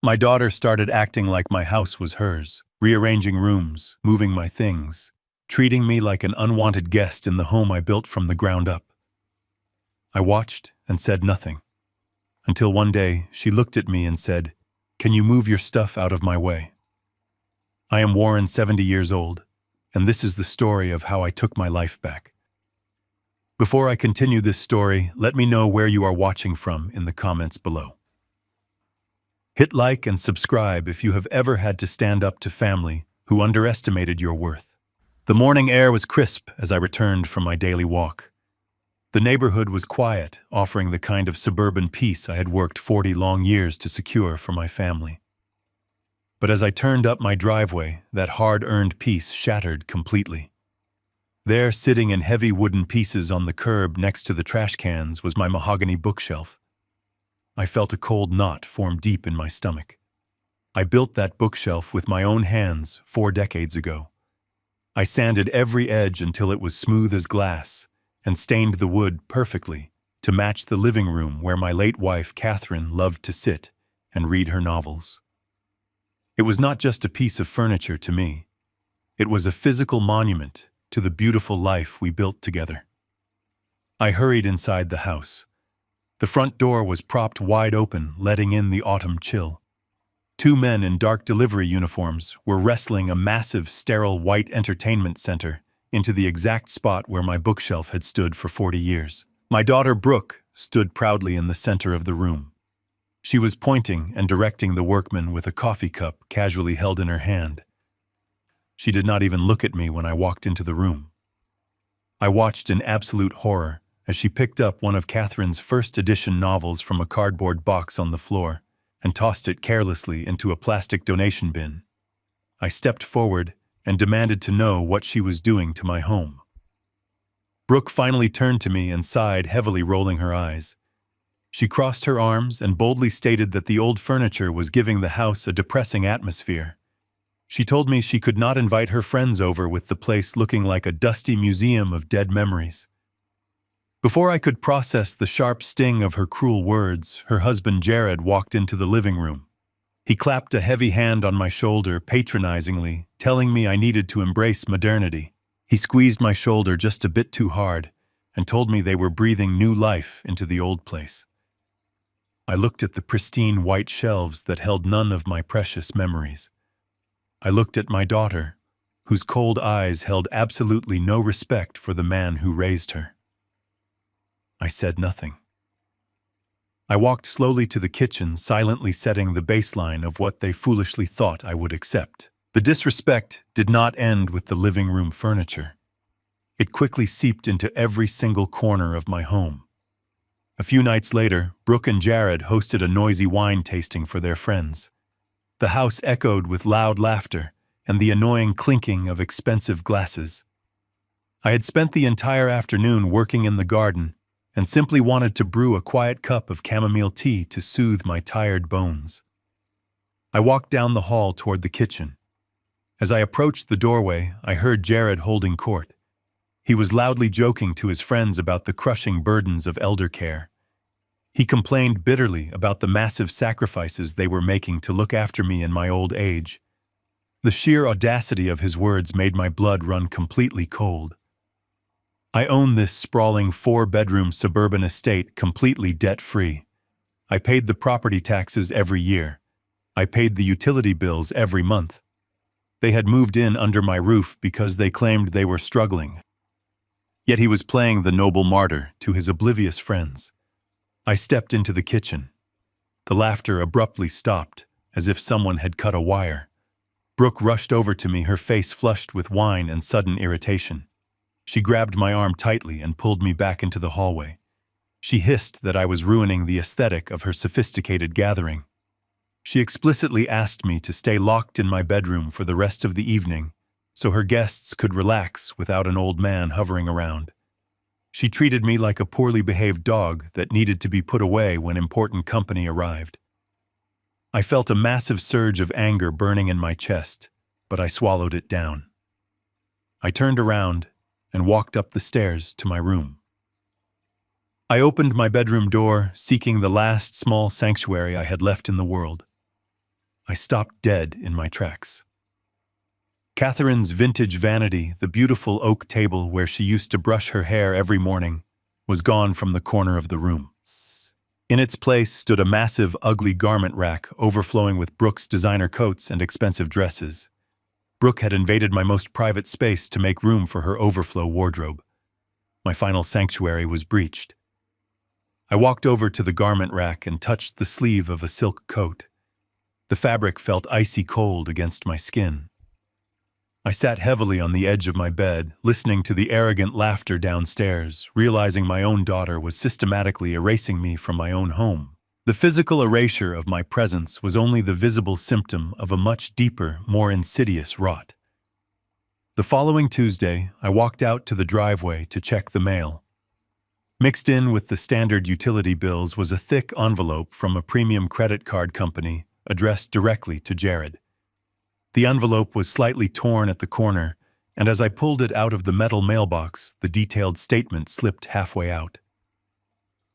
My daughter started acting like my house was hers, rearranging rooms, moving my things, treating me like an unwanted guest in the home I built from the ground up. I watched and said nothing, until one day she looked at me and said, "Can you move your stuff out of my way?" I am Warren, 70 years old, and this is the story of how I took my life back. Before I continue this story, let me know where you are watching from in the comments below. Hit like and subscribe if you have ever had to stand up to family who underestimated your worth. The morning air was crisp as I returned from my daily walk. The neighborhood was quiet, offering the kind of suburban peace I had worked 40 long years to secure for my family. But as I turned up my driveway, that hard-earned peace shattered completely. There, sitting in heavy wooden pieces on the curb next to the trash cans, was my mahogany bookshelf. I felt a cold knot form deep in my stomach. I built that bookshelf with my own hands 4 decades ago. I sanded every edge until it was smooth as glass and stained the wood perfectly to match the living room where my late wife, Catherine, loved to sit and read her novels. It was not just a piece of furniture to me. It was a physical monument to the beautiful life we built together. I hurried inside the house. The front door was propped wide open, letting in the autumn chill. 2 men in dark delivery uniforms were wrestling a massive, sterile white entertainment center into the exact spot where my bookshelf had stood for 40 years. My daughter, Brooke, stood proudly in the center of the room. She was pointing and directing the workmen with a coffee cup casually held in her hand. She did not even look at me when I walked into the room. I watched in absolute horror as she picked up one of Catherine's first edition novels from a cardboard box on the floor and tossed it carelessly into a plastic donation bin. I stepped forward and demanded to know what she was doing to my home. Brooke finally turned to me and sighed, heavily rolling her eyes. She crossed her arms and boldly stated that the old furniture was giving the house a depressing atmosphere. She told me she could not invite her friends over with the place looking like a dusty museum of dead memories. Before I could process the sharp sting of her cruel words, her husband Jared walked into the living room. He clapped a heavy hand on my shoulder patronizingly, telling me I needed to embrace modernity. He squeezed my shoulder just a bit too hard and told me they were breathing new life into the old place. I looked at the pristine white shelves that held none of my precious memories. I looked at my daughter, whose cold eyes held absolutely no respect for the man who raised her. I said nothing. I walked slowly to the kitchen, silently setting the baseline of what they foolishly thought I would accept. The disrespect did not end with the living room furniture. It quickly seeped into every single corner of my home. A few nights later, Brooke and Jared hosted a noisy wine tasting for their friends. The house echoed with loud laughter and the annoying clinking of expensive glasses. I had spent the entire afternoon working in the garden and simply wanted to brew a quiet cup of chamomile tea to soothe my tired bones. I walked down the hall toward the kitchen. As I approached the doorway, I heard Jared holding court. He was loudly joking to his friends about the crushing burdens of elder care. He complained bitterly about the massive sacrifices they were making to look after me in my old age. The sheer audacity of his words made my blood run completely cold. I own this sprawling 4-bedroom suburban estate completely debt-free. I paid the property taxes every year. I paid the utility bills every month. They had moved in under my roof because they claimed they were struggling. Yet he was playing the noble martyr to his oblivious friends. I stepped into the kitchen. The laughter abruptly stopped, as if someone had cut a wire. Brooke rushed over to me, her face flushed with wine and sudden irritation. She grabbed my arm tightly and pulled me back into the hallway. She hissed that I was ruining the aesthetic of her sophisticated gathering. She explicitly asked me to stay locked in my bedroom for the rest of the evening, so her guests could relax without an old man hovering around. She treated me like a poorly behaved dog that needed to be put away when important company arrived. I felt a massive surge of anger burning in my chest, but I swallowed it down. I turned around and walked up the stairs to my room. I opened my bedroom door, seeking the last small sanctuary I had left in the world. I stopped dead in my tracks. Catherine's vintage vanity, the beautiful oak table where she used to brush her hair every morning, was gone from the corner of the room. In its place stood a massive, ugly garment rack overflowing with Brooke's designer coats and expensive dresses. Brooke had invaded my most private space to make room for her overflow wardrobe. My final sanctuary was breached. I walked over to the garment rack and touched the sleeve of a silk coat. The fabric felt icy cold against my skin. I sat heavily on the edge of my bed, listening to the arrogant laughter downstairs, realizing my own daughter was systematically erasing me from my own home. The physical erasure of my presence was only the visible symptom of a much deeper, more insidious rot. The following Tuesday, I walked out to the driveway to check the mail. Mixed in with the standard utility bills was a thick envelope from a premium credit card company addressed directly to Jared. The envelope was slightly torn at the corner, and as I pulled it out of the metal mailbox, the detailed statement slipped halfway out.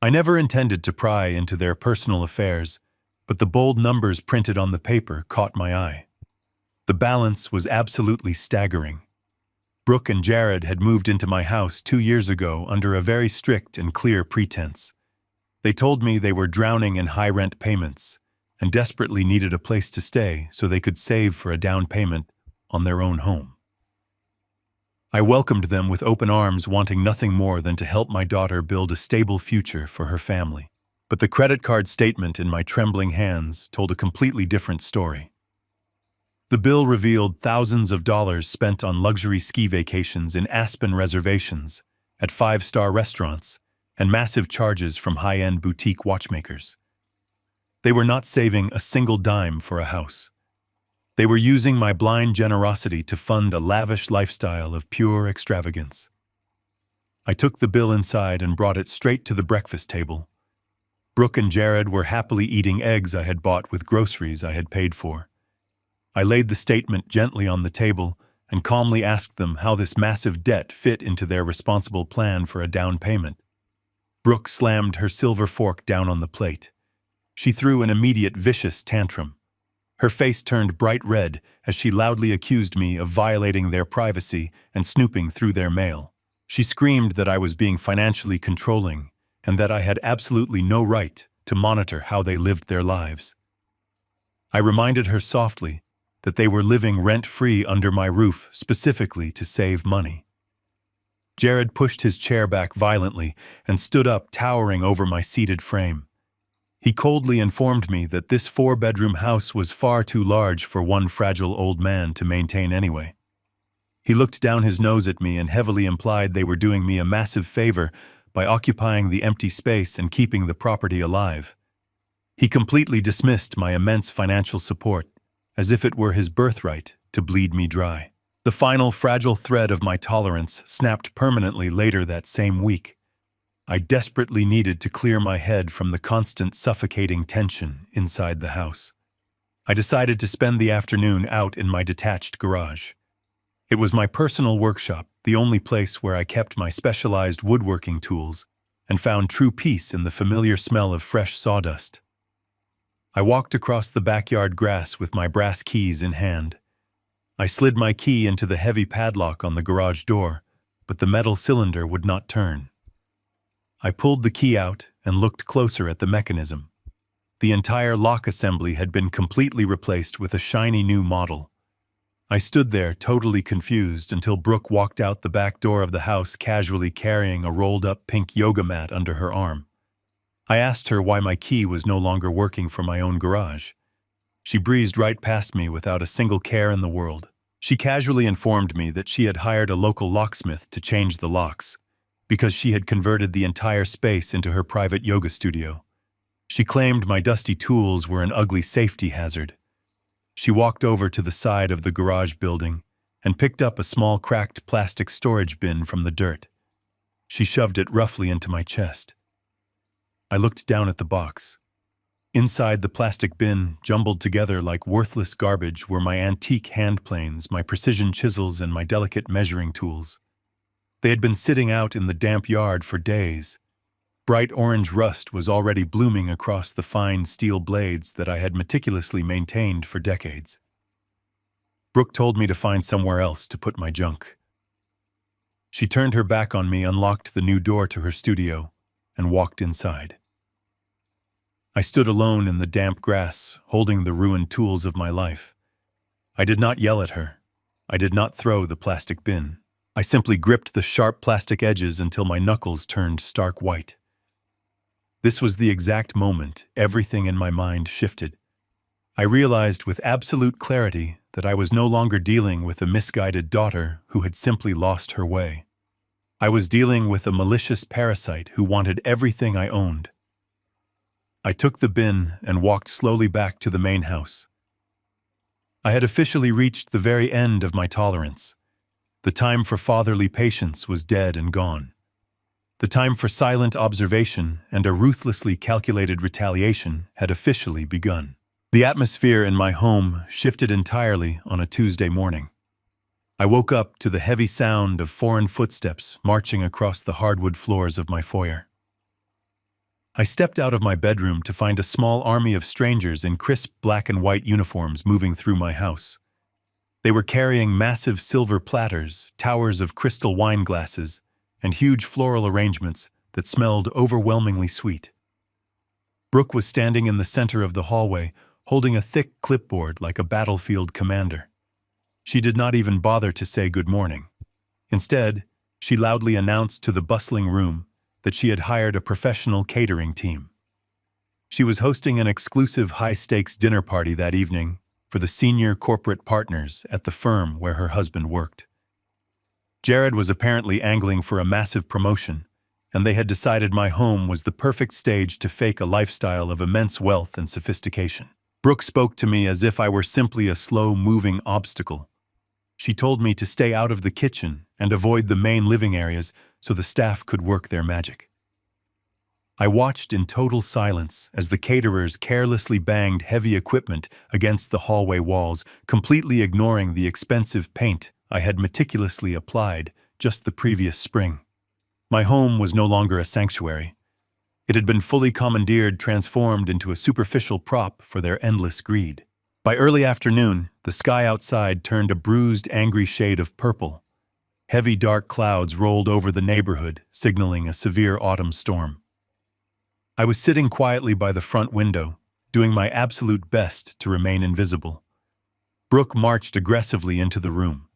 I never intended to pry into their personal affairs, but the bold numbers printed on the paper caught my eye. The balance was absolutely staggering. Brooke and Jared had moved into my house 2 years ago under a very strict and clear pretense. They told me they were drowning in high rent payments and desperately needed a place to stay so they could save for a down payment on their own home. I welcomed them with open arms, wanting nothing more than to help my daughter build a stable future for her family. But the credit card statement in my trembling hands told a completely different story. The bill revealed thousands of dollars spent on luxury ski vacations in Aspen reservations, at 5-star restaurants, and massive charges from high-end boutique watchmakers. They were not saving a single dime for a house. They were using my blind generosity to fund a lavish lifestyle of pure extravagance. I took the bill inside and brought it straight to the breakfast table. Brooke and Jared were happily eating eggs I had bought with groceries I had paid for. I laid the statement gently on the table and calmly asked them how this massive debt fit into their responsible plan for a down payment. Brooke slammed her silver fork down on the plate. She threw an immediate vicious tantrum. Her face turned bright red as she loudly accused me of violating their privacy and snooping through their mail. She screamed that I was being financially controlling and that I had absolutely no right to monitor how they lived their lives. I reminded her softly that they were living rent-free under my roof specifically to save money. Jared pushed his chair back violently and stood up, towering over my seated frame. He coldly informed me that this 4-bedroom house was far too large for one fragile old man to maintain anyway. He looked down his nose at me and heavily implied they were doing me a massive favor by occupying the empty space and keeping the property alive. He completely dismissed my immense financial support, as if it were his birthright to bleed me dry. The final fragile thread of my tolerance snapped permanently later that same week. I desperately needed to clear my head from the constant suffocating tension inside the house. I decided to spend the afternoon out in my detached garage. It was my personal workshop, the only place where I kept my specialized woodworking tools and found true peace in the familiar smell of fresh sawdust. I walked across the backyard grass with my brass keys in hand. I slid my key into the heavy padlock on the garage door, but the metal cylinder would not turn. I pulled the key out and looked closer at the mechanism. The entire lock assembly had been completely replaced with a shiny new model. I stood there totally confused until Brooke walked out the back door of the house casually carrying a rolled-up pink yoga mat under her arm. I asked her why my key was no longer working for my own garage. She breezed right past me without a single care in the world. She casually informed me that she had hired a local locksmith to change the locks, because she had converted the entire space into her private yoga studio. She claimed my dusty tools were an ugly safety hazard. She walked over to the side of the garage building and picked up a small cracked plastic storage bin from the dirt. She shoved it roughly into my chest. I looked down at the box. Inside the plastic bin, jumbled together like worthless garbage, were my antique hand planes, my precision chisels, and my delicate measuring tools. They had been sitting out in the damp yard for days. Bright orange rust was already blooming across the fine steel blades that I had meticulously maintained for decades. Brooke told me to find somewhere else to put my junk. She turned her back on me, unlocked the new door to her studio, and walked inside. I stood alone in the damp grass, holding the ruined tools of my life. I did not yell at her. I did not throw the plastic bin. I simply gripped the sharp plastic edges until my knuckles turned stark white. This was the exact moment everything in my mind shifted. I realized with absolute clarity that I was no longer dealing with a misguided daughter who had simply lost her way. I was dealing with a malicious parasite who wanted everything I owned. I took the bin and walked slowly back to the main house. I had officially reached the very end of my tolerance. The time for fatherly patience was dead and gone. The time for silent observation and a ruthlessly calculated retaliation had officially begun. The atmosphere in my home shifted entirely on a Tuesday morning. I woke up to the heavy sound of foreign footsteps marching across the hardwood floors of my foyer. I stepped out of my bedroom to find a small army of strangers in crisp black and white uniforms moving through my house. They were carrying massive silver platters, towers of crystal wine glasses, and huge floral arrangements that smelled overwhelmingly sweet. Brooke was standing in the center of the hallway, holding a thick clipboard like a battlefield commander. She did not even bother to say good morning. Instead, she loudly announced to the bustling room that she had hired a professional catering team. She was hosting an exclusive high-stakes dinner party that evening for the senior corporate partners at the firm where her husband worked. Jared was apparently angling for a massive promotion, and they had decided my home was the perfect stage to fake a lifestyle of immense wealth and sophistication. Brooke spoke to me as if I were simply a slow-moving obstacle. She told me to stay out of the kitchen and avoid the main living areas so the staff could work their magic. I watched in total silence as the caterers carelessly banged heavy equipment against the hallway walls, completely ignoring the expensive paint I had meticulously applied just the previous spring. My home was no longer a sanctuary. It had been fully commandeered, transformed into a superficial prop for their endless greed. By early afternoon, the sky outside turned a bruised, angry shade of purple. Heavy, dark clouds rolled over the neighborhood, signaling a severe autumn storm. I was sitting quietly by the front window, doing my absolute best to remain invisible. Brooke marched aggressively into the room.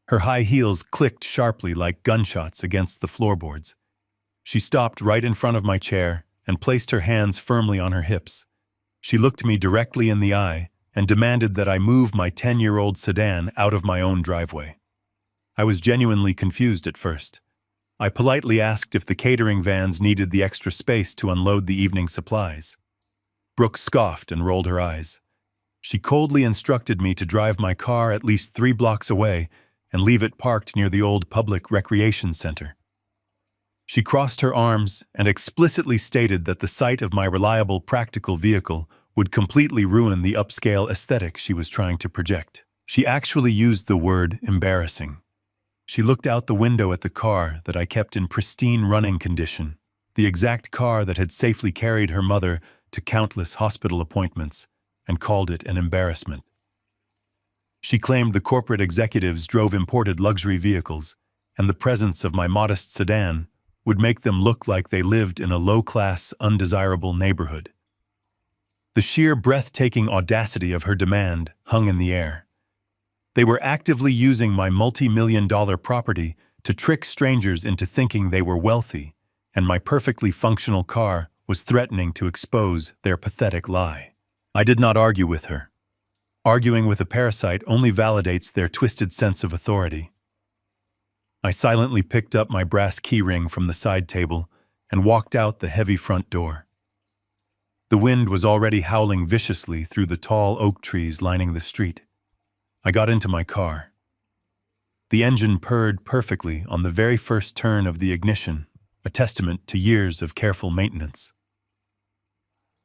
Her high heels clicked sharply like gunshots against the floorboards. She stopped right in front of my chair and placed her hands firmly on her hips. She looked me directly in the eye and demanded that I move my 10-year-old sedan out of my own driveway. I was genuinely confused at first. I politely asked if the catering vans needed the extra space to unload the evening supplies. Brooke scoffed and rolled her eyes. She coldly instructed me to drive my car at least 3 blocks away and leave it parked near the old public recreation center. She crossed her arms and explicitly stated that the sight of my reliable, practical vehicle would completely ruin the upscale aesthetic she was trying to project. She actually used the word embarrassing. She looked out the window at the car that I kept in pristine running condition, the exact car that had safely carried her mother to countless hospital appointments, and called it an embarrassment. She claimed the corporate executives drove imported luxury vehicles, and the presence of my modest sedan would make them look like they lived in a low-class, undesirable neighborhood. The sheer breathtaking audacity of her demand hung in the air. They were actively using my multi-million-dollar property to trick strangers into thinking they were wealthy, and my perfectly functional car was threatening to expose their pathetic lie. I did not argue with her. Arguing with a parasite only validates their twisted sense of authority. I silently picked up my brass keyring from the side table and walked out the heavy front door. The wind was already howling viciously through the tall oak trees lining the street. I got into my car. The engine purred perfectly on the very first turn of the ignition, a testament to years of careful maintenance.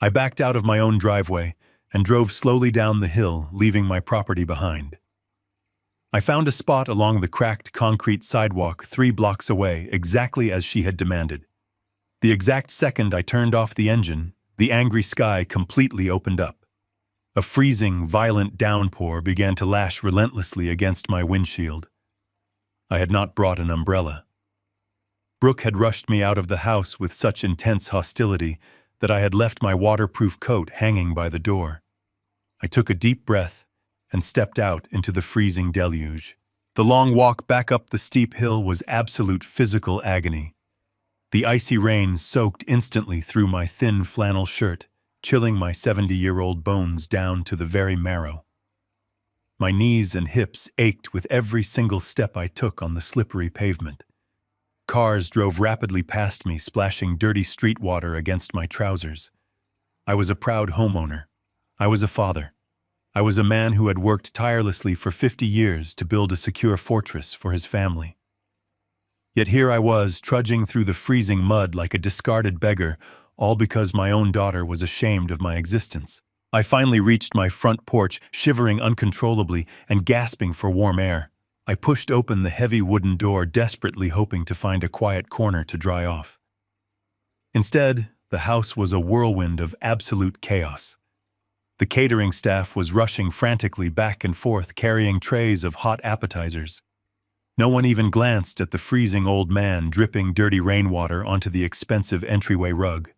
I backed out of my own driveway and drove slowly down the hill, leaving my property behind. I found a spot along the cracked concrete sidewalk 3 blocks away, exactly as she had demanded. The exact second I turned off the engine, the angry sky completely opened up. A freezing, violent downpour began to lash relentlessly against my windshield. I had not brought an umbrella. Brooke had rushed me out of the house with such intense hostility that I had left my waterproof coat hanging by the door. I took a deep breath and stepped out into the freezing deluge. The long walk back up the steep hill was absolute physical agony. The icy rain soaked instantly through my thin flannel shirt, chilling my 70-year-old bones down to the very marrow. My knees and hips ached with every single step I took on the slippery pavement. Cars drove rapidly past me, splashing dirty street water against my trousers. I was a proud homeowner. I was a father. I was a man who had worked tirelessly for 50 years to build a secure fortress for his family. Yet here I was, trudging through the freezing mud like a discarded beggar, all because my own daughter was ashamed of my existence. I finally reached my front porch, shivering uncontrollably and gasping for warm air. I pushed open the heavy wooden door, desperately hoping to find a quiet corner to dry off. Instead, the house was a whirlwind of absolute chaos. The catering staff was rushing frantically back and forth, carrying trays of hot appetizers. No one even glanced at the freezing old man dripping dirty rainwater onto the expensive entryway rug.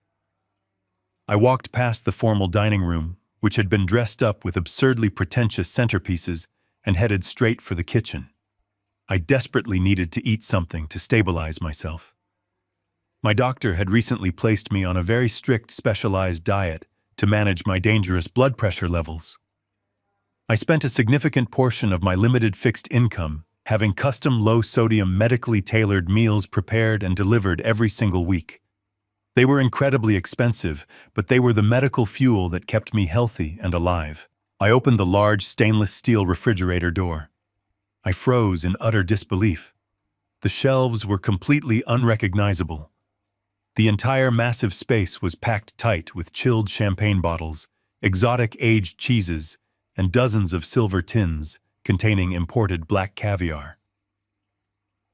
I walked past the formal dining room, which had been dressed up with absurdly pretentious centerpieces, and headed straight for the kitchen. I desperately needed to eat something to stabilize myself. My doctor had recently placed me on a very strict specialized diet to manage my dangerous blood pressure levels. I spent a significant portion of my limited fixed income having custom low-sodium medically tailored meals prepared and delivered every single week. They were incredibly expensive, but they were the medical fuel that kept me healthy and alive. I opened the large stainless steel refrigerator door. I froze in utter disbelief. The shelves were completely unrecognizable. The entire massive space was packed tight with chilled champagne bottles, exotic aged cheeses, and dozens of silver tins containing imported black caviar.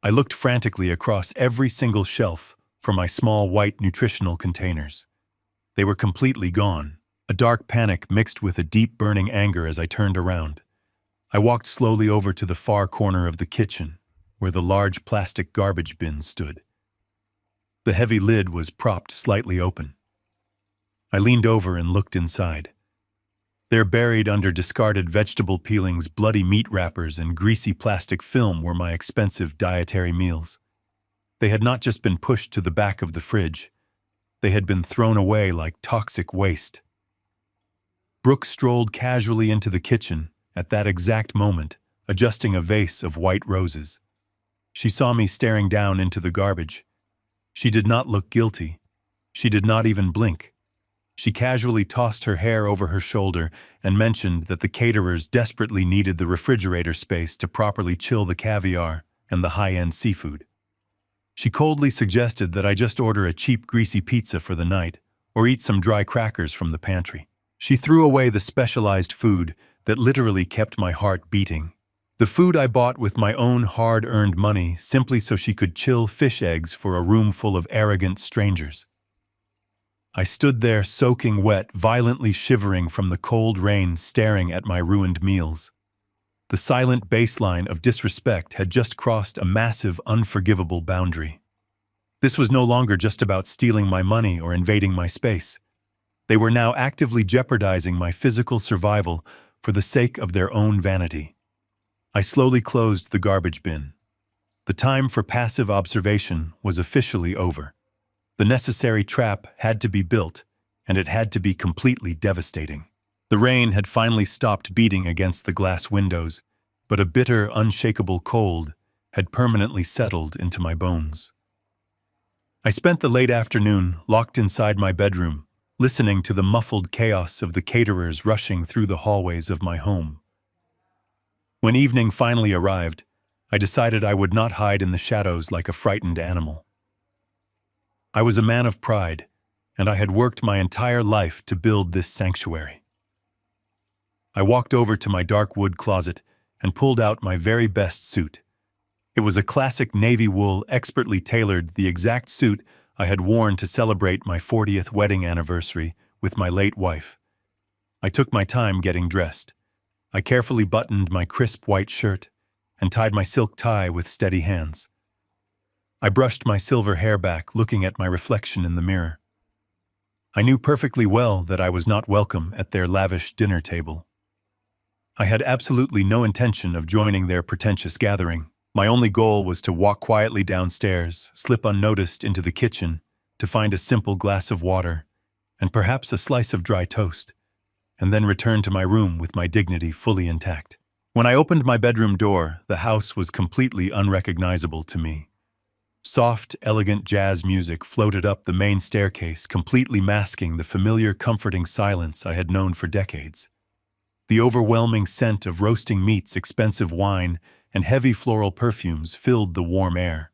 I looked frantically across every single shelf for my small white nutritional containers. They were completely gone. A dark panic mixed with a deep burning anger as I turned around. I walked slowly over to the far corner of the kitchen, where the large plastic garbage bin stood. The heavy lid was propped slightly open. I leaned over and looked inside. There, buried under discarded vegetable peelings, bloody meat wrappers, and greasy plastic film, were my expensive dietary meals. They had not just been pushed to the back of the fridge. They had been thrown away like toxic waste. Brooke strolled casually into the kitchen at that exact moment, adjusting a vase of white roses. She saw me staring down into the garbage. She did not look guilty. She did not even blink. She casually tossed her hair over her shoulder and mentioned that the caterers desperately needed the refrigerator space to properly chill the caviar and the high-end seafood. She coldly suggested that I just order a cheap, greasy pizza for the night or eat some dry crackers from the pantry. She threw away the specialized food that literally kept my heart beating. The food I bought with my own hard-earned money simply so she could chill fish eggs for a room full of arrogant strangers. I stood there soaking wet, violently shivering from the cold rain, staring at my ruined meals. The silent baseline of disrespect had just crossed a massive, unforgivable boundary. This was no longer just about stealing my money or invading my space. They were now actively jeopardizing my physical survival for the sake of their own vanity. I slowly closed the garbage bin. The time for passive observation was officially over. The necessary trap had to be built, and it had to be completely devastating. The rain had finally stopped beating against the glass windows, but a bitter, unshakable cold had permanently settled into my bones. I spent the late afternoon locked inside my bedroom, listening to the muffled chaos of the caterers rushing through the hallways of my home. When evening finally arrived, I decided I would not hide in the shadows like a frightened animal. I was a man of pride, and I had worked my entire life to build this sanctuary. I walked over to my dark wood closet and pulled out my very best suit. It was a classic navy wool, expertly tailored, the exact suit I had worn to celebrate my 40th wedding anniversary with my late wife. I took my time getting dressed. I carefully buttoned my crisp white shirt and tied my silk tie with steady hands. I brushed my silver hair back, looking at my reflection in the mirror. I knew perfectly well that I was not welcome at their lavish dinner table. I had absolutely no intention of joining their pretentious gathering. My only goal was to walk quietly downstairs, slip unnoticed into the kitchen, to find a simple glass of water, and perhaps a slice of dry toast, and then return to my room with my dignity fully intact. When I opened my bedroom door, the house was completely unrecognizable to me. Soft, elegant jazz music floated up the main staircase, completely masking the familiar, comforting silence I had known for decades. The overwhelming scent of roasting meats, expensive wine, and heavy floral perfumes filled the warm air.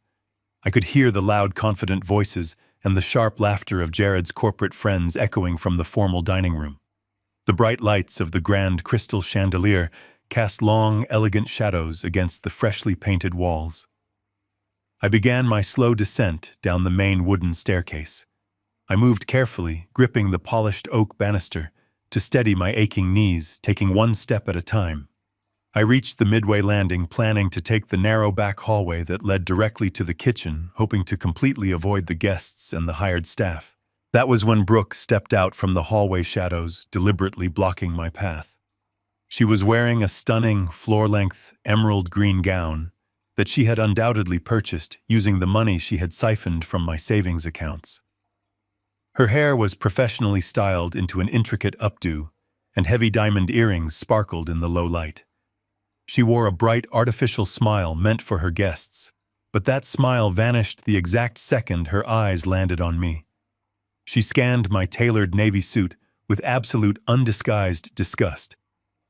I could hear the loud, confident voices and the sharp laughter of Jared's corporate friends echoing from the formal dining room. The bright lights of the grand crystal chandelier cast long, elegant shadows against the freshly painted walls. I began my slow descent down the main wooden staircase. I moved carefully, gripping the polished oak banister to steady my aching knees, taking one step at a time. I reached the midway landing, planning to take the narrow back hallway that led directly to the kitchen, hoping to completely avoid the guests and the hired staff. That was when Brooke stepped out from the hallway shadows, deliberately blocking my path. She was wearing a stunning, floor-length, emerald green gown that she had undoubtedly purchased using the money she had siphoned from my savings accounts. Her hair was professionally styled into an intricate updo, and heavy diamond earrings sparkled in the low light. She wore a bright, artificial smile meant for her guests, but that smile vanished the exact second her eyes landed on me. She scanned my tailored navy suit with absolute undisguised disgust.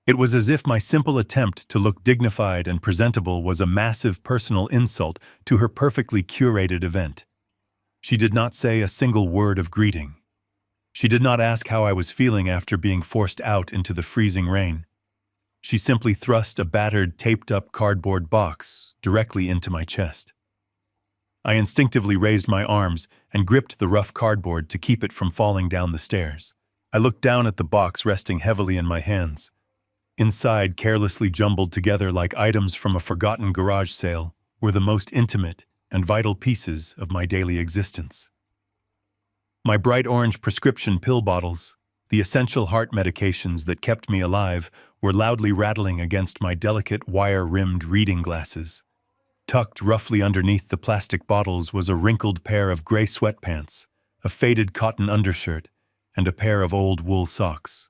It was as if my simple attempt to look dignified and presentable was a massive personal insult to her perfectly curated event. She did not say a single word of greeting. She did not ask how I was feeling after being forced out into the freezing rain. She simply thrust a battered, taped-up cardboard box directly into my chest. I instinctively raised my arms and gripped the rough cardboard to keep it from falling down the stairs. I looked down at the box resting heavily in my hands. Inside, carelessly jumbled together like items from a forgotten garage sale, were the most intimate and vital pieces of my daily existence. My bright orange prescription pill bottles, the essential heart medications that kept me alive, were loudly rattling against my delicate wire-rimmed reading glasses. Tucked roughly underneath the plastic bottles was a wrinkled pair of gray sweatpants, a faded cotton undershirt, and a pair of old wool socks.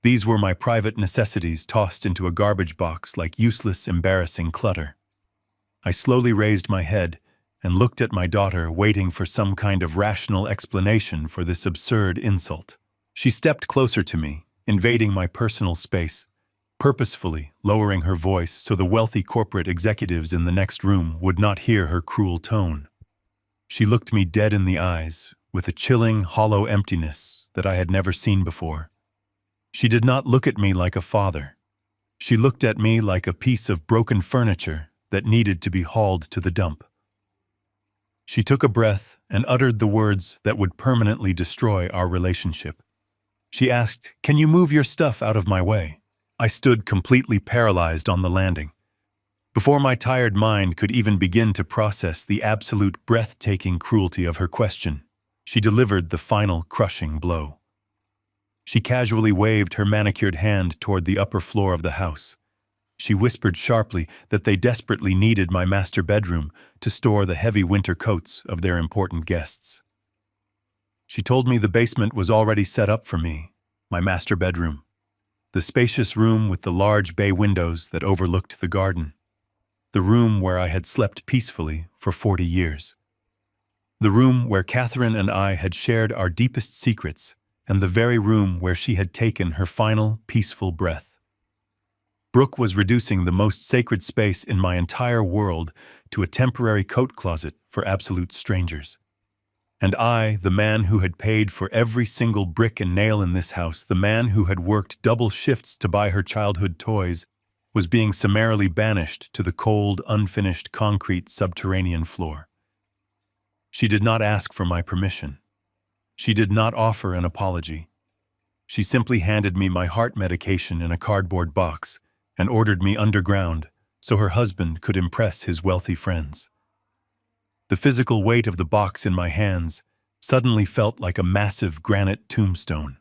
These were my private necessities tossed into a garbage box like useless, embarrassing clutter. I slowly raised my head and looked at my daughter, waiting for some kind of rational explanation for this absurd insult. She stepped closer to me, invading my personal space, purposefully lowering her voice so the wealthy corporate executives in the next room would not hear her cruel tone. She looked me dead in the eyes with a chilling, hollow emptiness that I had never seen before. She did not look at me like a father. She looked at me like a piece of broken furniture that needed to be hauled to the dump. She took a breath and uttered the words that would permanently destroy our relationship. She asked, "Can you move your stuff out of my way?" I stood completely paralyzed on the landing. Before my tired mind could even begin to process the absolute breathtaking cruelty of her question, she delivered the final crushing blow. She casually waved her manicured hand toward the upper floor of the house. She whispered sharply that they desperately needed my master bedroom to store the heavy winter coats of their important guests. She told me the basement was already set up for me, my master bedroom, the spacious room with the large bay windows that overlooked the garden, the room where I had slept peacefully for 40 years, the room where Catherine and I had shared our deepest secrets, and the very room where she had taken her final, peaceful breath. Brooke was reducing the most sacred space in my entire world to a temporary coat closet for absolute strangers. And I, the man who had paid for every single brick and nail in this house, the man who had worked double shifts to buy her childhood toys, was being summarily banished to the cold, unfinished concrete subterranean floor. She did not ask for my permission. She did not offer an apology. She simply handed me my heart medication in a cardboard box and ordered me underground so her husband could impress his wealthy friends. The physical weight of the box in my hands suddenly felt like a massive granite tombstone.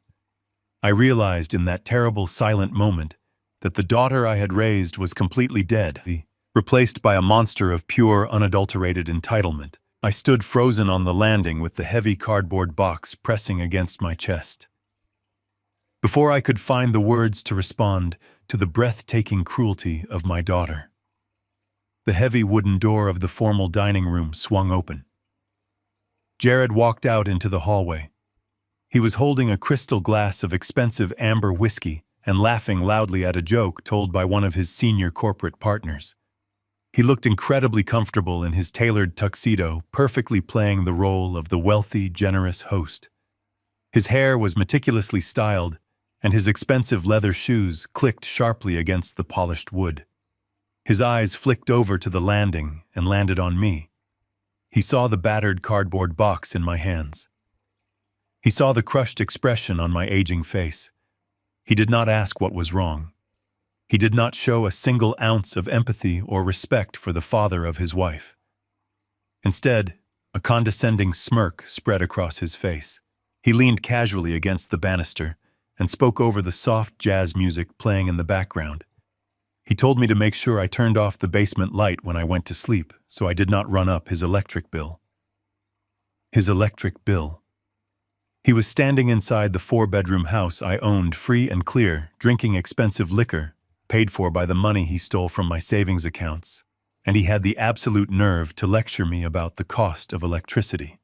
I realized in that terrible silent moment that the daughter I had raised was completely dead, replaced by a monster of pure, unadulterated entitlement. I stood frozen on the landing with the heavy cardboard box pressing against my chest. Before I could find the words to respond to the breathtaking cruelty of my daughter, the heavy wooden door of the formal dining room swung open. Jared walked out into the hallway. He was holding a crystal glass of expensive amber whiskey and laughing loudly at a joke told by one of his senior corporate partners. He looked incredibly comfortable in his tailored tuxedo, perfectly playing the role of the wealthy, generous host. His hair was meticulously styled, and his expensive leather shoes clicked sharply against the polished wood. His eyes flicked over to the landing and landed on me. He saw the battered cardboard box in my hands. He saw the crushed expression on my aging face. He did not ask what was wrong. He did not show a single ounce of empathy or respect for the father of his wife. Instead, a condescending smirk spread across his face. He leaned casually against the banister and spoke over the soft jazz music playing in the background. He told me to make sure I turned off the basement light when I went to sleep so I did not run up his electric bill. His electric bill. He was standing inside the 4-bedroom house I owned free and clear, drinking expensive liquor, paid for by the money he stole from my savings accounts, and he had the absolute nerve to lecture me about the cost of electricity.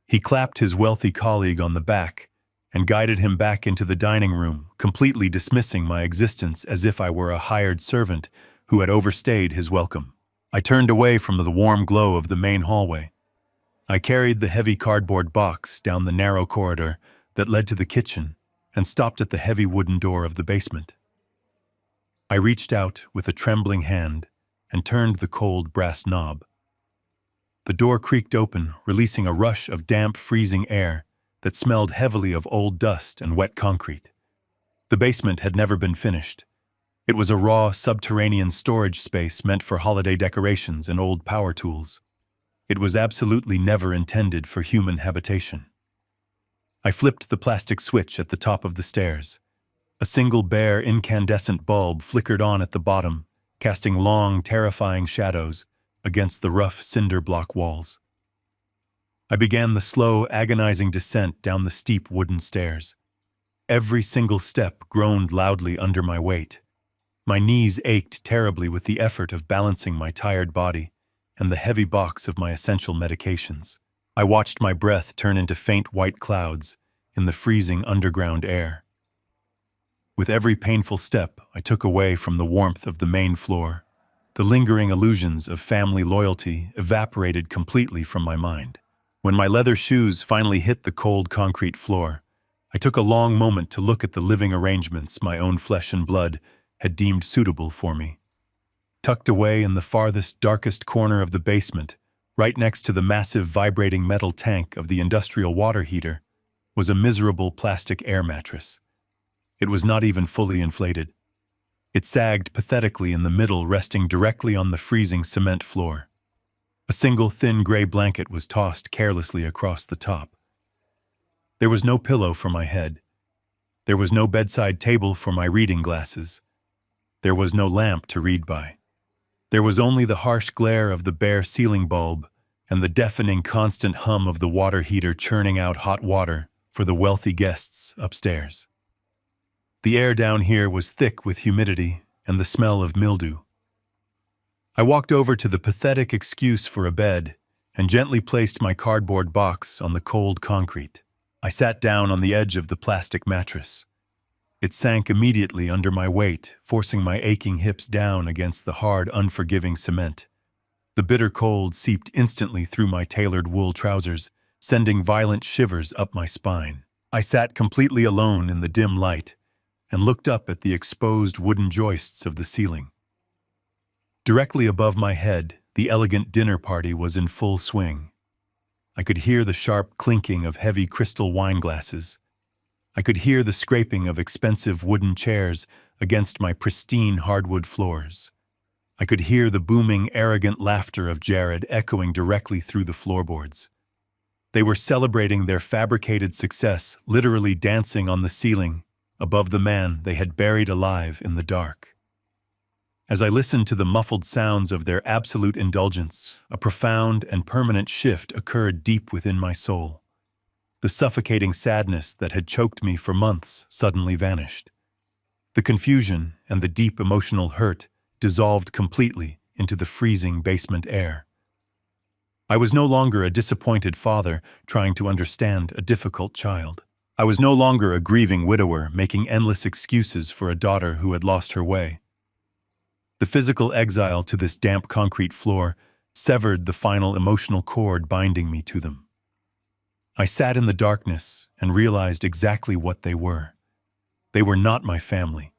He clapped his wealthy colleague on the back and guided him back into the dining room, completely dismissing my existence as if I were a hired servant who had overstayed his welcome. I turned away from the warm glow of the main hallway. I carried the heavy cardboard box down the narrow corridor that led to the kitchen and stopped at the heavy wooden door of the basement. I reached out with a trembling hand and turned the cold brass knob. The door creaked open, releasing a rush of damp, freezing air that smelled heavily of old dust and wet concrete. The basement had never been finished. It was a raw, subterranean storage space meant for holiday decorations and old power tools. It was absolutely never intended for human habitation. I flipped the plastic switch at the top of the stairs. A single bare, incandescent bulb flickered on at the bottom, casting long, terrifying shadows against the rough cinder block walls. I began the slow, agonizing descent down the steep wooden stairs. Every single step groaned loudly under my weight. My knees ached terribly with the effort of balancing my tired body and the heavy box of my essential medications. I watched my breath turn into faint white clouds in the freezing underground air. With every painful step I took away from the warmth of the main floor, the lingering illusions of family loyalty evaporated completely from my mind. When my leather shoes finally hit the cold concrete floor, I took a long moment to look at the living arrangements my own flesh and blood had deemed suitable for me. Tucked away in the farthest, darkest corner of the basement, right next to the massive vibrating metal tank of the industrial water heater, was a miserable plastic air mattress. It was not even fully inflated. It sagged pathetically in the middle, resting directly on the freezing cement floor. A single thin gray blanket was tossed carelessly across the top. There was no pillow for my head. There was no bedside table for my reading glasses. There was no lamp to read by. There was only the harsh glare of the bare ceiling bulb and the deafening constant hum of the water heater churning out hot water for the wealthy guests upstairs. The air down here was thick with humidity and the smell of mildew. I walked over to the pathetic excuse for a bed and gently placed my cardboard box on the cold concrete. I sat down on the edge of the plastic mattress. It sank immediately under my weight, forcing my aching hips down against the hard, unforgiving cement. The bitter cold seeped instantly through my tailored wool trousers, sending violent shivers up my spine. I sat completely alone in the dim light and looked up at the exposed wooden joists of the ceiling. Directly above my head, the elegant dinner party was in full swing. I could hear the sharp clinking of heavy crystal wine glasses. I could hear the scraping of expensive wooden chairs against my pristine hardwood floors. I could hear the booming, arrogant laughter of Jared echoing directly through the floorboards. They were celebrating their fabricated success, literally dancing on the ceiling above the man they had buried alive in the dark. As I listened to the muffled sounds of their absolute indulgence, a profound and permanent shift occurred deep within my soul. The suffocating sadness that had choked me for months suddenly vanished. The confusion and the deep emotional hurt dissolved completely into the freezing basement air. I was no longer a disappointed father trying to understand a difficult child. I was no longer a grieving widower making endless excuses for a daughter who had lost her way. The physical exile to this damp concrete floor severed the final emotional cord binding me to them. I sat in the darkness and realized exactly what they were. They were not my family.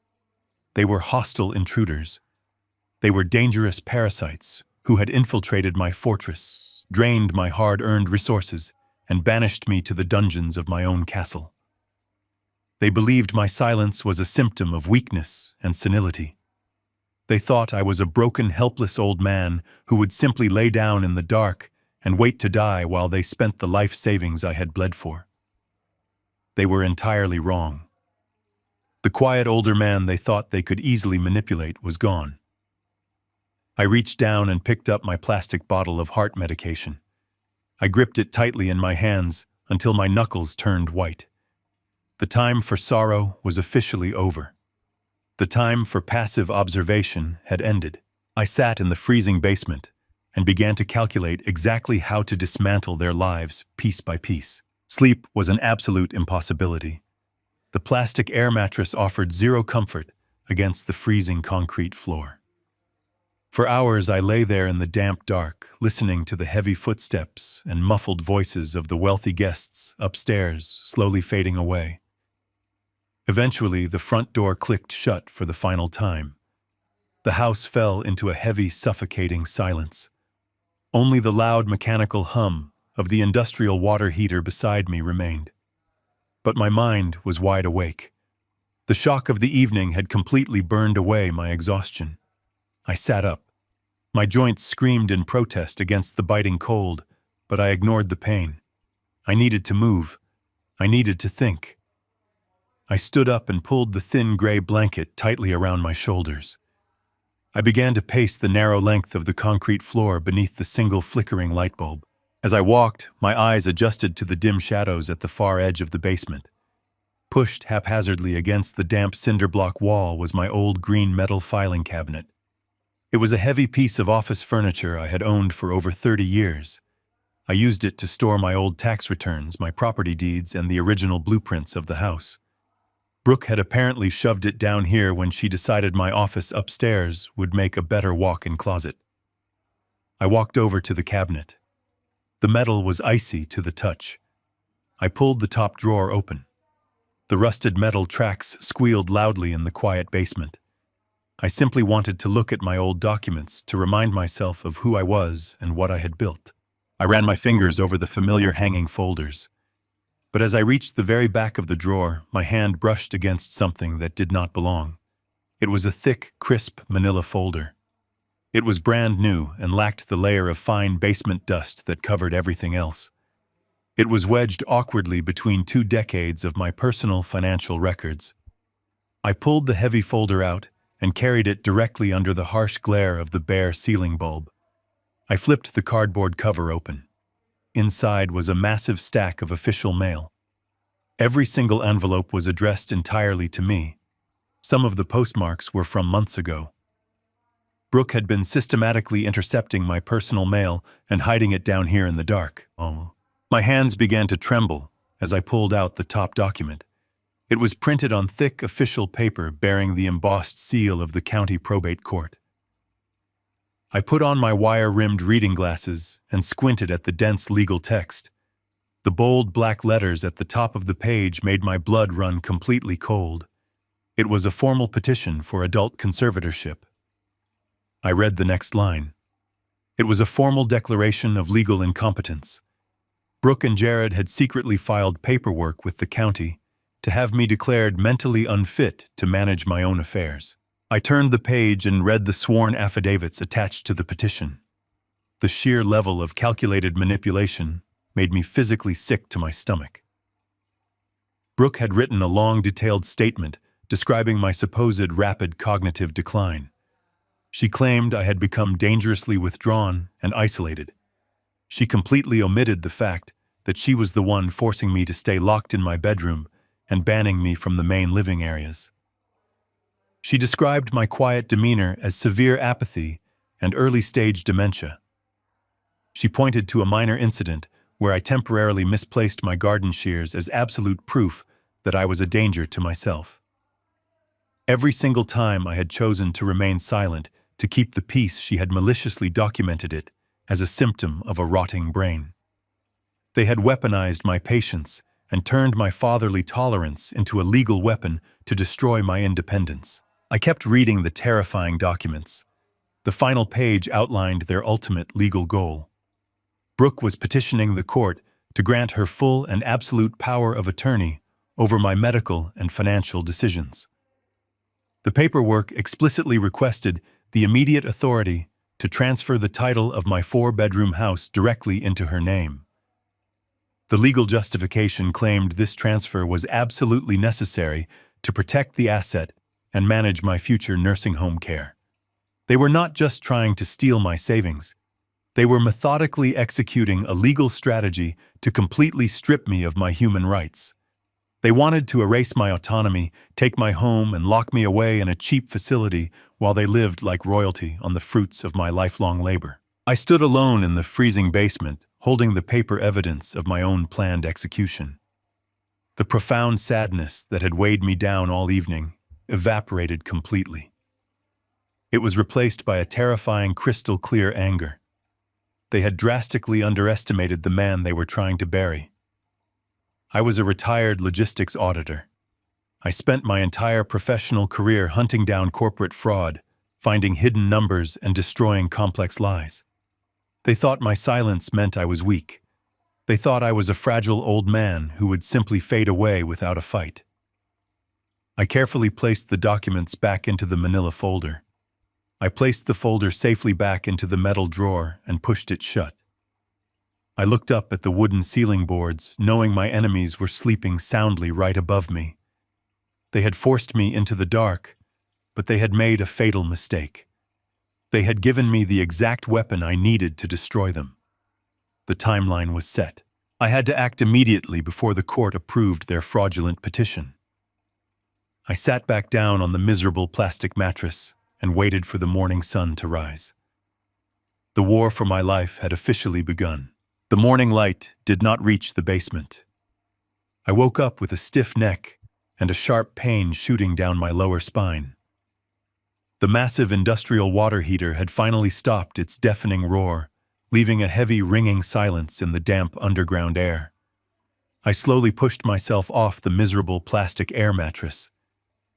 They were hostile intruders. They were dangerous parasites who had infiltrated my fortress, drained my hard-earned resources, and banished me to the dungeons of my own castle. They believed my silence was a symptom of weakness and senility. They thought I was a broken, helpless old man who would simply lay down in the dark and wait to die while they spent the life savings I had bled for. They were entirely wrong. The quiet older man they thought they could easily manipulate was gone. I reached down and picked up my plastic bottle of heart medication. I gripped it tightly in my hands until my knuckles turned white. The time for sorrow was officially over. The time for passive observation had ended. I sat in the freezing basement and began to calculate exactly how to dismantle their lives piece by piece. Sleep was an absolute impossibility. The plastic air mattress offered zero comfort against the freezing concrete floor. For hours I lay there in the damp dark, listening to the heavy footsteps and muffled voices of the wealthy guests upstairs slowly fading away. Eventually, the front door clicked shut for the final time. The house fell into a heavy, suffocating silence. Only the loud mechanical hum of the industrial water heater beside me remained. But my mind was wide awake. The shock of the evening had completely burned away my exhaustion. I sat up. My joints screamed in protest against the biting cold, but I ignored the pain. I needed to move. I needed to think. I stood up and pulled the thin gray blanket tightly around my shoulders. I began to pace the narrow length of the concrete floor beneath the single flickering light bulb. As I walked, my eyes adjusted to the dim shadows at the far edge of the basement. Pushed haphazardly against the damp cinder block wall was my old green metal filing cabinet. It was a heavy piece of office furniture I had owned for over 30 years. I used it to store my old tax returns, my property deeds, and the original blueprints of the house. Brooke had apparently shoved it down here when she decided my office upstairs would make a better walk-in closet. I walked over to the cabinet. The metal was icy to the touch. I pulled the top drawer open. The rusted metal tracks squealed loudly in the quiet basement. I simply wanted to look at my old documents to remind myself of who I was and what I had built. I ran my fingers over the familiar hanging folders. But as I reached the very back of the drawer, my hand brushed against something that did not belong. It was a thick, crisp manila folder. It was brand new and lacked the layer of fine basement dust that covered everything else. It was wedged awkwardly between 2 decades of my personal financial records. I pulled the heavy folder out and carried it directly under the harsh glare of the bare ceiling bulb. I flipped the cardboard cover open. Inside was a massive stack of official mail. Every single envelope was addressed entirely to me. Some of the postmarks were from months ago. Brooke had been systematically intercepting my personal mail and hiding it down here in the dark. Oh. My hands began to tremble as I pulled out the top document. It was printed on thick official paper bearing the embossed seal of the county probate court. I put on my wire-rimmed reading glasses and squinted at the dense legal text. The bold black letters at the top of the page made my blood run completely cold. It was a formal petition for adult conservatorship. I read the next line. It was a formal declaration of legal incompetence. Brooke and Jared had secretly filed paperwork with the county to have me declared mentally unfit to manage my own affairs. I turned the page and read the sworn affidavits attached to the petition. The sheer level of calculated manipulation made me physically sick to my stomach. Brooke had written a long, detailed statement describing my supposed rapid cognitive decline. She claimed I had become dangerously withdrawn and isolated. She completely omitted the fact that she was the one forcing me to stay locked in my bedroom and banning me from the main living areas. She described my quiet demeanor as severe apathy and early-stage dementia. She pointed to a minor incident where I temporarily misplaced my garden shears as absolute proof that I was a danger to myself. Every single time I had chosen to remain silent to keep the peace, she had maliciously documented it as a symptom of a rotting brain. They had weaponized my patience and turned my fatherly tolerance into a legal weapon to destroy my independence. I kept reading the terrifying documents. The final page outlined their ultimate legal goal. Brooke was petitioning the court to grant her full and absolute power of attorney over my medical and financial decisions. The paperwork explicitly requested the immediate authority to transfer the title of my 4-bedroom house directly into her name. The legal justification claimed this transfer was absolutely necessary to protect the asset and manage my future nursing home care. They were not just trying to steal my savings. They were methodically executing a legal strategy to completely strip me of my human rights. They wanted to erase my autonomy, take my home, and lock me away in a cheap facility while they lived like royalty on the fruits of my lifelong labor. I stood alone in the freezing basement, holding the paper evidence of my own planned execution. The profound sadness that had weighed me down all evening evaporated completely. It was replaced by a terrifying crystal-clear anger. They had drastically underestimated the man they were trying to bury. I was a retired logistics auditor. I spent my entire professional career hunting down corporate fraud, finding hidden numbers, and destroying complex lies. They thought my silence meant I was weak. They thought I was a fragile old man who would simply fade away without a fight. I carefully placed the documents back into the manila folder. I placed the folder safely back into the metal drawer and pushed it shut. I looked up at the wooden ceiling boards, knowing my enemies were sleeping soundly right above me. They had forced me into the dark, but they had made a fatal mistake. They had given me the exact weapon I needed to destroy them. The timeline was set. I had to act immediately before the court approved their fraudulent petition. I sat back down on the miserable plastic mattress and waited for the morning sun to rise. The war for my life had officially begun. The morning light did not reach the basement. I woke up with a stiff neck and a sharp pain shooting down my lower spine. The massive industrial water heater had finally stopped its deafening roar, leaving a heavy ringing silence in the damp underground air. I slowly pushed myself off the miserable plastic air mattress.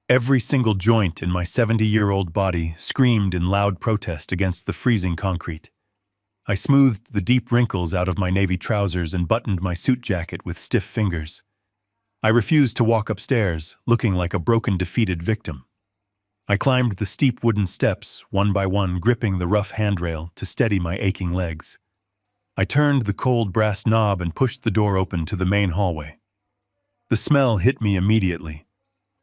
Every single joint in my 70-year-old body screamed in loud protest against the freezing concrete. I smoothed the deep wrinkles out of my navy trousers and buttoned my suit jacket with stiff fingers. I refused to walk upstairs, looking like a broken, defeated victim. I climbed the steep wooden steps, one by one, gripping the rough handrail to steady my aching legs. I turned the cold brass knob and pushed the door open to the main hallway. The smell hit me immediately.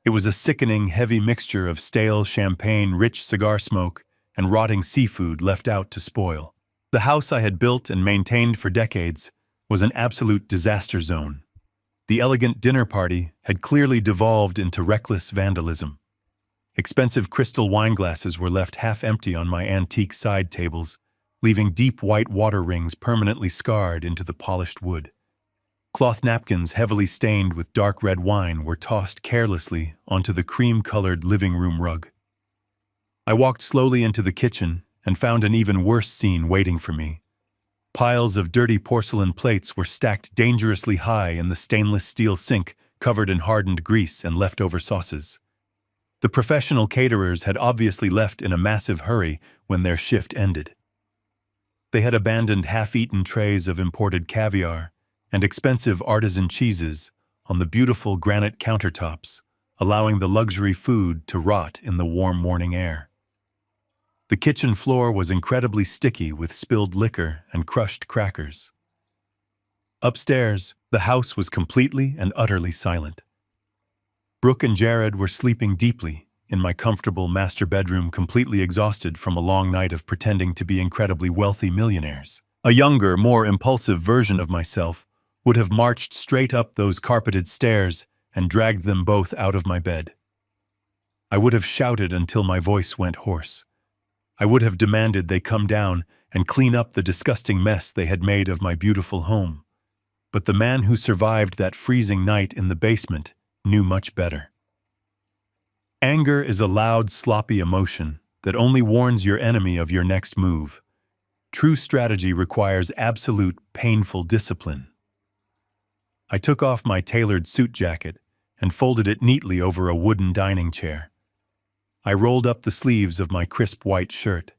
It was a sickening, heavy mixture of stale champagne, rich cigar smoke, and rotting seafood left out to spoil. The house I had built and maintained for decades was an absolute disaster zone. The elegant dinner party had clearly devolved into reckless vandalism. Expensive crystal wine glasses were left half empty on my antique side tables, leaving deep white water rings permanently scarred into the polished wood. Cloth napkins heavily stained with dark red wine were tossed carelessly onto the cream-colored living room rug. I walked slowly into the kitchen and found an even worse scene waiting for me. Piles of dirty porcelain plates were stacked dangerously high in the stainless steel sink covered in hardened grease and leftover sauces. The professional caterers had obviously left in a massive hurry when their shift ended. They had abandoned half-eaten trays of imported caviar and expensive artisan cheeses on the beautiful granite countertops, allowing the luxury food to rot in the warm morning air. The kitchen floor was incredibly sticky with spilled liquor and crushed crackers. Upstairs, the house was completely and utterly silent. Brooke and Jared were sleeping deeply in my comfortable master bedroom, completely exhausted from a long night of pretending to be incredibly wealthy millionaires. A younger, more impulsive version of myself would have marched straight up those carpeted stairs and dragged them both out of my bed. I would have shouted until my voice went hoarse. I would have demanded they come down and clean up the disgusting mess they had made of my beautiful home. But the man who survived that freezing night in the basement knew much better. Anger is a loud, sloppy emotion that only warns your enemy of your next move. True strategy requires absolute, painful discipline. I took off my tailored suit jacket and folded it neatly over a wooden dining chair. I rolled up the sleeves of my crisp white shirt.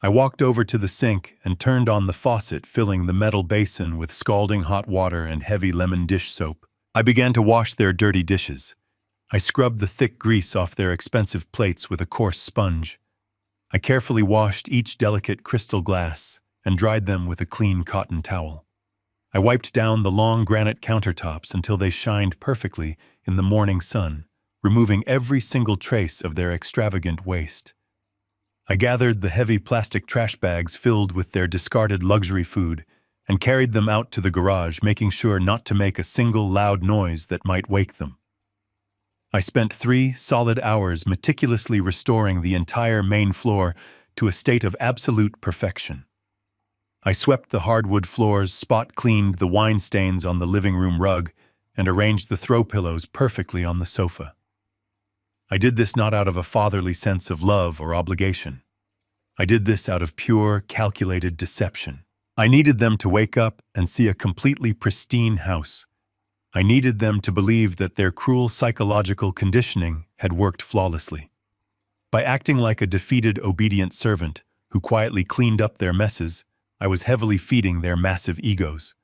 I walked over to the sink and turned on the faucet, filling the metal basin with scalding hot water and heavy lemon dish soap. I began to wash their dirty dishes. I scrubbed the thick grease off their expensive plates with a coarse sponge. I carefully washed each delicate crystal glass and dried them with a clean cotton towel. I wiped down the long granite countertops until they shined perfectly in the morning sun, removing every single trace of their extravagant waste. I gathered the heavy plastic trash bags filled with their discarded luxury food and carried them out to the garage, making sure not to make a single loud noise that might wake them. I spent 3 solid hours meticulously restoring the entire main floor to a state of absolute perfection. I swept the hardwood floors, spot-cleaned the wine stains on the living room rug, and arranged the throw pillows perfectly on the sofa. I did this not out of a fatherly sense of love or obligation. I did this out of pure, calculated deception. I needed them to wake up and see a completely pristine house. I needed them to believe that their cruel psychological conditioning had worked flawlessly. By acting like a defeated, obedient servant who quietly cleaned up their messes, I was heavily feeding their massive egos.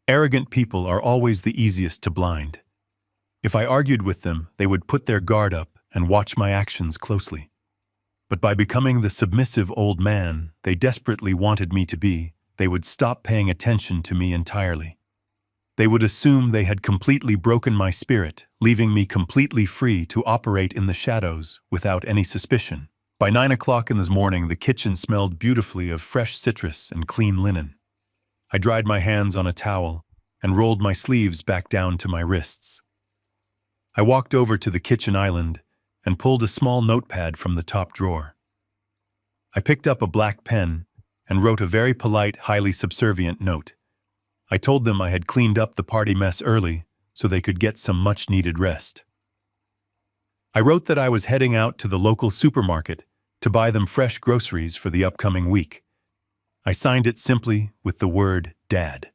Arrogant people are always the easiest to blind. If I argued with them, they would put their guard up and watch my actions closely. But by becoming the submissive old man they desperately wanted me to be, they would stop paying attention to me entirely. They would assume they had completely broken my spirit, leaving me completely free to operate in the shadows without any suspicion. By 9 o'clock in the morning, the kitchen smelled beautifully of fresh citrus and clean linen. I dried my hands on a towel and rolled my sleeves back down to my wrists. I walked over to the kitchen island and pulled a small notepad from the top drawer. I picked up a black pen and wrote a very polite, highly subservient note. I told them I had cleaned up the party mess early so they could get some much-needed rest. I wrote that I was heading out to the local supermarket to buy them fresh groceries for the upcoming week. I signed it simply with the word Dad.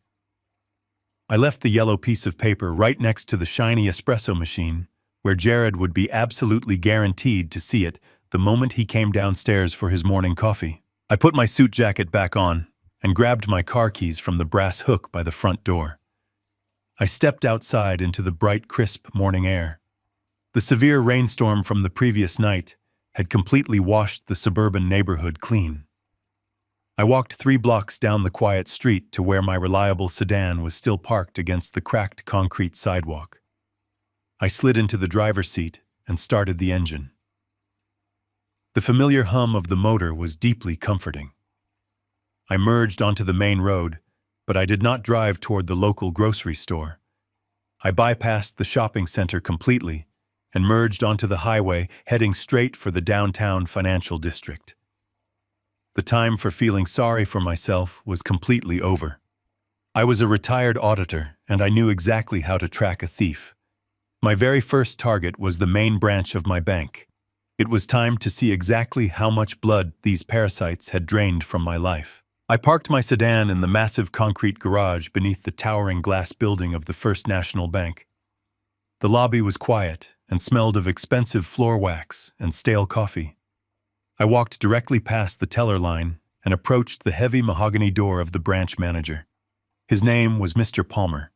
I left the yellow piece of paper right next to the shiny espresso machine, where Jared would be absolutely guaranteed to see it the moment he came downstairs for his morning coffee. I put my suit jacket back on and grabbed my car keys from the brass hook by the front door. I stepped outside into the bright, crisp morning air. The severe rainstorm from the previous night had completely washed the suburban neighborhood clean. I walked 3 blocks down the quiet street to where my reliable sedan was still parked against the cracked concrete sidewalk. I slid into the driver's seat and started the engine. The familiar hum of the motor was deeply comforting. I merged onto the main road, but I did not drive toward the local grocery store. I bypassed the shopping center completely and merged onto the highway, heading straight for the downtown financial district. The time for feeling sorry for myself was completely over. I was a retired auditor, and I knew exactly how to track a thief. My very first target was the main branch of my bank. It was time to see exactly how much blood these parasites had drained from my life. I parked my sedan in the massive concrete garage beneath the towering glass building of the First National Bank. The lobby was quiet and smelled of expensive floor wax and stale coffee. I walked directly past the teller line and approached the heavy mahogany door of the branch manager. His name was Mr. Palmer.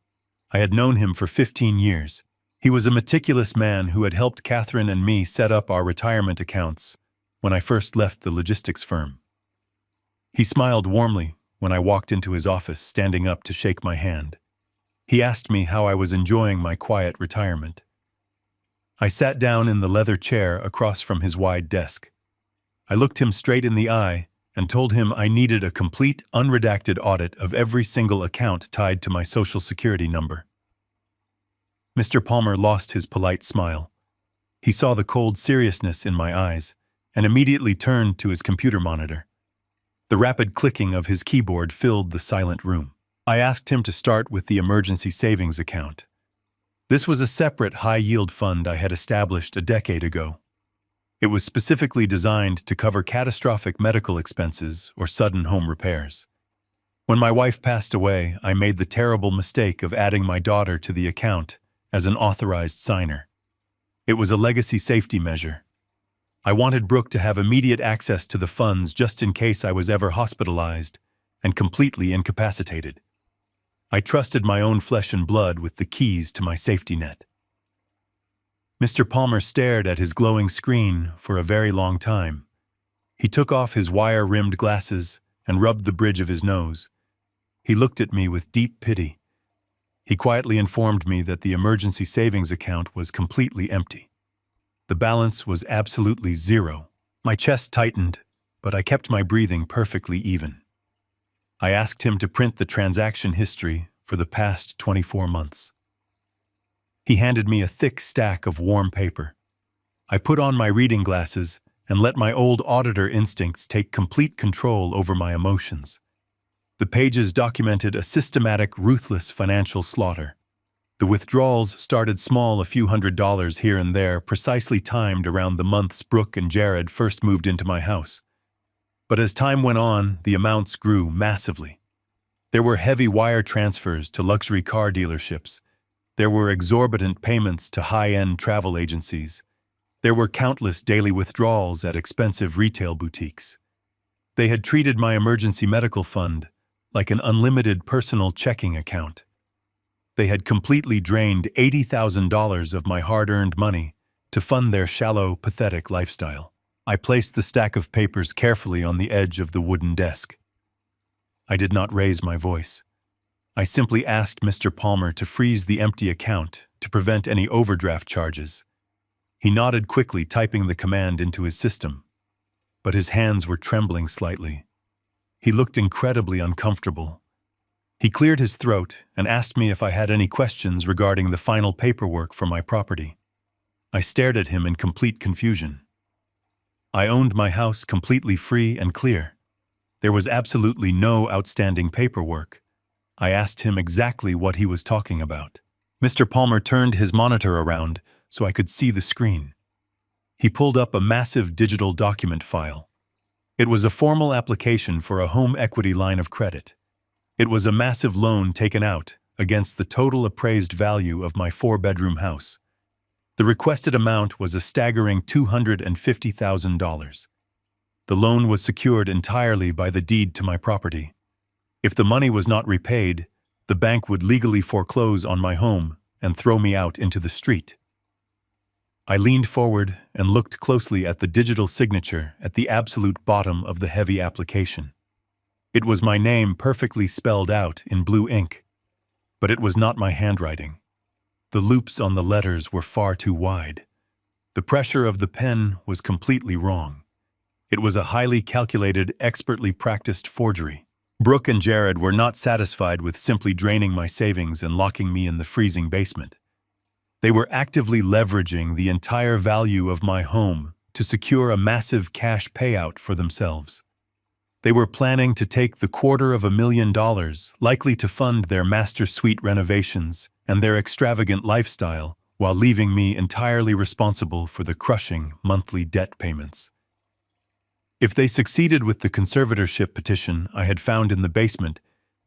I had known him for 15 years. He was a meticulous man who had helped Catherine and me set up our retirement accounts when I first left the logistics firm. He smiled warmly when I walked into his office, standing up to shake my hand. He asked me how I was enjoying my quiet retirement. I sat down in the leather chair across from his wide desk. I looked him straight in the eye and told him I needed a complete, unredacted audit of every single account tied to my Social Security number. Mr. Palmer lost his polite smile. He saw the cold seriousness in my eyes and immediately turned to his computer monitor. The rapid clicking of his keyboard filled the silent room. I asked him to start with the emergency savings account. This was a separate high-yield fund I had established a decade ago. It was specifically designed to cover catastrophic medical expenses or sudden home repairs. When my wife passed away, I made the terrible mistake of adding my daughter to the account as an authorized signer. It was a legacy safety measure. I wanted Brooke to have immediate access to the funds just in case I was ever hospitalized and completely incapacitated. I trusted my own flesh and blood with the keys to my safety net. Mr. Palmer stared at his glowing screen for a very long time. He took off his wire-rimmed glasses and rubbed the bridge of his nose. He looked at me with deep pity. He quietly informed me that the emergency savings account was completely empty. The balance was absolutely zero. My chest tightened, but I kept my breathing perfectly even. I asked him to print the transaction history for the past 24 months. He handed me a thick stack of warm paper. I put on my reading glasses and let my old auditor instincts take complete control over my emotions. The pages documented a systematic, ruthless financial slaughter. The withdrawals started small, a few $100s here and there, precisely timed around the months Brooke and Jared first moved into my house. But as time went on, the amounts grew massively. There were heavy wire transfers to luxury car dealerships. There were exorbitant payments to high-end travel agencies. There were countless daily withdrawals at expensive retail boutiques. They had treated my emergency medical fund like an unlimited personal checking account. They had completely drained $80,000 of my hard-earned money to fund their shallow, pathetic lifestyle. I placed the stack of papers carefully on the edge of the wooden desk. I did not raise my voice. I simply asked Mr. Palmer to freeze the empty account to prevent any overdraft charges. He nodded quickly, typing the command into his system, but his hands were trembling slightly. He looked incredibly uncomfortable. He cleared his throat and asked me if I had any questions regarding the final paperwork for my property. I stared at him in complete confusion. I owned my house completely free and clear. There was absolutely no outstanding paperwork. I asked him exactly what he was talking about. Mr. Palmer turned his monitor around so I could see the screen. He pulled up a massive digital document file. It was a formal application for a home equity line of credit. It was a massive loan taken out against the total appraised value of my 4-bedroom house. The requested amount was a staggering $250,000. The loan was secured entirely by the deed to my property. If the money was not repaid, the bank would legally foreclose on my home and throw me out into the street. I leaned forward and looked closely at the digital signature at the absolute bottom of the heavy application. It was my name perfectly spelled out in blue ink, but it was not my handwriting. The loops on the letters were far too wide. The pressure of the pen was completely wrong. It was a highly calculated, expertly practiced forgery. Brooke and Jared were not satisfied with simply draining my savings and locking me in the freezing basement. They were actively leveraging the entire value of my home to secure a massive cash payout for themselves. They were planning to take the $250,000, likely to fund their master suite renovations and their extravagant lifestyle, while leaving me entirely responsible for the crushing monthly debt payments. If they succeeded with the conservatorship petition I had found in the basement,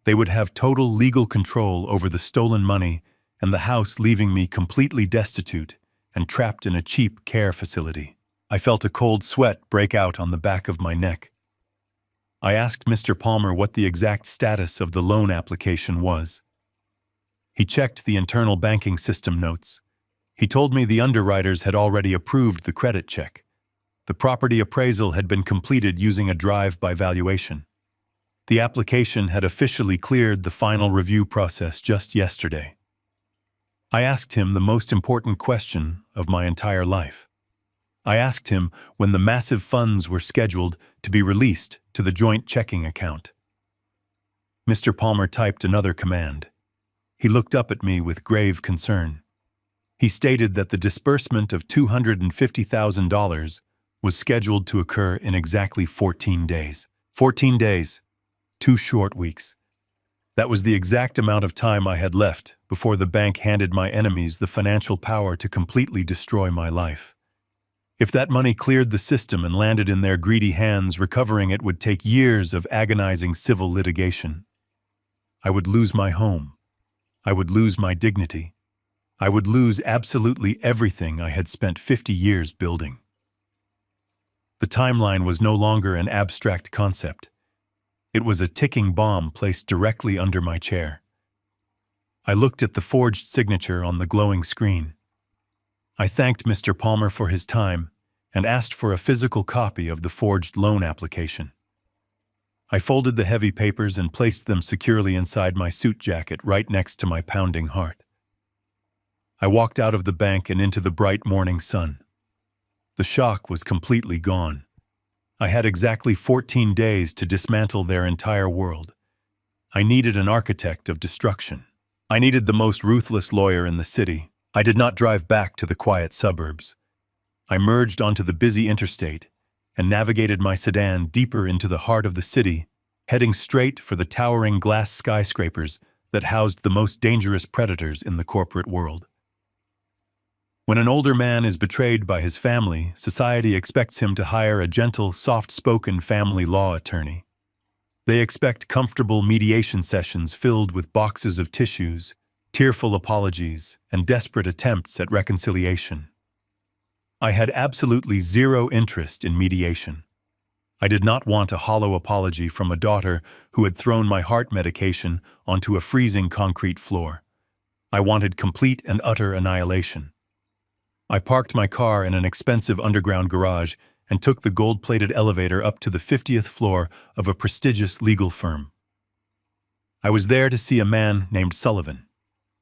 they would have total legal control over the stolen money and the house, leaving me completely destitute and trapped in a cheap care facility. I felt a cold sweat break out on the back of my neck. I asked Mr. Palmer what the exact status of the loan application was. He checked the internal banking system notes. He told me the underwriters had already approved the credit check. The property appraisal had been completed using a drive-by valuation. The application had officially cleared the final review process just yesterday. I asked him the most important question of my entire life. I asked him when the massive funds were scheduled to be released to the joint checking account. Mr. Palmer typed another command. He looked up at me with grave concern. He stated that the disbursement of $250,000 was scheduled to occur in exactly 14 days. 14 days. 2 short weeks. That was the exact amount of time I had left before the bank handed my enemies the financial power to completely destroy my life. If that money cleared the system and landed in their greedy hands, recovering it would take years of agonizing civil litigation. I would lose my home. I would lose my dignity. I would lose absolutely everything I had spent 50 years building. The timeline was no longer an abstract concept. It was a ticking bomb placed directly under my chair. I looked at the forged signature on the glowing screen. I thanked Mr. Palmer for his time and asked for a physical copy of the forged loan application. I folded the heavy papers and placed them securely inside my suit jacket right next to my pounding heart. I walked out of the bank and into the bright morning sun. The shock was completely gone. I had exactly 14 days to dismantle their entire world. I needed an architect of destruction. I needed the most ruthless lawyer in the city. I did not drive back to the quiet suburbs. I merged onto the busy interstate and navigated my sedan deeper into the heart of the city, heading straight for the towering glass skyscrapers that housed the most dangerous predators in the corporate world. When an older man is betrayed by his family, society expects him to hire a gentle, soft-spoken family law attorney. They expect comfortable mediation sessions filled with boxes of tissues, tearful apologies, and desperate attempts at reconciliation. I had absolutely zero interest in mediation. I did not want a hollow apology from a daughter who had thrown my heart medication onto a freezing concrete floor. I wanted complete and utter annihilation. I parked my car in an expensive underground garage and took the gold-plated elevator up to the 50th floor of a prestigious legal firm. I was there to see a man named Sullivan.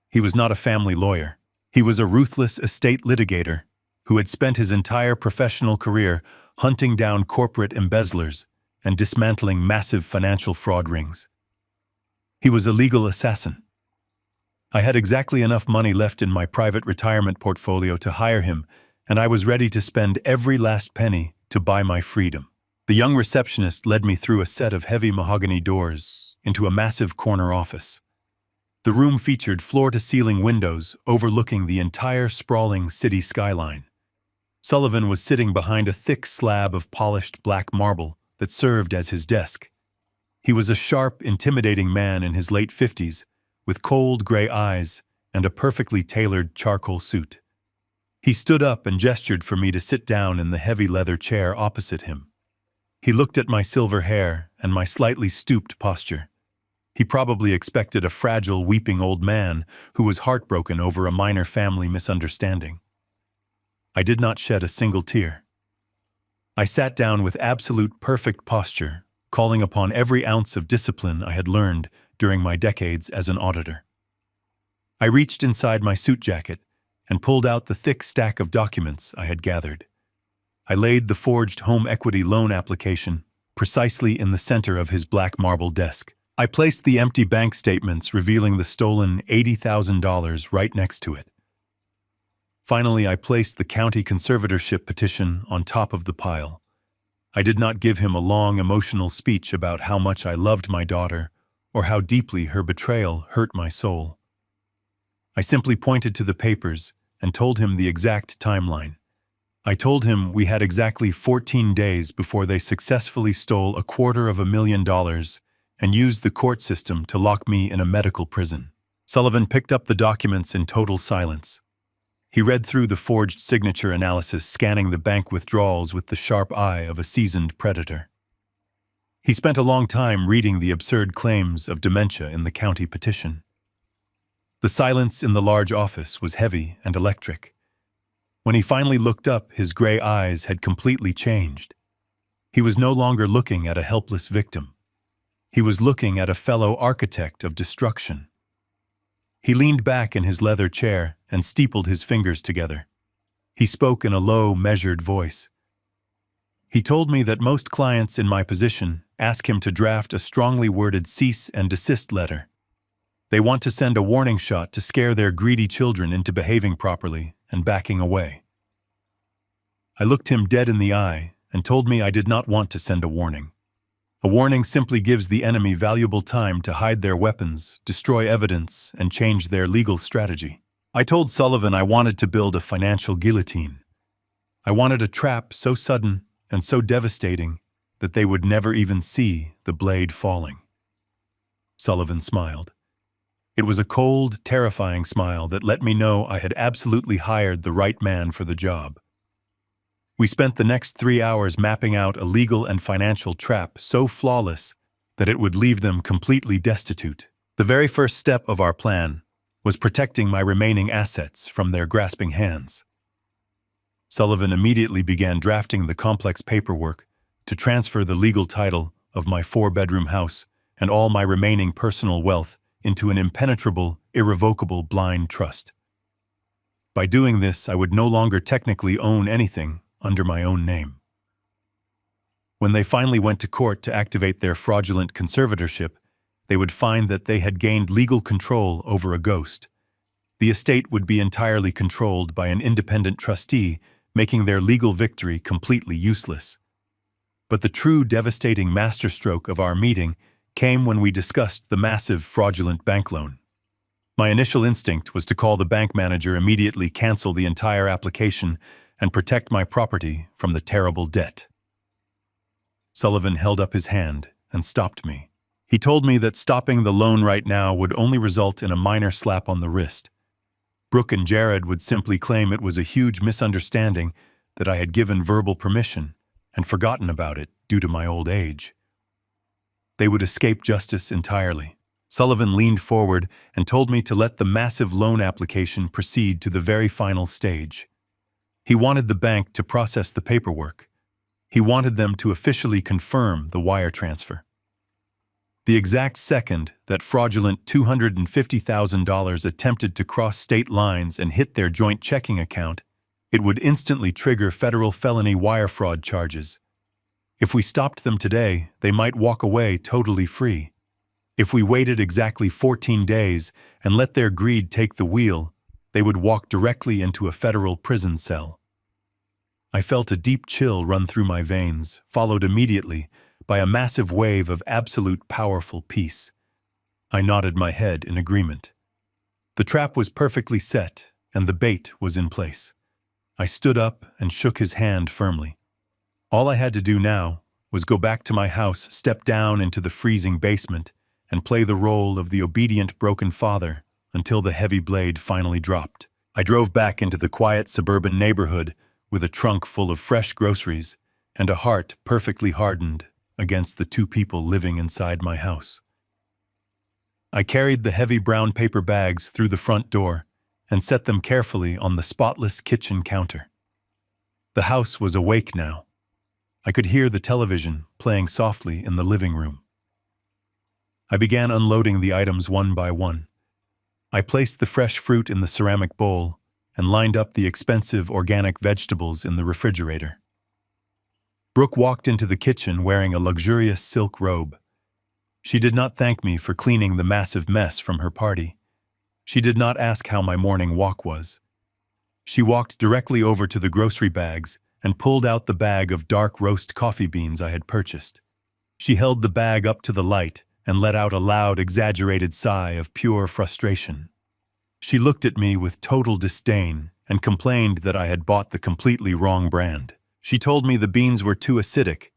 He was not a family lawyer. He was a ruthless estate litigator who had spent his entire professional career hunting down corporate embezzlers and dismantling massive financial fraud rings. He was a legal assassin. I had exactly enough money left in my private retirement portfolio to hire him, and I was ready to spend every last penny to buy my freedom. The young receptionist led me through a set of heavy mahogany doors into a massive corner office. The room featured floor-to-ceiling windows overlooking the entire sprawling city skyline. Sullivan was sitting behind a thick slab of polished black marble that served as his desk. He was a sharp, intimidating man in his late 50s, with cold gray eyes and a perfectly tailored charcoal suit. He stood up and gestured for me to sit down in the heavy leather chair opposite him. He looked at my silver hair and my slightly stooped posture. He probably expected a fragile, weeping old man who was heartbroken over a minor family misunderstanding. I did not shed a single tear. I sat down with absolute perfect posture, calling upon every ounce of discipline I had learned during my decades as an auditor. I reached inside my suit jacket and pulled out the thick stack of documents I had gathered. I laid the forged home equity loan application precisely in the center of his black marble desk. I placed the empty bank statements revealing the stolen $80,000 right next to it. Finally, I placed the county conservatorship petition on top of the pile. I did not give him a long, emotional speech about how much I loved my daughter or how deeply her betrayal hurt my soul. I simply pointed to the papers and told him the exact timeline. I told him we had exactly 14 days before they successfully stole $250,000 and used the court system to lock me in a medical prison. Sullivan picked up the documents in total silence. He read through the forged signature analysis, scanning the bank withdrawals with the sharp eye of a seasoned predator. He spent a long time reading the absurd claims of dementia in the county petition. The silence in the large office was heavy and electric. When he finally looked up, his gray eyes had completely changed. He was no longer looking at a helpless victim. He was looking at a fellow architect of destruction. He leaned back in his leather chair and steepled his fingers together. He spoke in a low, measured voice. He told me that most clients in my position ask him to draft a strongly worded cease and desist letter. They want to send a warning shot to scare their greedy children into behaving properly and backing away. I looked him dead in the eye and told me I did not want to send a warning. A warning simply gives the enemy valuable time to hide their weapons, destroy evidence, and change their legal strategy. I told Sullivan I wanted to build a financial guillotine. I wanted a trap so sudden and so devastating that they would never even see the blade falling. Sullivan smiled. It was a cold, terrifying smile that let me know I had absolutely hired the right man for the job. We spent the next 3 hours mapping out a legal and financial trap so flawless that it would leave them completely destitute. The very first step of our plan was protecting my remaining assets from their grasping hands. Sullivan immediately began drafting the complex paperwork to transfer the legal title of my 4-bedroom house and all my remaining personal wealth into an impenetrable, irrevocable blind trust. By doing this, I would no longer technically own anything under my own name. When they finally went to court to activate their fraudulent conservatorship, they would find that they had gained legal control over a ghost. The estate would be entirely controlled by an independent trustee, making their legal victory completely useless. But the true devastating masterstroke of our meeting came when we discussed the massive fraudulent bank loan. My initial instinct was to call the bank manager, immediately cancel the entire application, and protect my property from the terrible debt. Sullivan held up his hand and stopped me. He told me that stopping the loan right now would only result in a minor slap on the wrist. Brooke and Jared would simply claim it was a huge misunderstanding, that I had given verbal permission and forgotten about it due to my old age. They would escape justice entirely. Sullivan leaned forward and told me to let the massive loan application proceed to the very final stage. He wanted the bank to process the paperwork. He wanted them to officially confirm the wire transfer. The exact second that fraudulent $250,000 attempted to cross state lines and hit their joint checking account, it would instantly trigger federal felony wire fraud charges. If we stopped them today, they might walk away totally free. If we waited exactly 14 days and let their greed take the wheel, they would walk directly into a federal prison cell. I felt a deep chill run through my veins, followed immediately by a massive wave of absolute powerful peace. I nodded my head in agreement. The trap was perfectly set, and the bait was in place. I stood up and shook his hand firmly. All I had to do now was go back to my house, step down into the freezing basement, and play the role of the obedient broken father until the heavy blade finally dropped. I drove back into the quiet suburban neighborhood with a trunk full of fresh groceries and a heart perfectly hardened against the 2 people living inside my house. I carried the heavy brown paper bags through the front door and set them carefully on the spotless kitchen counter. The house was awake now. I could hear the television playing softly in the living room. I began unloading the items one by one. I placed the fresh fruit in the ceramic bowl and lined up the expensive organic vegetables in the refrigerator. Brooke walked into the kitchen wearing a luxurious silk robe. She did not thank me for cleaning the massive mess from her party. She did not ask how my morning walk was. She walked directly over to the grocery bags and pulled out the bag of dark roast coffee beans I had purchased. She held the bag up to the light and let out a loud, exaggerated sigh of pure frustration. She looked at me with total disdain and complained that I had bought the completely wrong brand. She told me the beans were too acidic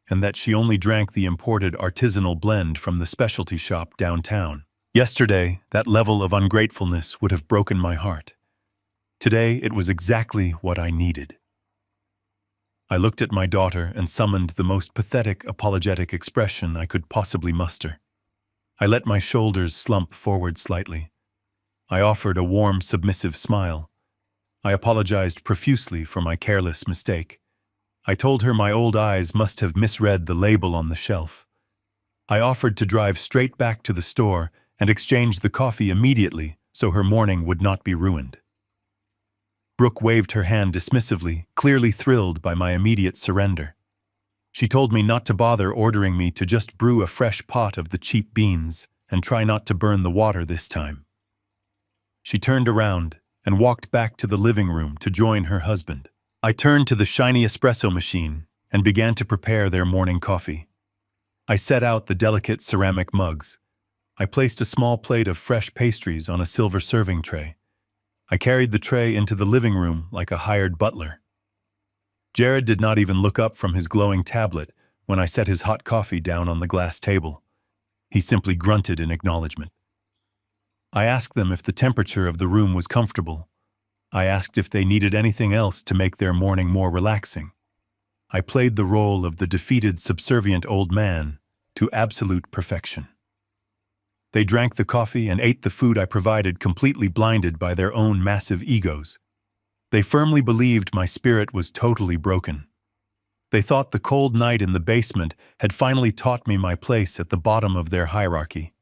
and that she only drank the imported artisanal blend from the specialty shop downtown. Yesterday, that level of ungratefulness would have broken my heart. Today, it was exactly what I needed. I looked at my daughter and summoned the most pathetic, apologetic expression I could possibly muster. I let my shoulders slump forward slightly. I offered a warm, submissive smile. I apologized profusely for my careless mistake. I told her my old eyes must have misread the label on the shelf. I offered to drive straight back to the store and exchange the coffee immediately so her morning would not be ruined. Brooke waved her hand dismissively, clearly thrilled by my immediate surrender. She told me not to bother ordering me to just brew a fresh pot of the cheap beans and try not to burn the water this time. She turned around and walked back to the living room to join her husband. I turned to the shiny espresso machine and began to prepare their morning coffee. I set out the delicate ceramic mugs. I placed a small plate of fresh pastries on a silver serving tray. I carried the tray into the living room like a hired butler. Jared did not even look up from his glowing tablet when I set his hot coffee down on the glass table. He simply grunted in acknowledgement. I asked them if the temperature of the room was comfortable. I asked if they needed anything else to make their morning more relaxing. I played the role of the defeated, subservient old man to absolute perfection. They drank the coffee and ate the food I provided, completely blinded by their own massive egos. They firmly believed my spirit was totally broken. They thought the cold night in the basement had finally taught me my place at the bottom of their hierarchy.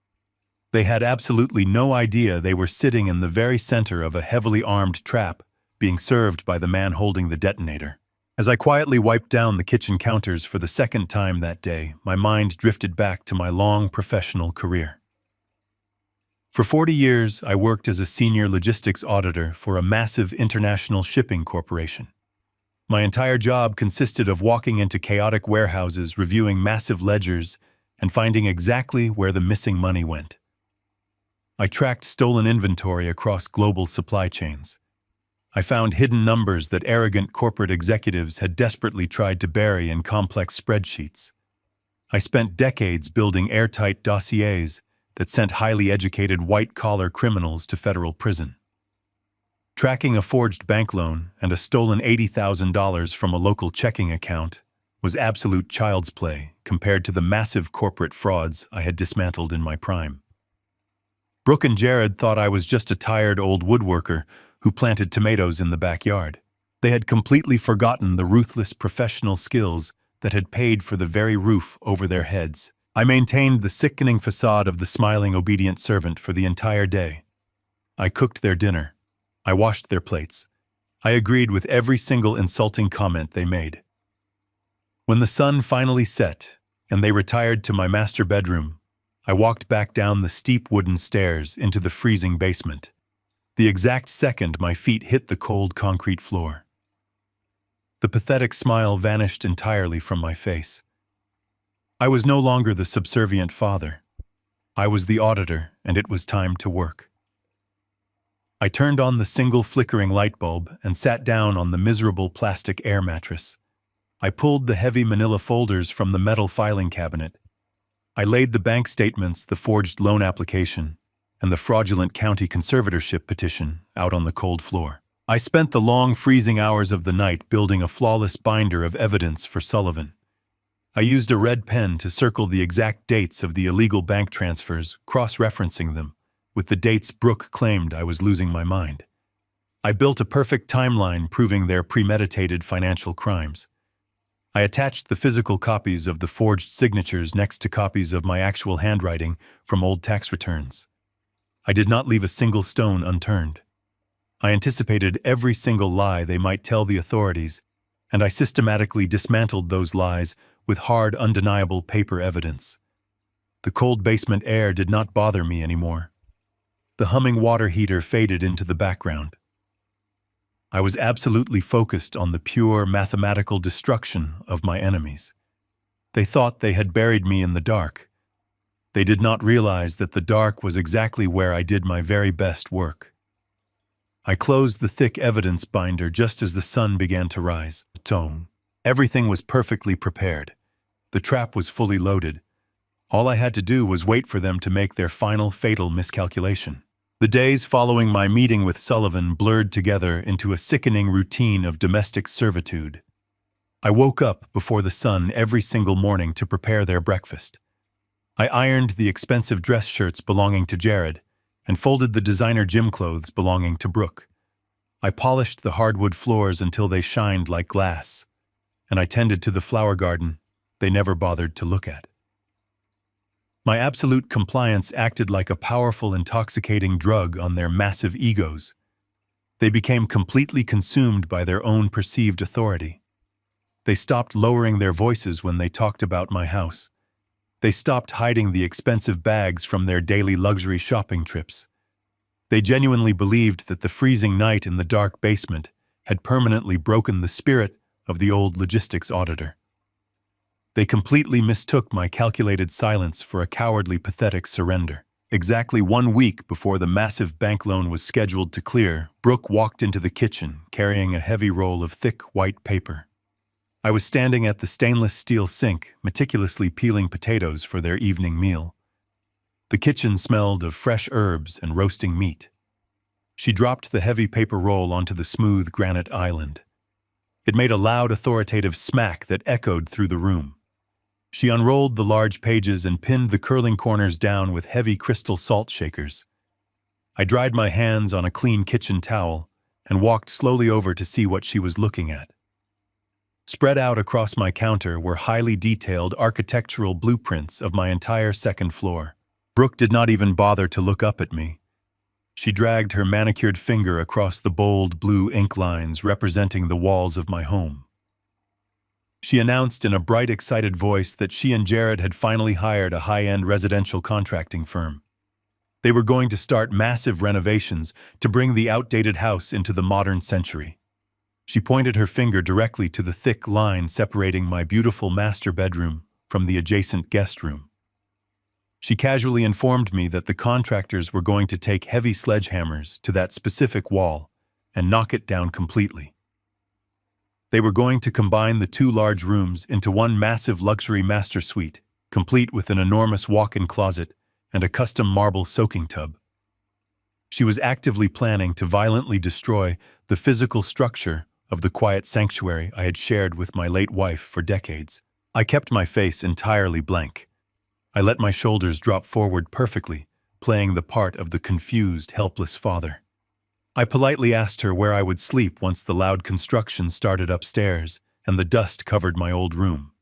They had absolutely no idea they were sitting in the very center of a heavily armed trap being served by the man holding the detonator. As I quietly wiped down the kitchen counters for the second time that day, my mind drifted back to my long professional career. For 40 years, I worked as a senior logistics auditor for a massive international shipping corporation. My entire job consisted of walking into chaotic warehouses, reviewing massive ledgers, and finding exactly where the missing money went. I tracked stolen inventory across global supply chains. I found hidden numbers that arrogant corporate executives had desperately tried to bury in complex spreadsheets. I spent decades building airtight dossiers that sent highly educated white-collar criminals to federal prison. Tracking a forged bank loan and a stolen $80,000 from a local checking account was absolute child's play compared to the massive corporate frauds I had dismantled in my prime. Brooke and Jared thought I was just a tired old woodworker who planted tomatoes in the backyard. They had completely forgotten the ruthless professional skills that had paid for the very roof over their heads. I maintained the sickening facade of the smiling, obedient servant for the entire day. I cooked their dinner. I washed their plates. I agreed with every single insulting comment they made. When the sun finally set and they retired to my master bedroom, I walked back down the steep wooden stairs into the freezing basement. The exact second my feet hit the cold concrete floor. The pathetic smile vanished entirely from my face. I was no longer the subservient father. I was the auditor, and it was time to work. I turned on the single flickering light bulb and sat down on the miserable plastic air mattress. I pulled the heavy manila folders from the metal filing cabinet. I laid the bank statements, the forged loan application, and the fraudulent county conservatorship petition out on the cold floor. I spent the long freezing hours of the night building a flawless binder of evidence for Sullivan. I used a red pen to circle the exact dates of the illegal bank transfers, cross-referencing them with the dates Brooke claimed I was losing my mind. I built a perfect timeline proving their premeditated financial crimes. I attached the physical copies of the forged signatures next to copies of my actual handwriting from old tax returns. I did not leave a single stone unturned. I anticipated every single lie they might tell the authorities, and I systematically dismantled those lies with hard, undeniable paper evidence. The cold basement air did not bother me anymore. The humming water heater faded into the background. I was absolutely focused on the pure mathematical destruction of my enemies. They thought they had buried me in the dark. They did not realize that the dark was exactly where I did my very best work. I closed the thick evidence binder just as the sun began to rise. Everything was perfectly prepared. The trap was fully loaded. All I had to do was wait for them to make their final fatal miscalculation. The days following my meeting with Sullivan blurred together into a sickening routine of domestic servitude. I woke up before the sun every single morning to prepare their breakfast. I ironed the expensive dress shirts belonging to Jared and folded the designer gym clothes belonging to Brooke. I polished the hardwood floors until they shined like glass, and I tended to the flower garden they never bothered to look at. My absolute compliance acted like a powerful, intoxicating drug on their massive egos. They became completely consumed by their own perceived authority. They stopped lowering their voices when they talked about my house. They stopped hiding the expensive bags from their daily luxury shopping trips. They genuinely believed that the freezing night in the dark basement had permanently broken the spirit of the old logistics auditor. They completely mistook my calculated silence for a cowardly, pathetic surrender. Exactly 1 week before the massive bank loan was scheduled to clear, Brooke walked into the kitchen carrying a heavy roll of thick white paper. I was standing at the stainless steel sink, meticulously peeling potatoes for their evening meal. The kitchen smelled of fresh herbs and roasting meat. She dropped the heavy paper roll onto the smooth granite island. It made a loud, authoritative smack that echoed through the room. She unrolled the large pages and pinned the curling corners down with heavy crystal salt shakers. I dried my hands on a clean kitchen towel and walked slowly over to see what she was looking at. Spread out across my counter were highly detailed architectural blueprints of my entire second floor. Brooke did not even bother to look up at me. She dragged her manicured finger across the bold blue ink lines representing the walls of my home. She announced in a bright, excited voice that she and Jared had finally hired a high-end residential contracting firm. They were going to start massive renovations to bring the outdated house into the modern century. She pointed her finger directly to the thick line separating my beautiful master bedroom from the adjacent guest room. She casually informed me that the contractors were going to take heavy sledgehammers to that specific wall and knock it down completely. They were going to combine the 2 large rooms into one massive luxury master suite, complete with an enormous walk-in closet and a custom marble soaking tub. She was actively planning to violently destroy the physical structure of the quiet sanctuary I had shared with my late wife for decades. I kept my face entirely blank. I let my shoulders drop forward perfectly, playing the part of the confused, helpless father. I politely asked her where I would sleep once the loud construction started upstairs and the dust covered my old room.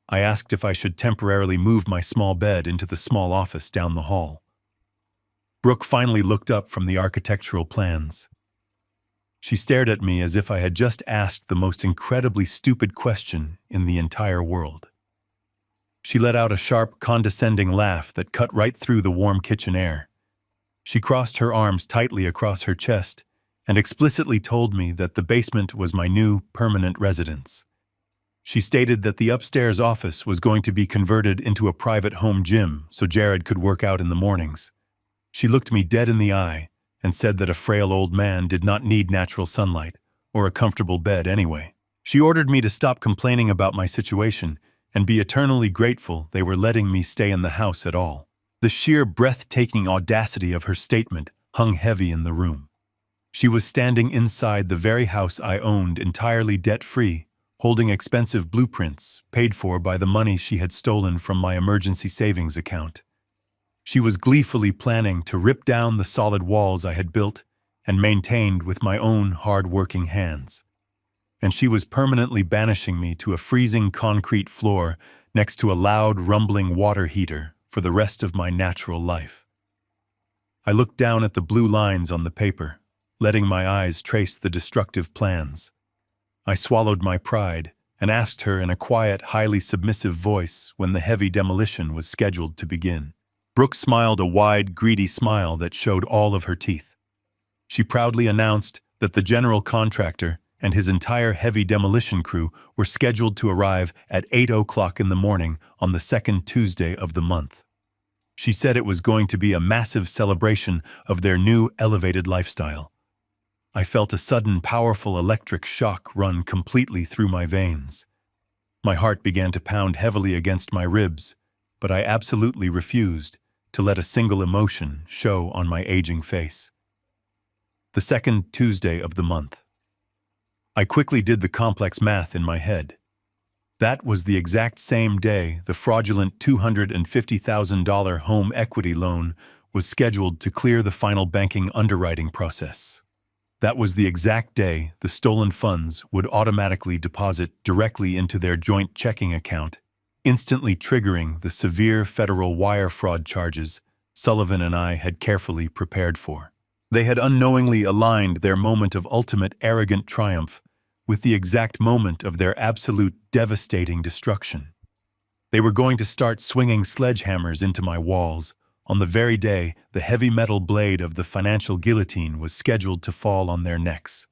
I asked if I should temporarily move my small bed into the small office down the hall. Brooke finally looked up from the architectural plans. She stared at me as if I had just asked the most incredibly stupid question in the entire world. She let out a sharp, condescending laugh that cut right through the warm kitchen air. She crossed her arms tightly across her chest and explicitly told me that the basement was my new permanent residence. She stated that the upstairs office was going to be converted into a private home gym so Jared could work out in the mornings. She looked me dead in the eye and said that a frail old man did not need natural sunlight or a comfortable bed anyway. She ordered me to stop complaining about my situation and be eternally grateful they were letting me stay in the house at all. The sheer breathtaking audacity of her statement hung heavy in the room. She was standing inside the very house I owned entirely debt-free, holding expensive blueprints paid for by the money she had stolen from my emergency savings account. She was gleefully planning to rip down the solid walls I had built and maintained with my own hard-working hands. And she was permanently banishing me to a freezing concrete floor next to a loud, rumbling water heater for the rest of my natural life. I looked down at the blue lines on the paper, letting my eyes trace the destructive plans. I swallowed my pride and asked her in a quiet, highly submissive voice when the heavy demolition was scheduled to begin. Brooke smiled a wide, greedy smile that showed all of her teeth. She proudly announced that the general contractor and his entire heavy demolition crew were scheduled to arrive at 8 o'clock in the morning on the second Tuesday of the month. She said it was going to be a massive celebration of their new elevated lifestyle. I felt a sudden, powerful electric shock run completely through my veins. My heart began to pound heavily against my ribs, but I absolutely refused to let a single emotion show on my aging face. The second Tuesday of the month. I quickly did the complex math in my head. That was the exact same day the fraudulent $250,000 home equity loan was scheduled to clear the final banking underwriting process. That was the exact day the stolen funds would automatically deposit directly into their joint checking account, instantly triggering the severe federal wire fraud charges Sullivan and I had carefully prepared for. They had unknowingly aligned their moment of ultimate arrogant triumph with the exact moment of their absolute devastating destruction. They were going to start swinging sledgehammers into my walls on the very day the heavy metal blade of the financial guillotine was scheduled to fall on their necks.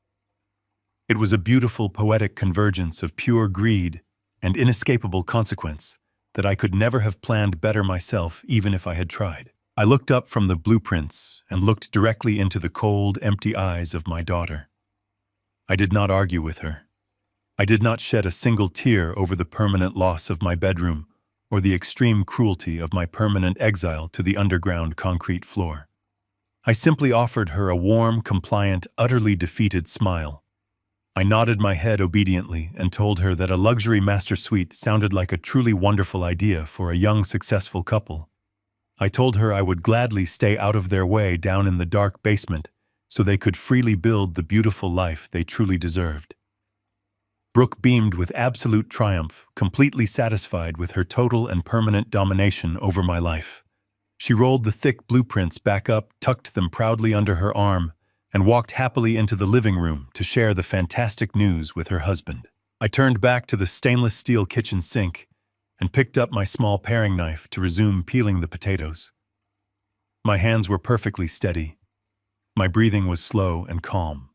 It was a beautiful poetic convergence of pure greed and inescapable consequence that I could never have planned better myself even if I had tried. I looked up from the blueprints and looked directly into the cold, empty eyes of my daughter. I did not argue with her. I did not shed a single tear over the permanent loss of my bedroom or the extreme cruelty of my permanent exile to the underground concrete floor. I simply offered her a warm, compliant, utterly defeated smile. I nodded my head obediently and told her that a luxury master suite sounded like a truly wonderful idea for a young, successful couple. I told her I would gladly stay out of their way down in the dark basement so they could freely build the beautiful life they truly deserved. Brooke beamed with absolute triumph, completely satisfied with her total and permanent domination over my life. She rolled the thick blueprints back up, tucked them proudly under her arm, and walked happily into the living room to share the fantastic news with her husband. I turned back to the stainless steel kitchen sink and picked up my small paring knife to resume peeling the potatoes. My hands were perfectly steady. My breathing was slow and calm.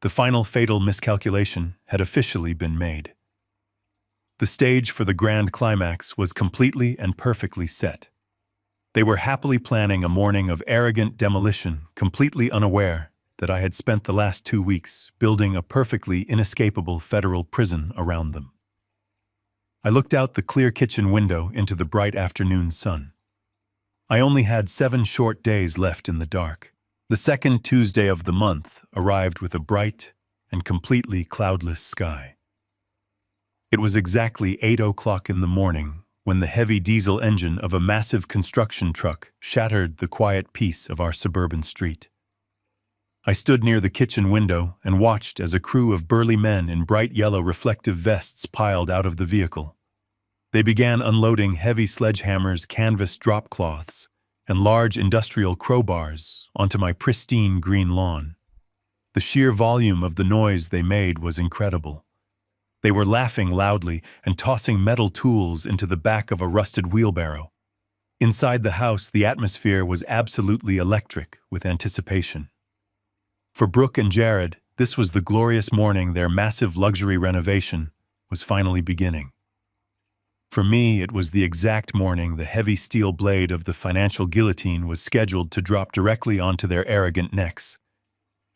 The final fatal miscalculation had officially been made. The stage for the grand climax was completely and perfectly set. They were happily planning a morning of arrogant demolition, completely unaware that I had spent the last 2 weeks building a perfectly inescapable federal prison around them. I looked out the clear kitchen window into the bright afternoon sun. I only had 7 short days left in the dark. The second Tuesday of the month arrived with a bright and completely cloudless sky. It was exactly 8 o'clock in the morning when the heavy diesel engine of a massive construction truck shattered the quiet peace of our suburban street. I stood near the kitchen window and watched as a crew of burly men in bright yellow reflective vests piled out of the vehicle. They began unloading heavy sledgehammers, canvas drop cloths, and large industrial crowbars onto my pristine green lawn. The sheer volume of the noise they made was incredible. They were laughing loudly and tossing metal tools into the back of a rusted wheelbarrow. Inside the house, the atmosphere was absolutely electric with anticipation. For Brooke and Jared, this was the glorious morning their massive luxury renovation was finally beginning. For me, it was the exact morning the heavy steel blade of the financial guillotine was scheduled to drop directly onto their arrogant necks.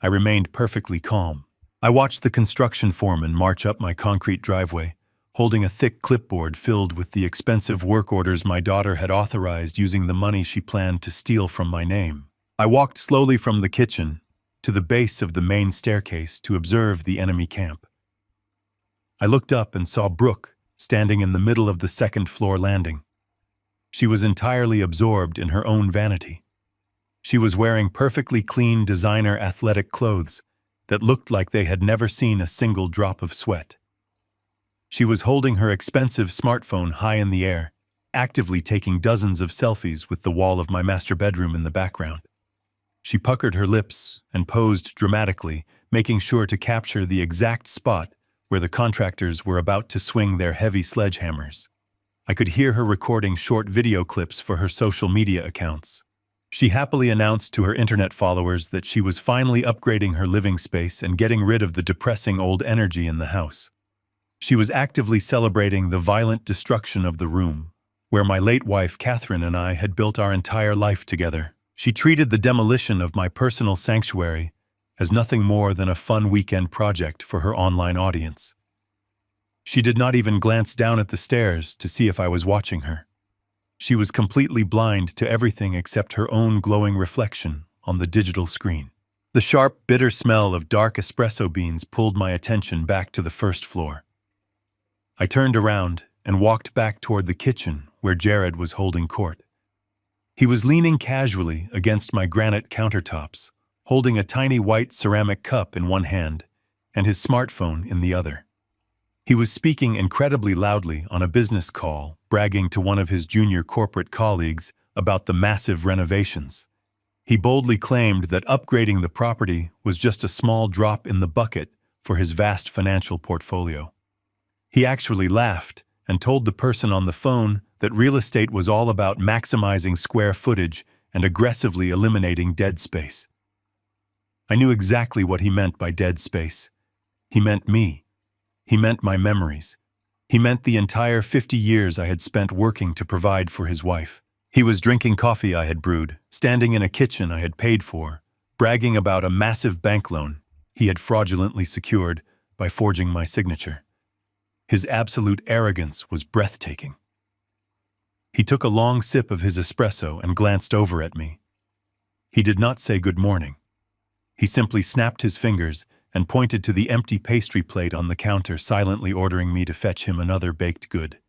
I remained perfectly calm. I watched the construction foreman march up my concrete driveway, holding a thick clipboard filled with the expensive work orders my daughter had authorized using the money she planned to steal from my name. I walked slowly from the kitchen to the base of the main staircase to observe the enemy camp. I looked up and saw Brooke standing in the middle of the second-floor landing. She was entirely absorbed in her own vanity. She was wearing perfectly clean designer athletic clothes that looked like they had never seen a single drop of sweat. She was holding her expensive smartphone high in the air, actively taking dozens of selfies with the wall of my master bedroom in the background. She puckered her lips and posed dramatically, making sure to capture the exact spot where the contractors were about to swing their heavy sledgehammers. I could hear her recording short video clips for her social media accounts. She happily announced to her internet followers that she was finally upgrading her living space and getting rid of the depressing old energy in the house. She was actively celebrating the violent destruction of the room, where my late wife Catherine and I had built our entire life together. She treated the demolition of my personal sanctuary as nothing more than a fun weekend project for her online audience. She did not even glance down at the stairs to see if I was watching her. She was completely blind to everything except her own glowing reflection on the digital screen. The sharp, bitter smell of dark espresso beans pulled my attention back to the first floor. I turned around and walked back toward the kitchen where Jared was holding court. He was leaning casually against my granite countertops, holding a tiny white ceramic cup in one hand and his smartphone in the other. He was speaking incredibly loudly on a business call, bragging to one of his junior corporate colleagues about the massive renovations. He boldly claimed that upgrading the property was just a small drop in the bucket for his vast financial portfolio. He actually laughed and told the person on the phone that real estate was all about maximizing square footage and aggressively eliminating dead space. I knew exactly what he meant by dead space. He meant me. He meant my memories. He meant the entire 50 years I had spent working to provide for his wife. He was drinking coffee I had brewed, standing in a kitchen I had paid for, bragging about a massive bank loan he had fraudulently secured by forging my signature. His absolute arrogance was breathtaking. He took a long sip of his espresso and glanced over at me. He did not say good morning. He simply snapped his fingers and pointed to the empty pastry plate on the counter, silently ordering me to fetch him another baked good.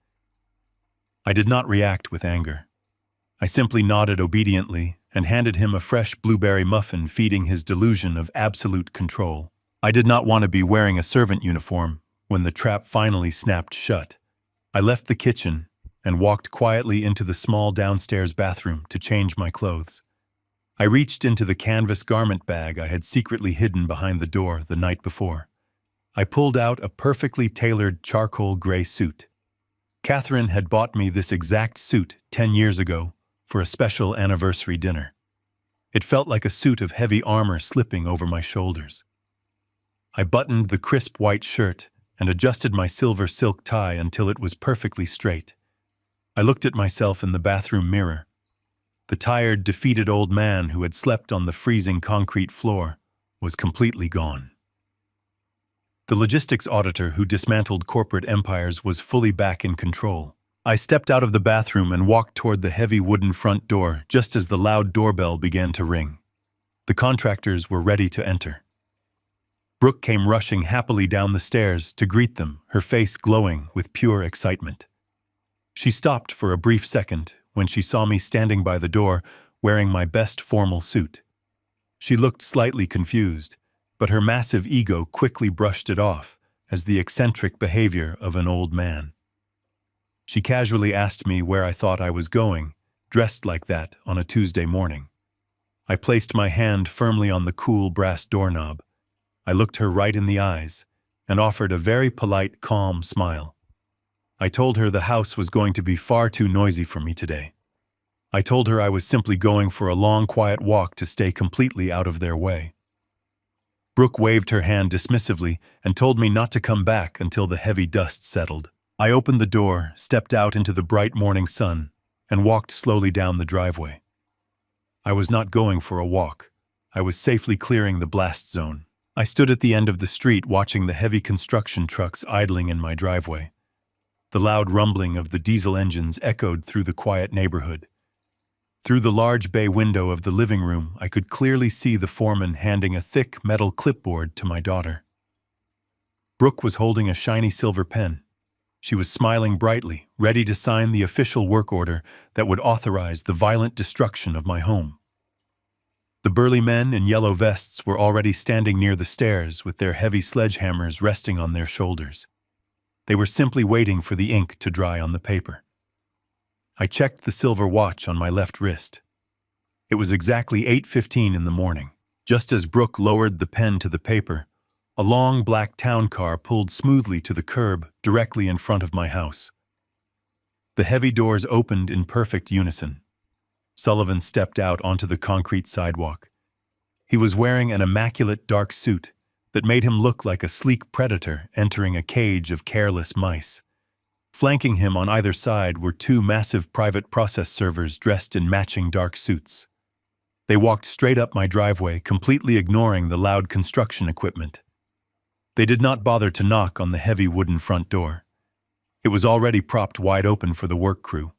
I did not react with anger. I simply nodded obediently and handed him a fresh blueberry muffin, feeding his delusion of absolute control. I did not want to be wearing a servant uniform when the trap finally snapped shut. I left the kitchen and walked quietly into the small downstairs bathroom to change my clothes. I reached into the canvas garment bag I had secretly hidden behind the door the night before. I pulled out a perfectly tailored charcoal gray suit. Catherine had bought me this exact suit 10 years ago for a special anniversary dinner. It felt like a suit of heavy armor slipping over my shoulders. I buttoned the crisp white shirt and adjusted my silver silk tie until it was perfectly straight. I looked at myself in the bathroom mirror. The tired, defeated old man who had slept on the freezing concrete floor was completely gone. The logistics auditor who dismantled corporate empires was fully back in control. I stepped out of the bathroom and walked toward the heavy wooden front door just as the loud doorbell began to ring. The contractors were ready to enter. Brooke came rushing happily down the stairs to greet them, her face glowing with pure excitement. She stopped for a brief second when she saw me standing by the door wearing my best formal suit. She looked slightly confused, but her massive ego quickly brushed it off as the eccentric behavior of an old man. She casually asked me where I thought I was going, dressed like that on a Tuesday morning. I placed my hand firmly on the cool brass doorknob. I looked her right in the eyes and offered a very polite, calm smile. I told her the house was going to be far too noisy for me today. I told her I was simply going for a long, quiet walk to stay completely out of their way. Brooke waved her hand dismissively and told me not to come back until the heavy dust settled. I opened the door, stepped out into the bright morning sun, and walked slowly down the driveway. I was not going for a walk. I was safely clearing the blast zone. I stood at the end of the street watching the heavy construction trucks idling in my driveway. The loud rumbling of the diesel engines echoed through the quiet neighborhood. Through the large bay window of the living room, I could clearly see the foreman handing a thick metal clipboard to my daughter. Brooke was holding a shiny silver pen. She was smiling brightly, ready to sign the official work order that would authorize the violent destruction of my home. The burly men in yellow vests were already standing near the stairs with their heavy sledgehammers resting on their shoulders. They were simply waiting for the ink to dry on the paper. I checked the silver watch on my left wrist. It was exactly 8:15 in the morning. Just as Brooke lowered the pen to the paper, a long black town car pulled smoothly to the curb directly in front of my house. The heavy doors opened in perfect unison. Sullivan stepped out onto the concrete sidewalk. He was wearing an immaculate dark suit that made him look like a sleek predator entering a cage of careless mice. Flanking him on either side were two massive private process servers dressed in matching dark suits. They walked straight up my driveway, completely ignoring the loud construction equipment. They did not bother to knock on the heavy wooden front door. It was already propped wide open for the work crew.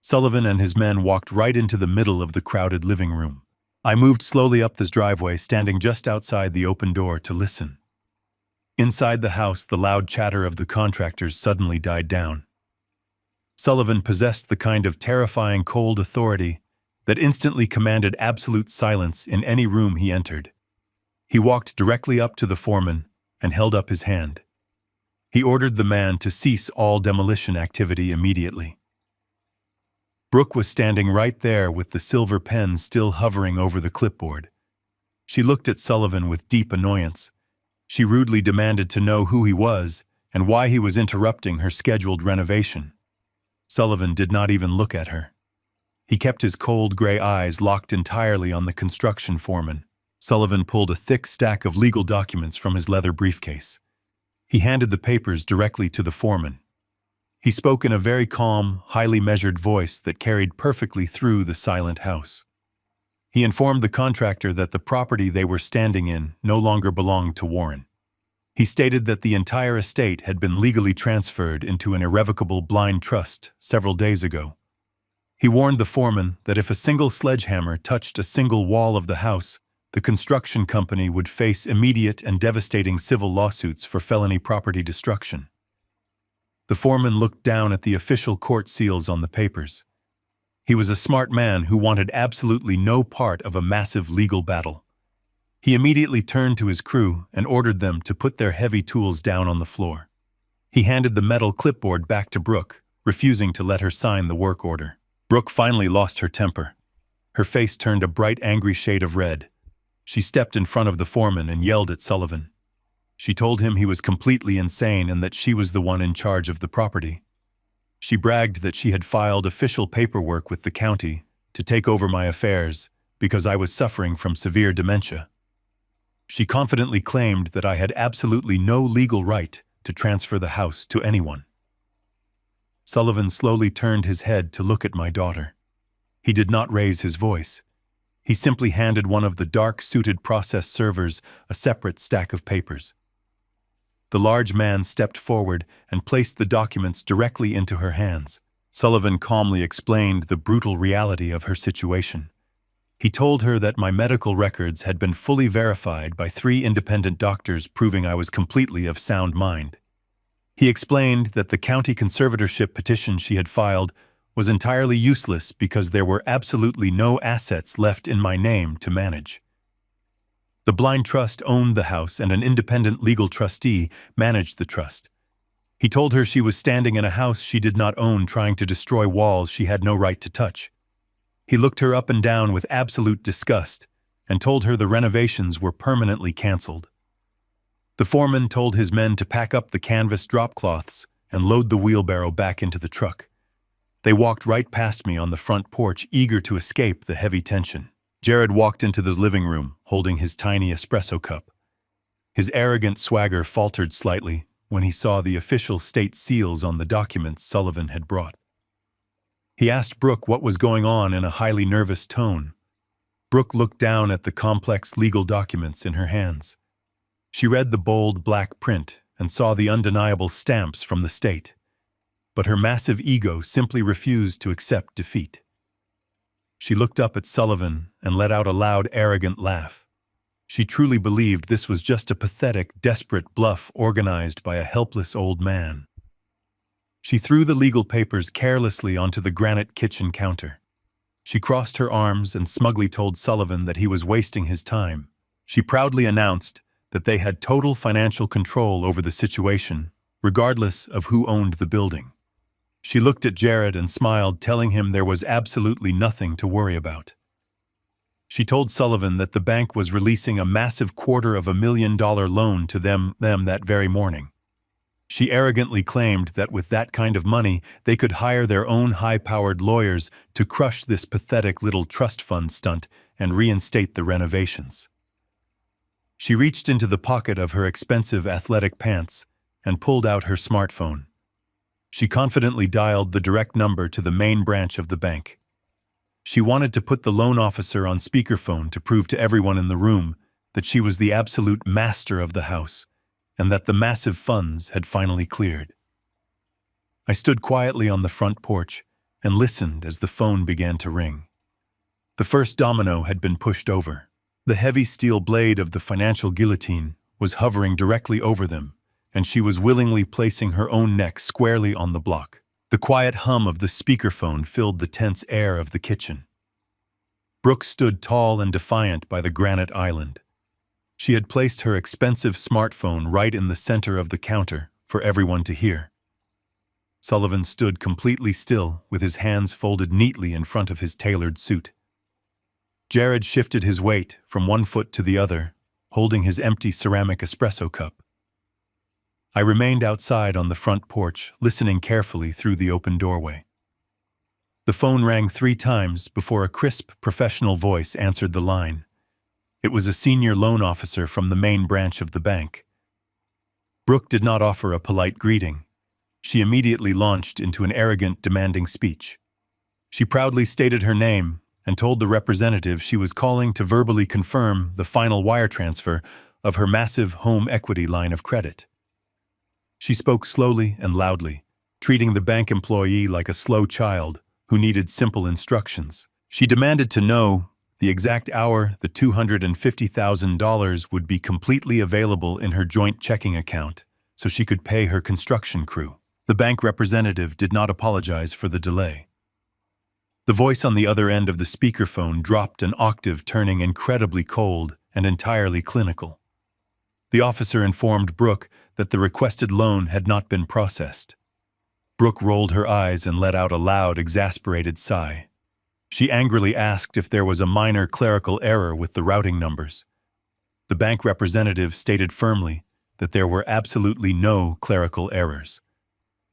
Sullivan and his men walked right into the middle of the crowded living room. I moved slowly up this driveway, standing just outside the open door to listen. Inside the house, the loud chatter of the contractors suddenly died down. Sullivan possessed the kind of terrifying cold authority that instantly commanded absolute silence in any room he entered. He walked directly up to the foreman and held up his hand. He ordered the man to cease all demolition activity immediately. Brooke was standing right there with the silver pen still hovering over the clipboard. She looked at Sullivan with deep annoyance. She rudely demanded to know who he was and why he was interrupting her scheduled renovation. Sullivan did not even look at her. He kept his cold gray eyes locked entirely on the construction foreman. Sullivan pulled a thick stack of legal documents from his leather briefcase. He handed the papers directly to the foreman. He spoke in a very calm, highly measured voice that carried perfectly through the silent house. He informed the contractor that the property they were standing in no longer belonged to Warren. He stated that the entire estate had been legally transferred into an irrevocable blind trust several days ago. He warned the foreman that if a single sledgehammer touched a single wall of the house, the construction company would face immediate and devastating civil lawsuits for felony property destruction. The foreman looked down at the official court seals on the papers. He was a smart man who wanted absolutely no part of a massive legal battle. He immediately turned to his crew and ordered them to put their heavy tools down on the floor. He handed the metal clipboard back to Brooke, refusing to let her sign the work order. Brooke finally lost her temper. Her face turned a bright, angry shade of red. She stepped in front of the foreman and yelled at Sullivan. She told him he was completely insane and that she was the one in charge of the property. She bragged that she had filed official paperwork with the county to take over my affairs because I was suffering from severe dementia. She confidently claimed that I had absolutely no legal right to transfer the house to anyone. Sullivan slowly turned his head to look at my daughter. He did not raise his voice. He simply handed one of the dark-suited process servers a separate stack of papers. The large man stepped forward and placed the documents directly into her hands. Sullivan calmly explained the brutal reality of her situation. He told her that my medical records had been fully verified by 3 independent doctors proving I was completely of sound mind. He explained that the county conservatorship petition she had filed was entirely useless because there were absolutely no assets left in my name to manage. The blind trust owned the house and an independent legal trustee managed the trust. He told her she was standing in a house she did not own, trying to destroy walls she had no right to touch. He looked her up and down with absolute disgust and told her the renovations were permanently canceled. The foreman told his men to pack up the canvas drop cloths and load the wheelbarrow back into the truck. They walked right past me on the front porch, eager to escape the heavy tension. Jared walked into the living room, holding his tiny espresso cup. His arrogant swagger faltered slightly when he saw the official state seals on the documents Sullivan had brought. He asked Brooke what was going on in a highly nervous tone. Brooke looked down at the complex legal documents in her hands. She read the bold black print and saw the undeniable stamps from the state. But her massive ego simply refused to accept defeat. She looked up at Sullivan and let out a loud, arrogant laugh. She truly believed this was just a pathetic, desperate bluff organized by a helpless old man. She threw the legal papers carelessly onto the granite kitchen counter. She crossed her arms and smugly told Sullivan that he was wasting his time. She proudly announced that they had total financial control over the situation, regardless of who owned the building. She looked at Jared and smiled, telling him there was absolutely nothing to worry about. She told Sullivan that the bank was releasing a massive $250,000 loan to them that very morning. She arrogantly claimed that with that kind of money, they could hire their own high-powered lawyers to crush this pathetic little trust fund stunt and reinstate the renovations. She reached into the pocket of her expensive athletic pants and pulled out her smartphone. She confidently dialed the direct number to the main branch of the bank. She wanted to put the loan officer on speakerphone to prove to everyone in the room that she was the absolute master of the house and that the massive funds had finally cleared. I stood quietly on the front porch and listened as the phone began to ring. The first domino had been pushed over. The heavy steel blade of the financial guillotine was hovering directly over them, and she was willingly placing her own neck squarely on the block. The quiet hum of the speakerphone filled the tense air of the kitchen. Brooke stood tall and defiant by the granite island. She had placed her expensive smartphone right in the center of the counter for everyone to hear. Sullivan stood completely still, with his hands folded neatly in front of his tailored suit. Jared shifted his weight from one foot to the other, holding his empty ceramic espresso cup. I remained outside on the front porch, listening carefully through the open doorway. The phone rang 3 times before a crisp, professional voice answered the line. It was a senior loan officer from the main branch of the bank. Brooke did not offer a polite greeting. She immediately launched into an arrogant, demanding speech. She proudly stated her name and told the representative she was calling to verbally confirm the final wire transfer of her massive home equity line of credit. She spoke slowly and loudly, treating the bank employee like a slow child who needed simple instructions. She demanded to know the exact hour the $250,000 would be completely available in her joint checking account so she could pay her construction crew. The bank representative did not apologize for the delay. The voice on the other end of the speakerphone dropped an octave, turning incredibly cold and entirely clinical. The officer informed Brooke that the requested loan had not been processed. Brooke rolled her eyes and let out a loud, exasperated sigh. She angrily asked if there was a minor clerical error with the routing numbers. The bank representative stated firmly that there were absolutely no clerical errors.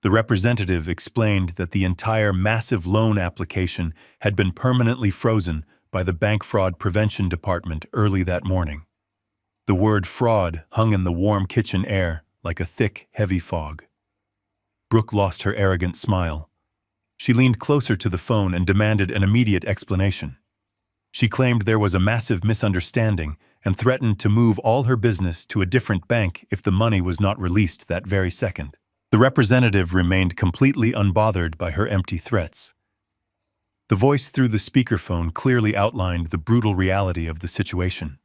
The representative explained that the entire massive loan application had been permanently frozen by the Bank Fraud Prevention Department early that morning. The word fraud hung in the warm kitchen air like a thick, heavy fog. Brooke lost her arrogant smile. She leaned closer to the phone and demanded an immediate explanation. She claimed there was a massive misunderstanding and threatened to move all her business to a different bank if the money was not released that very second. The representative remained completely unbothered by her empty threats. The voice through the speakerphone clearly outlined the brutal reality of the situation.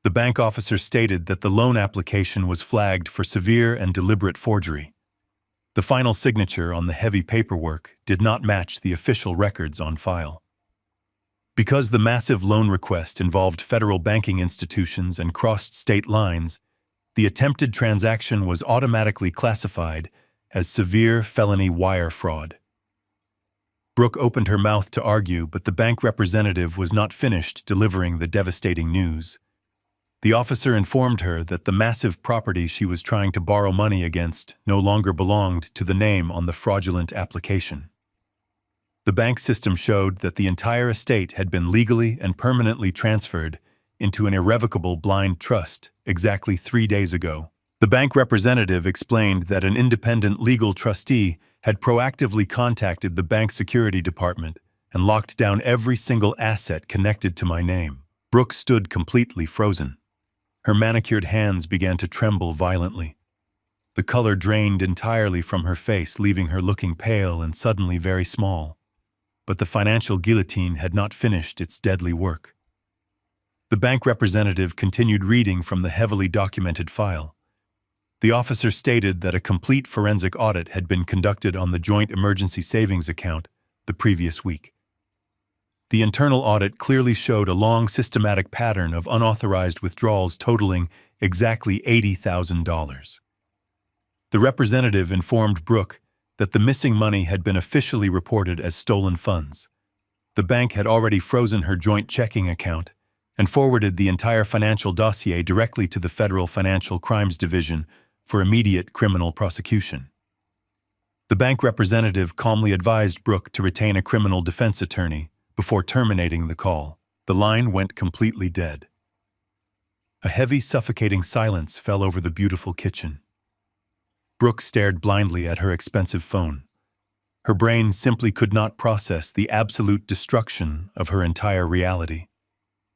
The bank officer stated that the loan application was flagged for severe and deliberate forgery. The final signature on the heavy paperwork did not match the official records on file. Because the massive loan request involved federal banking institutions and crossed state lines, the attempted transaction was automatically classified as severe felony wire fraud. Brooke opened her mouth to argue, but the bank representative was not finished delivering the devastating news. The officer informed her that the massive property she was trying to borrow money against no longer belonged to the name on the fraudulent application. The bank system showed that the entire estate had been legally and permanently transferred into an irrevocable blind trust exactly 3 days ago. The bank representative explained that an independent legal trustee had proactively contacted the bank security department and locked down every single asset connected to my name. Brooke stood completely frozen. Her manicured hands began to tremble violently. The color drained entirely from her face, leaving her looking pale and suddenly very small. But the financial guillotine had not finished its deadly work. The bank representative continued reading from the heavily documented file. The officer stated that a complete forensic audit had been conducted on the joint emergency savings account the previous week. The internal audit clearly showed a long, systematic pattern of unauthorized withdrawals totaling exactly $80,000. The representative informed Brooke that the missing money had been officially reported as stolen funds. The bank had already frozen her joint checking account and forwarded the entire financial dossier directly to the Federal Financial Crimes Division for immediate criminal prosecution. The bank representative calmly advised Brooke to retain a criminal defense attorney before terminating the call. The line went completely dead. A heavy, suffocating silence fell over the beautiful kitchen. Brooke stared blindly at her expensive phone. Her brain simply could not process the absolute destruction of her entire reality.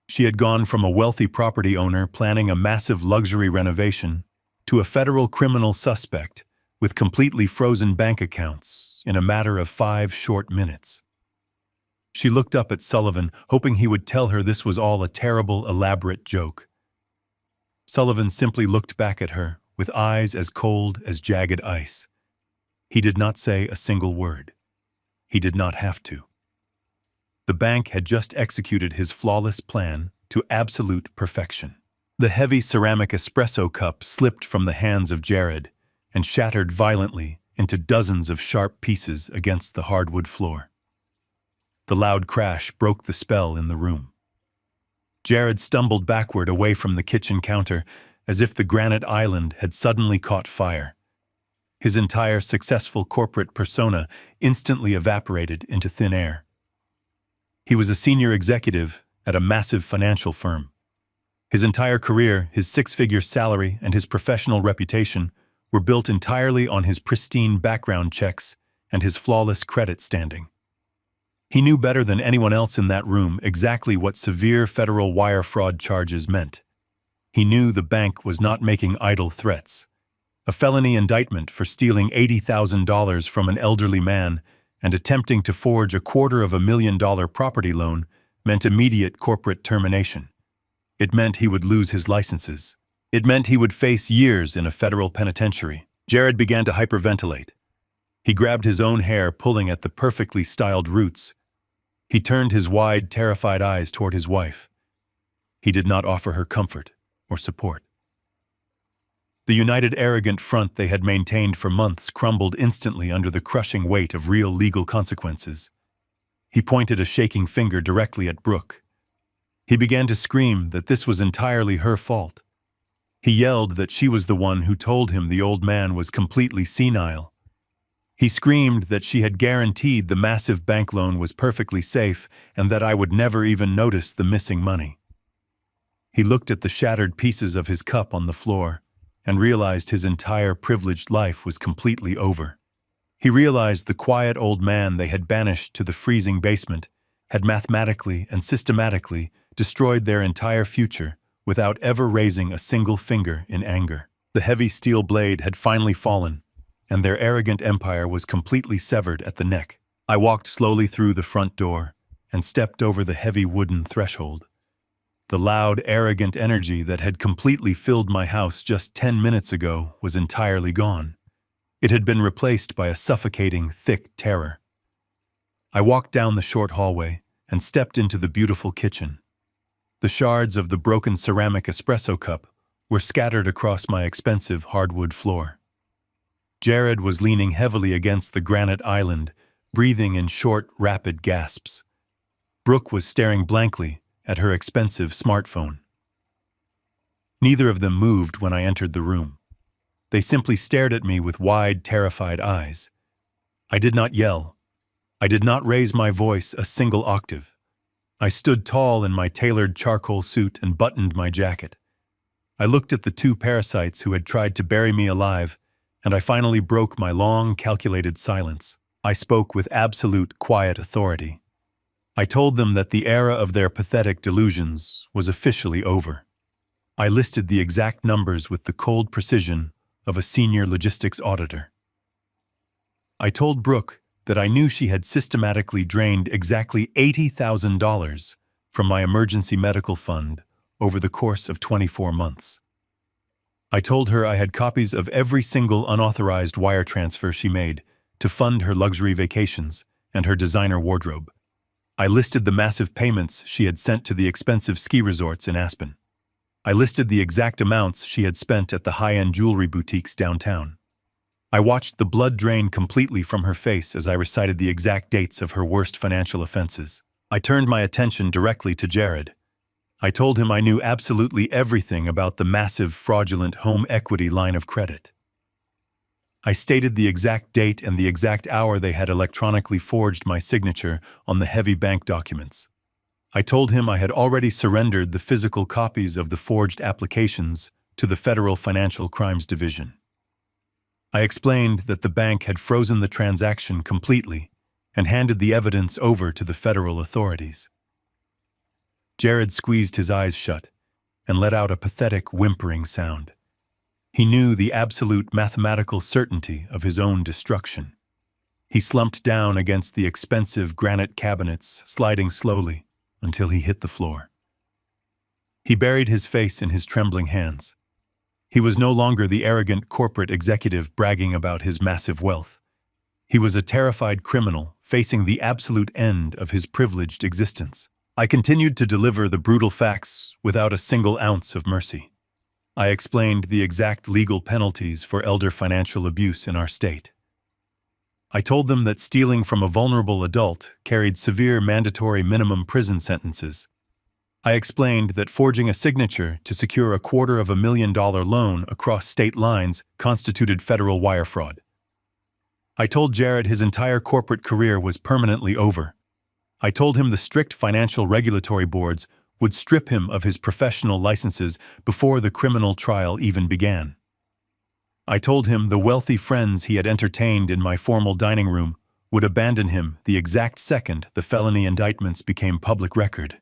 She had gone from a wealthy property owner planning a massive luxury renovation to a federal criminal suspect with completely frozen bank accounts in a matter of 5 short minutes. She looked up at Sullivan, hoping he would tell her this was all a terrible, elaborate joke. Sullivan simply looked back at her, with eyes as cold as jagged ice. He did not say a single word. He did not have to. The bank had just executed his flawless plan to absolute perfection. The heavy ceramic espresso cup slipped from the hands of Jared and shattered violently into dozens of sharp pieces against the hardwood floor. The loud crash broke the spell in the room. Jared stumbled backward away from the kitchen counter as if the granite island had suddenly caught fire. His entire successful corporate persona instantly evaporated into thin air. He was a senior executive at a massive financial firm. His entire career, his six-figure salary, and his professional reputation were built entirely on his pristine background checks and his flawless credit standing. He knew better than anyone else in that room exactly what severe federal wire fraud charges meant. He knew the bank was not making idle threats. A felony indictment for stealing $80,000 from an elderly man and attempting to forge a $250,000 property loan meant immediate corporate termination. It meant he would lose his licenses. It meant he would face years in a federal penitentiary. Jared began to hyperventilate. He grabbed his own hair, pulling at the perfectly styled roots. He turned his wide, terrified eyes toward his wife. He did not offer her comfort or support. The united, arrogant front they had maintained for months crumbled instantly under the crushing weight of real legal consequences. He pointed a shaking finger directly at Brooke. He began to scream that this was entirely her fault. He yelled that she was the one who told him the old man was completely senile. He screamed that she had guaranteed the massive bank loan was perfectly safe and that I would never even notice the missing money. He looked at the shattered pieces of his cup on the floor and realized his entire privileged life was completely over. He realized the quiet old man they had banished to the freezing basement had mathematically and systematically destroyed their entire future without ever raising a single finger in anger. The heavy steel blade had finally fallen, and their arrogant empire was completely severed at the neck. I walked slowly through the front door and stepped over the heavy wooden threshold. The loud, arrogant energy that had completely filled my house just 10 minutes ago was entirely gone. It had been replaced by a suffocating, thick terror. I walked down the short hallway and stepped into the beautiful kitchen. The shards of the broken ceramic espresso cup were scattered across my expensive hardwood floor. Jared was leaning heavily against the granite island, breathing in short, rapid gasps. Brooke was staring blankly at her expensive smartphone. Neither of them moved when I entered the room. They simply stared at me with wide, terrified eyes. I did not yell. I did not raise my voice a single octave. I stood tall in my tailored charcoal suit and buttoned my jacket. I looked at the two parasites who had tried to bury me alive, and I finally broke my long, calculated silence. I spoke with absolute, quiet authority. I told them that the era of their pathetic delusions was officially over. I listed the exact numbers with the cold precision of a senior logistics auditor. I told Brooke that I knew she had systematically drained exactly $80,000 from my emergency medical fund over the course of 24 months. I told her I had copies of every single unauthorized wire transfer she made to fund her luxury vacations and her designer wardrobe. I listed the massive payments she had sent to the expensive ski resorts in Aspen. I listed the exact amounts she had spent at the high-end jewelry boutiques downtown. I watched the blood drain completely from her face as I recited the exact dates of her worst financial offenses. I turned my attention directly to Jared. I told him I knew absolutely everything about the massive fraudulent home equity line of credit. I stated the exact date and the exact hour they had electronically forged my signature on the heavy bank documents. I told him I had already surrendered the physical copies of the forged applications to the Federal Financial Crimes Division. I explained that the bank had frozen the transaction completely and handed the evidence over to the federal authorities. Jared squeezed his eyes shut and let out a pathetic, whimpering sound. He knew the absolute mathematical certainty of his own destruction. He slumped down against the expensive granite cabinets, sliding slowly until he hit the floor. He buried his face in his trembling hands. He was no longer the arrogant corporate executive bragging about his massive wealth. He was a terrified criminal facing the absolute end of his privileged existence. I continued to deliver the brutal facts without a single ounce of mercy. I explained the exact legal penalties for elder financial abuse in our state. I told them that stealing from a vulnerable adult carried severe mandatory minimum prison sentences. I explained that forging a signature to secure a $250,000 loan across state lines constituted federal wire fraud. I told Jared his entire corporate career was permanently over. I told him the strict financial regulatory boards would strip him of his professional licenses before the criminal trial even began. I told him the wealthy friends he had entertained in my formal dining room would abandon him the exact second the felony indictments became public record.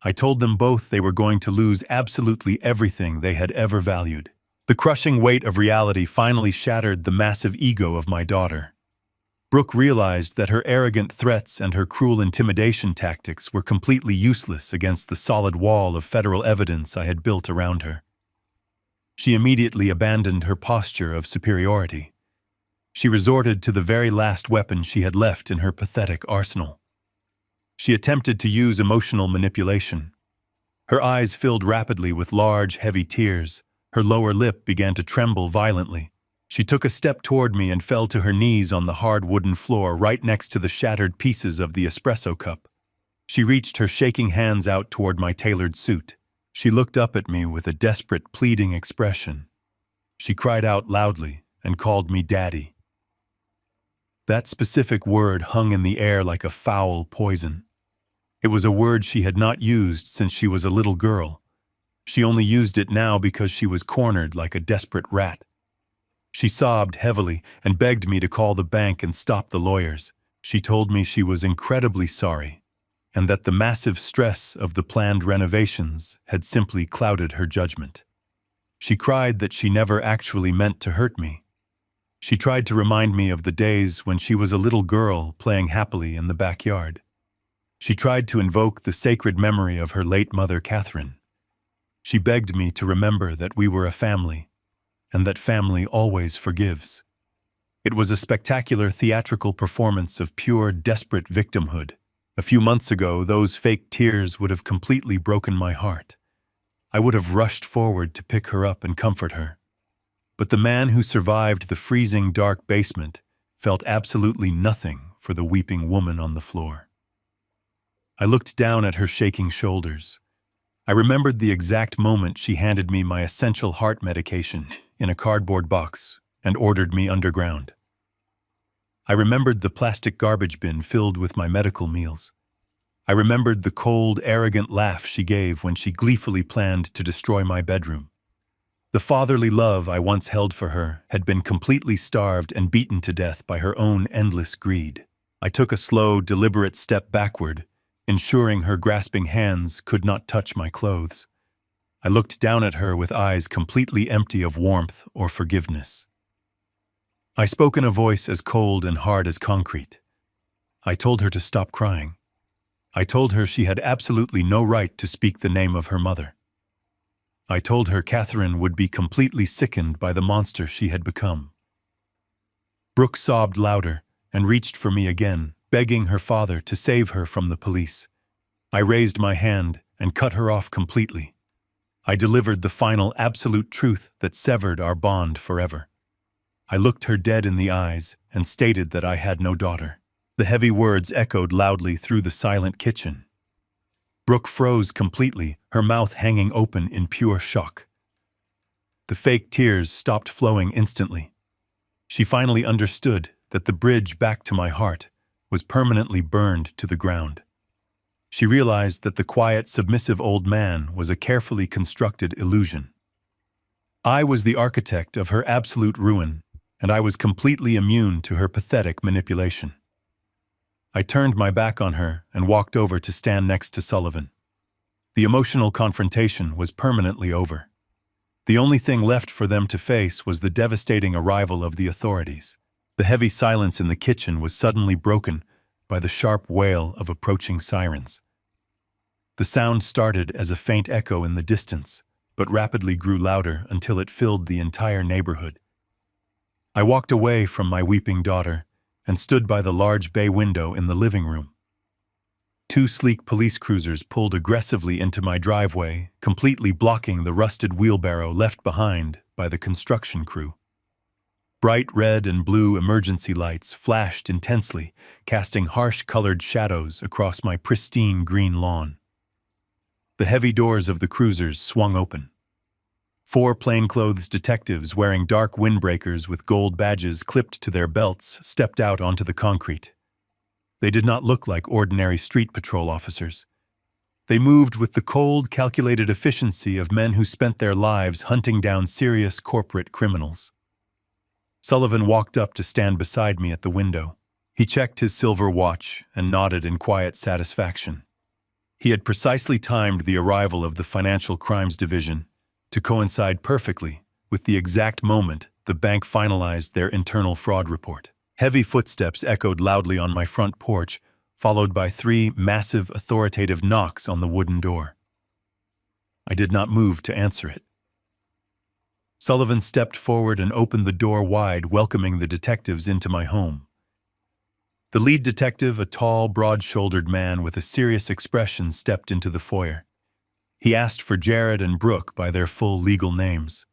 I told them both they were going to lose absolutely everything they had ever valued. The crushing weight of reality finally shattered the massive ego of my daughter. Brooke realized that her arrogant threats and her cruel intimidation tactics were completely useless against the solid wall of federal evidence I had built around her. She immediately abandoned her posture of superiority. She resorted to the very last weapon she had left in her pathetic arsenal. She attempted to use emotional manipulation. Her eyes filled rapidly with large, heavy tears. Her lower lip began to tremble violently. She took a step toward me and fell to her knees on the hard wooden floor right next to the shattered pieces of the espresso cup. She reached her shaking hands out toward my tailored suit. She looked up at me with a desperate, pleading expression. She cried out loudly and called me Daddy. That specific word hung in the air like a foul poison. It was a word she had not used since she was a little girl. She only used it now because she was cornered like a desperate rat. She sobbed heavily and begged me to call the bank and stop the lawyers. She told me she was incredibly sorry, and that the massive stress of the planned renovations had simply clouded her judgment. She cried that she never actually meant to hurt me. She tried to remind me of the days when she was a little girl playing happily in the backyard. She tried to invoke the sacred memory of her late mother, Catherine. She begged me to remember that we were a family, and that family always forgives. It was a spectacular theatrical performance of pure, desperate victimhood. A few months ago, those fake tears would have completely broken my heart. I would have rushed forward to pick her up and comfort her. But the man who survived the freezing, dark basement felt absolutely nothing for the weeping woman on the floor. I looked down at her shaking shoulders. I remembered the exact moment she handed me my essential heart medication in a cardboard box and ordered me underground. I remembered the plastic garbage bin filled with my medical meals. I remembered the cold, arrogant laugh she gave when she gleefully planned to destroy my bedroom. The fatherly love I once held for her had been completely starved and beaten to death by her own endless greed. I took a slow, deliberate step backward, ensuring her grasping hands could not touch my clothes. I looked down at her with eyes completely empty of warmth or forgiveness. I spoke in a voice as cold and hard as concrete. I told her to stop crying. I told her she had absolutely no right to speak the name of her mother. I told her Catherine would be completely sickened by the monster she had become. Brooke sobbed louder and reached for me again, begging her father to save her from the police. I raised my hand and cut her off completely. I delivered the final absolute truth that severed our bond forever. I looked her dead in the eyes and stated that I had no daughter. The heavy words echoed loudly through the silent kitchen. Brooke froze completely, her mouth hanging open in pure shock. The fake tears stopped flowing instantly. She finally understood that the bridge back to my heart was permanently burned to the ground. She realized that the quiet, submissive old man was a carefully constructed illusion. I was the architect of her absolute ruin, and I was completely immune to her pathetic manipulation. I turned my back on her and walked over to stand next to Sullivan. The emotional confrontation was permanently over. The only thing left for them to face was the devastating arrival of the authorities. The heavy silence in the kitchen was suddenly broken by the sharp wail of approaching sirens. The sound started as a faint echo in the distance, but rapidly grew louder until it filled the entire neighborhood. I walked away from my weeping daughter and stood by the large bay window in the living room. Two sleek police cruisers pulled aggressively into my driveway, completely blocking the rusted wheelbarrow left behind by the construction crew. Bright red and blue emergency lights flashed intensely, casting harsh-colored shadows across my pristine green lawn. The heavy doors of the cruisers swung open. 4 plainclothes detectives wearing dark windbreakers with gold badges clipped to their belts stepped out onto the concrete. They did not look like ordinary street patrol officers. They moved with the cold, calculated efficiency of men who spent their lives hunting down serious corporate criminals. Sullivan walked up to stand beside me at the window. He checked his silver watch and nodded in quiet satisfaction. He had precisely timed the arrival of the Financial Crimes Division to coincide perfectly with the exact moment the bank finalized their internal fraud report. Heavy footsteps echoed loudly on my front porch, followed by 3 massive, authoritative knocks on the wooden door. I did not move to answer it. Sullivan stepped forward and opened the door wide, welcoming the detectives into my home. The lead detective, a tall, broad-shouldered man with a serious expression, stepped into the foyer. He asked for Jared and Brooke by their full legal names.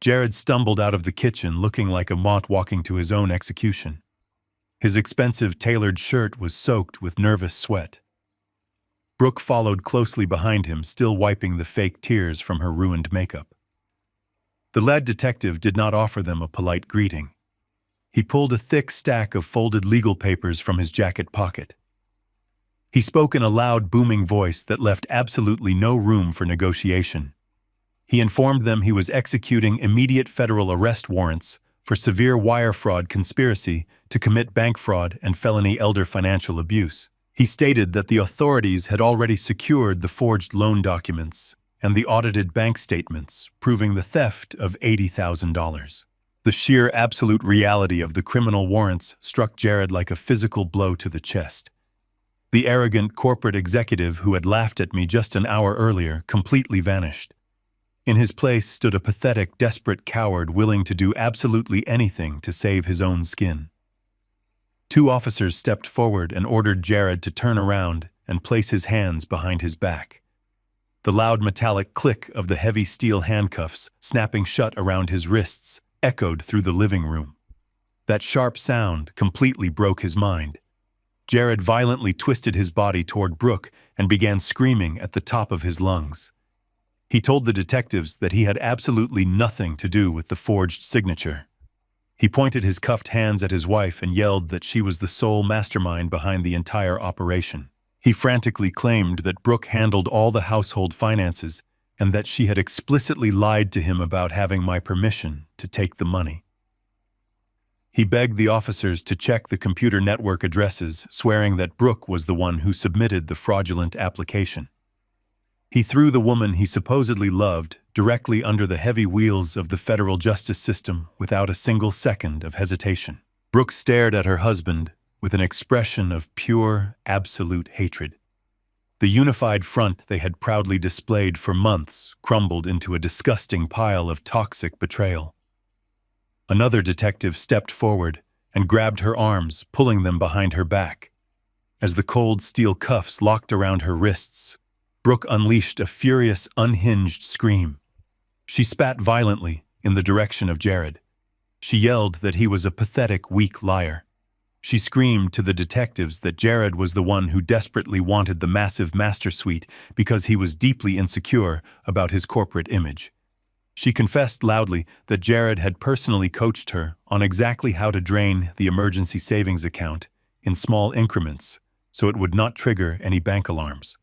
Jared stumbled out of the kitchen looking like a moth walking to his own execution. His expensive tailored shirt was soaked with nervous sweat. Brooke followed closely behind him, still wiping the fake tears from her ruined makeup. The lead detective did not offer them a polite greeting. He pulled a thick stack of folded legal papers from his jacket pocket. He spoke in a loud, booming voice that left absolutely no room for negotiation. He informed them he was executing immediate federal arrest warrants for severe wire fraud conspiracy to commit bank fraud and felony elder financial abuse. He stated that the authorities had already secured the forged loan documents and the audited bank statements proving the theft of $80,000. The sheer absolute reality of the criminal warrants struck Jared like a physical blow to the chest. The arrogant corporate executive who had laughed at me just an hour earlier completely vanished. In his place stood a pathetic, desperate coward willing to do absolutely anything to save his own skin. 2 officers stepped forward and ordered Jared to turn around and place his hands behind his back. The loud metallic click of the heavy steel handcuffs snapping shut around his wrists echoed through the living room. That sharp sound completely broke his mind. Jared violently twisted his body toward Brooke and began screaming at the top of his lungs. He told the detectives that he had absolutely nothing to do with the forged signature. He pointed his cuffed hands at his wife and yelled that she was the sole mastermind behind the entire operation. He frantically claimed that Brooke handled all the household finances and that she had explicitly lied to him about having my permission to take the money. He begged the officers to check the computer network addresses, swearing that Brooke was the one who submitted the fraudulent application. He threw the woman he supposedly loved directly under the heavy wheels of the federal justice system without a single second of hesitation. Brooke stared at her husband with an expression of pure, absolute hatred. The unified front they had proudly displayed for months crumbled into a disgusting pile of toxic betrayal. Another detective stepped forward and grabbed her arms, pulling them behind her back. As the cold steel cuffs locked around her wrists, Brooke unleashed a furious, unhinged scream. She spat violently in the direction of Jared. She yelled that he was a pathetic, weak liar. She screamed to the detectives that Jared was the one who desperately wanted the massive master suite because he was deeply insecure about his corporate image. She confessed loudly that Jared had personally coached her on exactly how to drain the emergency savings account in small increments so it would not trigger any bank alarms.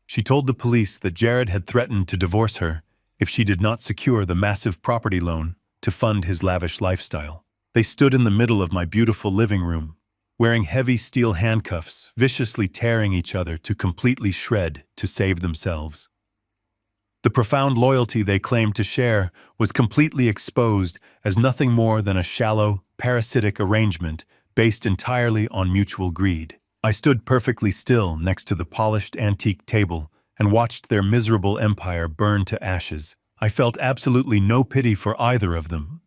She told the police that Jared had threatened to divorce her if she did not secure the massive property loan to fund his lavish lifestyle. They stood in the middle of my beautiful living room, wearing heavy steel handcuffs, viciously tearing each other to completely shred to save themselves. The profound loyalty they claimed to share was completely exposed as nothing more than a shallow, parasitic arrangement based entirely on mutual greed. I stood perfectly still next to the polished antique table and watched their miserable empire burn to ashes. I felt absolutely no pity for either of them.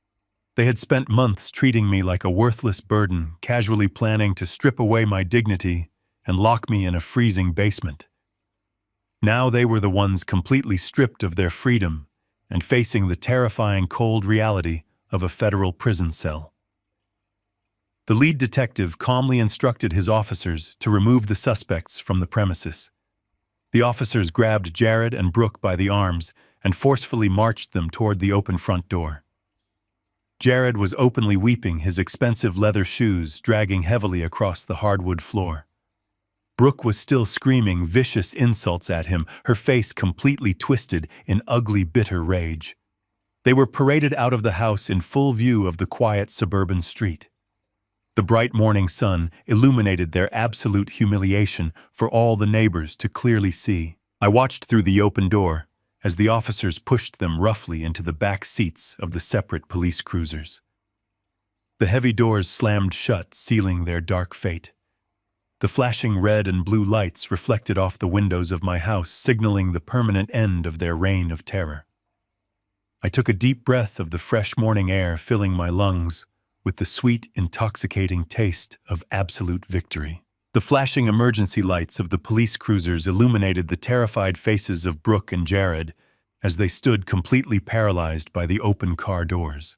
They had spent months treating me like a worthless burden, casually planning to strip away my dignity and lock me in a freezing basement. Now they were the ones completely stripped of their freedom and facing the terrifying cold reality of a federal prison cell. The lead detective calmly instructed his officers to remove the suspects from the premises. The officers grabbed Jared and Brooke by the arms and forcefully marched them toward the open front door. Jared was openly weeping, his expensive leather shoes dragging heavily across the hardwood floor. Brooke was still screaming vicious insults at him, her face completely twisted in ugly, bitter rage. They were paraded out of the house in full view of the quiet suburban street. The bright morning sun illuminated their absolute humiliation for all the neighbors to clearly see. I watched through the open door as the officers pushed them roughly into the back seats of the separate police cruisers. The heavy doors slammed shut, sealing their dark fate. The flashing red and blue lights reflected off the windows of my house, signaling the permanent end of their reign of terror. I took a deep breath of the fresh morning air, filling my lungs with the sweet, intoxicating taste of absolute victory. The flashing emergency lights of the police cruisers illuminated the terrified faces of Brooke and Jared as they stood completely paralyzed by the open car doors.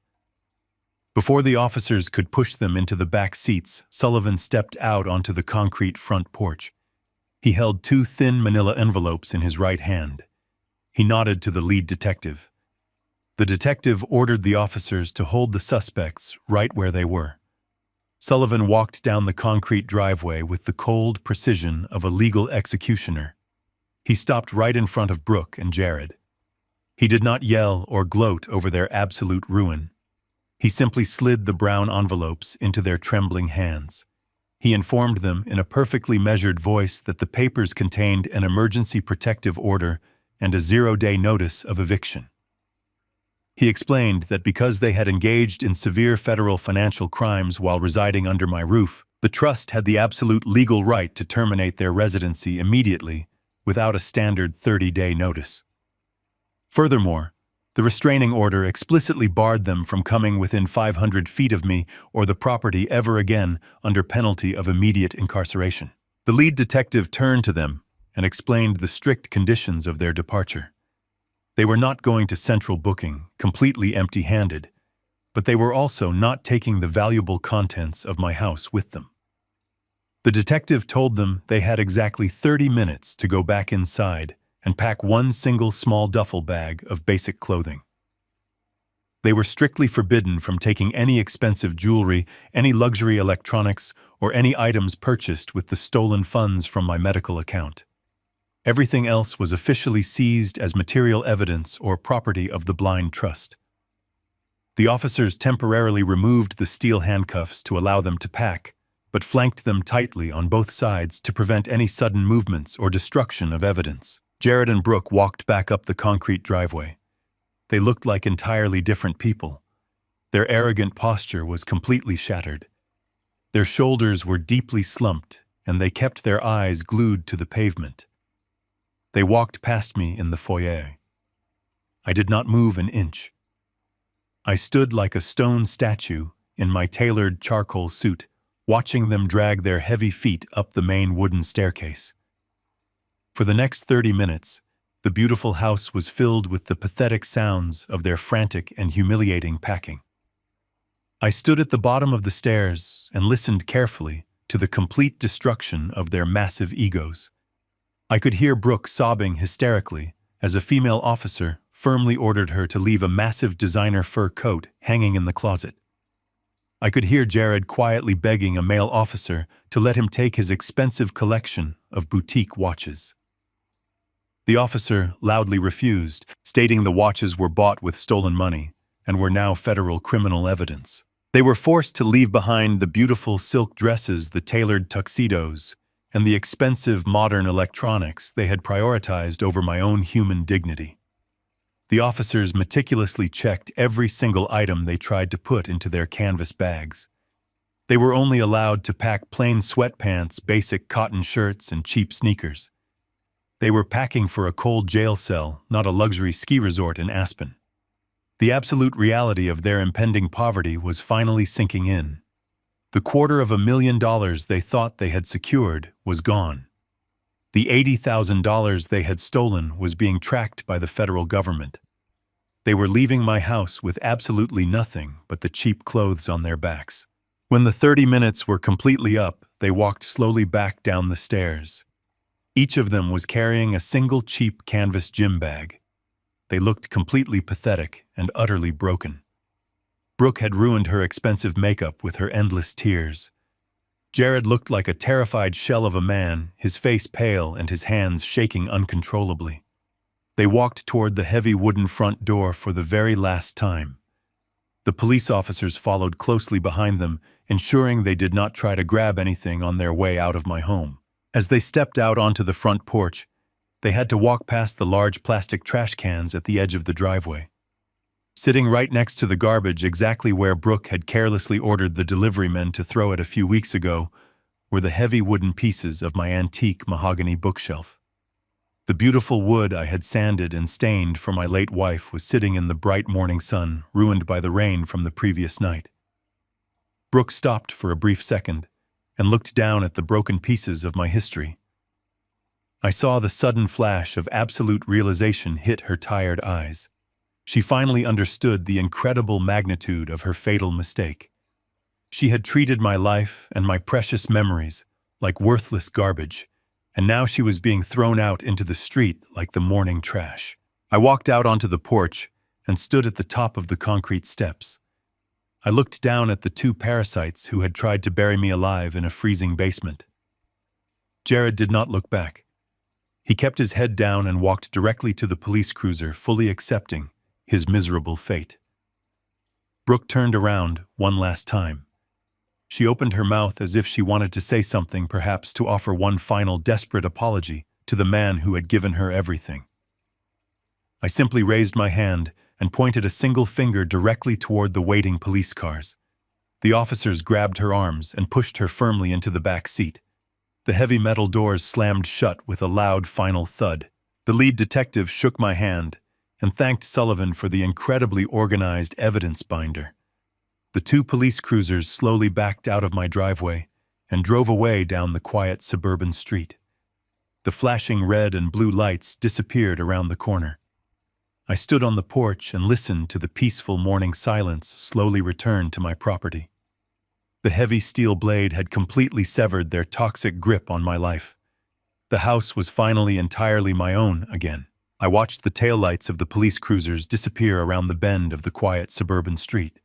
Before the officers could push them into the back seats, Sullivan stepped out onto the concrete front porch. He held 2 thin manila envelopes in his right hand. He nodded to the lead detective. The detective ordered the officers to hold the suspects right where they were. Sullivan walked down the concrete driveway with the cold precision of a legal executioner. He stopped right in front of Brooke and Jared. He did not yell or gloat over their absolute ruin. He simply slid the brown envelopes into their trembling hands. He informed them in a perfectly measured voice that the papers contained an emergency protective order and a 0-day notice of eviction. He explained that because they had engaged in severe federal financial crimes while residing under my roof, the trust had the absolute legal right to terminate their residency immediately without a standard 30-day notice. Furthermore, the restraining order explicitly barred them from coming within 500 feet of me or the property ever again under penalty of immediate incarceration. The lead detective turned to them and explained the strict conditions of their departure. They were not going to central booking, completely empty-handed, but they were also not taking the valuable contents of my house with them. The detective told them they had exactly 30 minutes to go back inside and pack 1 single small duffel bag of basic clothing. They were strictly forbidden from taking any expensive jewelry, any luxury electronics, or any items purchased with the stolen funds from my medical account. Everything else was officially seized as material evidence or property of the blind trust. The officers temporarily removed the steel handcuffs to allow them to pack, but flanked them tightly on both sides to prevent any sudden movements or destruction of evidence. Jared and Brooke walked back up the concrete driveway. They looked like entirely different people. Their arrogant posture was completely shattered. Their shoulders were deeply slumped, and they kept their eyes glued to the pavement. They walked past me in the foyer. I did not move an inch. I stood like a stone statue in my tailored charcoal suit, watching them drag their heavy feet up the main wooden staircase. For the next 30 minutes, the beautiful house was filled with the pathetic sounds of their frantic and humiliating packing. I stood at the bottom of the stairs and listened carefully to the complete destruction of their massive egos. I could hear Brooke sobbing hysterically as a female officer firmly ordered her to leave a massive designer fur coat hanging in the closet. I could hear Jared quietly begging a male officer to let him take his expensive collection of boutique watches. The officer loudly refused, stating the watches were bought with stolen money and were now federal criminal evidence. They were forced to leave behind the beautiful silk dresses, the tailored tuxedos, and the expensive modern electronics they had prioritized over my own human dignity. The officers meticulously checked every single item they tried to put into their canvas bags. They were only allowed to pack plain sweatpants, basic cotton shirts, and cheap sneakers. They were packing for a cold jail cell, not a luxury ski resort in Aspen. The absolute reality of their impending poverty was finally sinking in. The $250,000 they thought they had secured was gone. The $80,000 they had stolen was being tracked by the federal government. They were leaving my house with absolutely nothing but the cheap clothes on their backs. When the 30 minutes were completely up, they walked slowly back down the stairs. Each of them was carrying a single cheap canvas gym bag. They looked completely pathetic and utterly broken. Brooke had ruined her expensive makeup with her endless tears. Jared looked like a terrified shell of a man, his face pale and his hands shaking uncontrollably. They walked toward the heavy wooden front door for the very last time. The police officers followed closely behind them, ensuring they did not try to grab anything on their way out of my home. As they stepped out onto the front porch, they had to walk past the large plastic trash cans at the edge of the driveway. Sitting right next to the garbage, exactly where Brooke had carelessly ordered the delivery men to throw it a few weeks ago, were the heavy wooden pieces of my antique mahogany bookshelf. The beautiful wood I had sanded and stained for my late wife was sitting in the bright morning sun, ruined by the rain from the previous night. Brooke stopped for a brief second and looked down at the broken pieces of my history. I saw the sudden flash of absolute realization hit her tired eyes. She finally understood the incredible magnitude of her fatal mistake. She had treated my life and my precious memories like worthless garbage, and now she was being thrown out into the street like the morning trash. I walked out onto the porch and stood at the top of the concrete steps. I looked down at the two parasites who had tried to bury me alive in a freezing basement. Jared did not look back. He kept his head down and walked directly to the police cruiser, fully accepting his miserable fate. Brooke turned around one last time. She opened her mouth as if she wanted to say something, perhaps to offer one final desperate apology to the man who had given her everything. I simply raised my hand and pointed a single finger directly toward the waiting police cars. The officers grabbed her arms and pushed her firmly into the back seat. The heavy metal doors slammed shut with a loud final thud. The lead detective shook my hand and thanked Sullivan for the incredibly organized evidence binder. The two police cruisers slowly backed out of my driveway and drove away down the quiet suburban street. The flashing red and blue lights disappeared around the corner. I stood on the porch and listened to the peaceful morning silence slowly return to my property. The heavy steel blade had completely severed their toxic grip on my life. The house was finally entirely my own again. I watched the taillights of the police cruisers disappear around the bend of the quiet suburban street.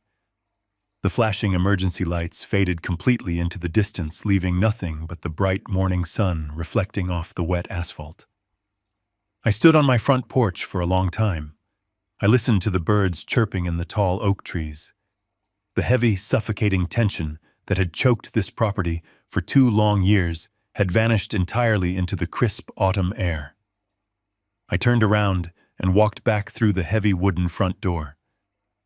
The flashing emergency lights faded completely into the distance, leaving nothing but the bright morning sun reflecting off the wet asphalt. I stood on my front porch for a long time. I listened to the birds chirping in the tall oak trees. The heavy, suffocating tension that had choked this property for 2 long years had vanished entirely into the crisp autumn air. I turned around and walked back through the heavy wooden front door.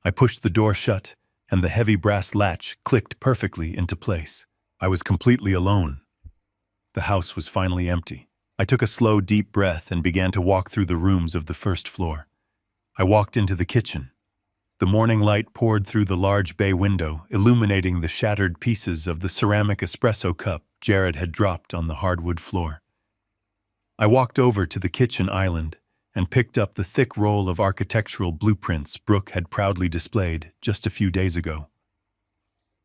I pushed the door shut, and the heavy brass latch clicked perfectly into place. I was completely alone. The house was finally empty. I took a slow, deep breath and began to walk through the rooms of the first floor. I walked into the kitchen. The morning light poured through the large bay window, illuminating the shattered pieces of the ceramic espresso cup Jared had dropped on the hardwood floor. I walked over to the kitchen island and picked up the thick roll of architectural blueprints Brooke had proudly displayed just a few days ago.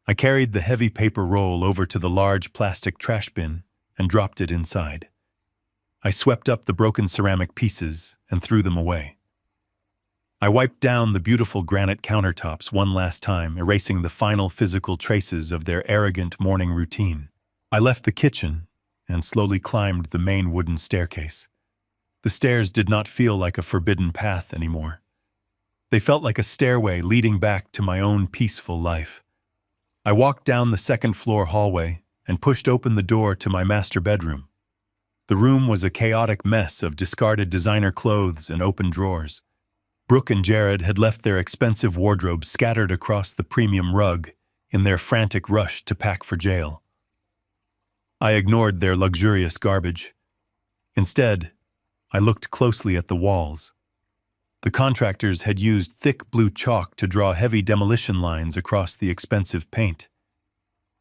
I carried the heavy paper roll over to the large plastic trash bin and dropped it inside. I swept up the broken ceramic pieces and threw them away. I wiped down the beautiful granite countertops one last time, erasing the final physical traces of their arrogant morning routine. I left the kitchen and slowly climbed the main wooden staircase. The stairs did not feel like a forbidden path anymore. They felt like a stairway leading back to my own peaceful life. I walked down the second-floor hallway and pushed open the door to my master bedroom. The room was a chaotic mess of discarded designer clothes and open drawers. Brooke and Jared had left their expensive wardrobes scattered across the premium rug in their frantic rush to pack for jail. I ignored their luxurious garbage. Instead, I looked closely at the walls. The contractors had used thick blue chalk to draw heavy demolition lines across the expensive paint.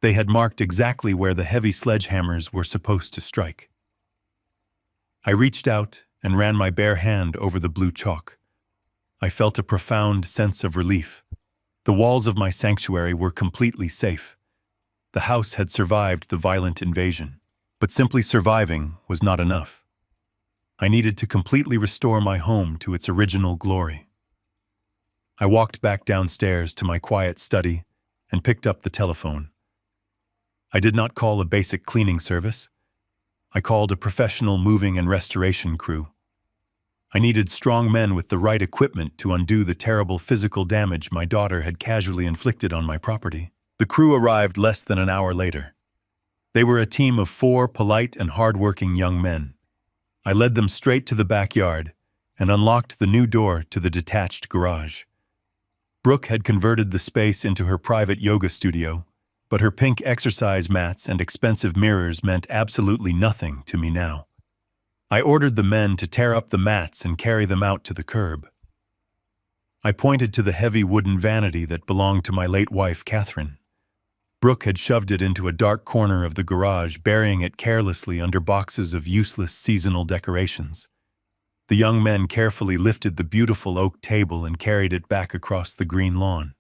They had marked exactly where the heavy sledgehammers were supposed to strike. I reached out and ran my bare hand over the blue chalk. I felt a profound sense of relief. The walls of my sanctuary were completely safe. The house had survived the violent invasion, but simply surviving was not enough. I needed to completely restore my home to its original glory. I walked back downstairs to my quiet study and picked up the telephone. I did not call a basic cleaning service. I called a professional moving and restoration crew. I needed strong men with the right equipment to undo the terrible physical damage my daughter had casually inflicted on my property. The crew arrived less than an hour later. They were a team of 4 polite and hard-working young men. I led them straight to the backyard and unlocked the new door to the detached garage. Brooke had converted the space into her private yoga studio, but her pink exercise mats and expensive mirrors meant absolutely nothing to me now. I ordered the men to tear up the mats and carry them out to the curb. I pointed to the heavy wooden vanity that belonged to my late wife, Catherine. Brooke had shoved it into a dark corner of the garage, burying it carelessly under boxes of useless seasonal decorations. The young men carefully lifted the beautiful oak table and carried it back across the green lawn.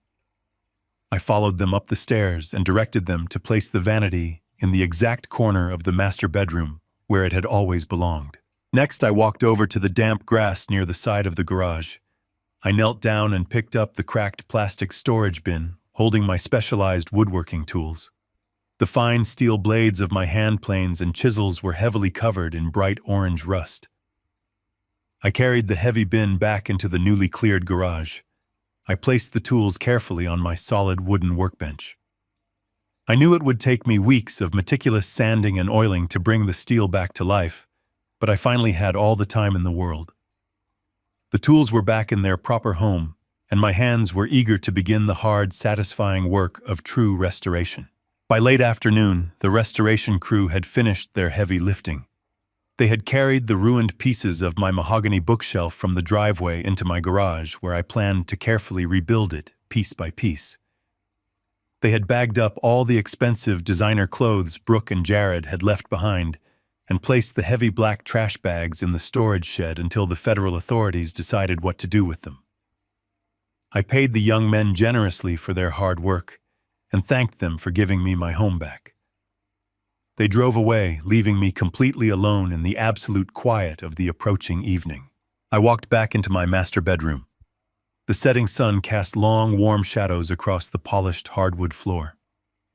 I followed them up the stairs and directed them to place the vanity in the exact corner of the master bedroom where it had always belonged. Next, I walked over to the damp grass near the side of the garage. I knelt down and picked up the cracked plastic storage bin, holding my specialized woodworking tools. The fine steel blades of my hand planes and chisels were heavily covered in bright orange rust. I carried the heavy bin back into the newly cleared garage. I placed the tools carefully on my solid wooden workbench. I knew it would take me weeks of meticulous sanding and oiling to bring the steel back to life, but I finally had all the time in the world. The tools were back in their proper home, and my hands were eager to begin the hard, satisfying work of true restoration. By late afternoon, the restoration crew had finished their heavy lifting. They had carried the ruined pieces of my mahogany bookshelf from the driveway into my garage, where I planned to carefully rebuild it, piece by piece. They had bagged up all the expensive designer clothes Brooke and Jared had left behind and placed the heavy black trash bags in the storage shed until the federal authorities decided what to do with them. I paid the young men generously for their hard work and thanked them for giving me my home back. They drove away, leaving me completely alone in the absolute quiet of the approaching evening. I walked back into my master bedroom. The setting sun cast long, warm shadows across the polished hardwood floor.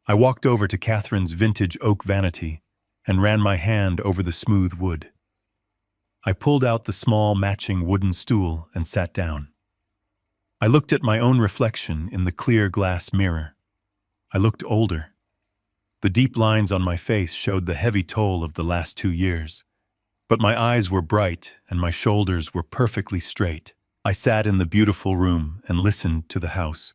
I walked over to Catherine's vintage oak vanity and ran my hand over the smooth wood. I pulled out the small matching wooden stool and sat down. I looked at my own reflection in the clear glass mirror. I looked older. The deep lines on my face showed the heavy toll of the last 2 years. But my eyes were bright and my shoulders were perfectly straight. I sat in the beautiful room and listened to the house.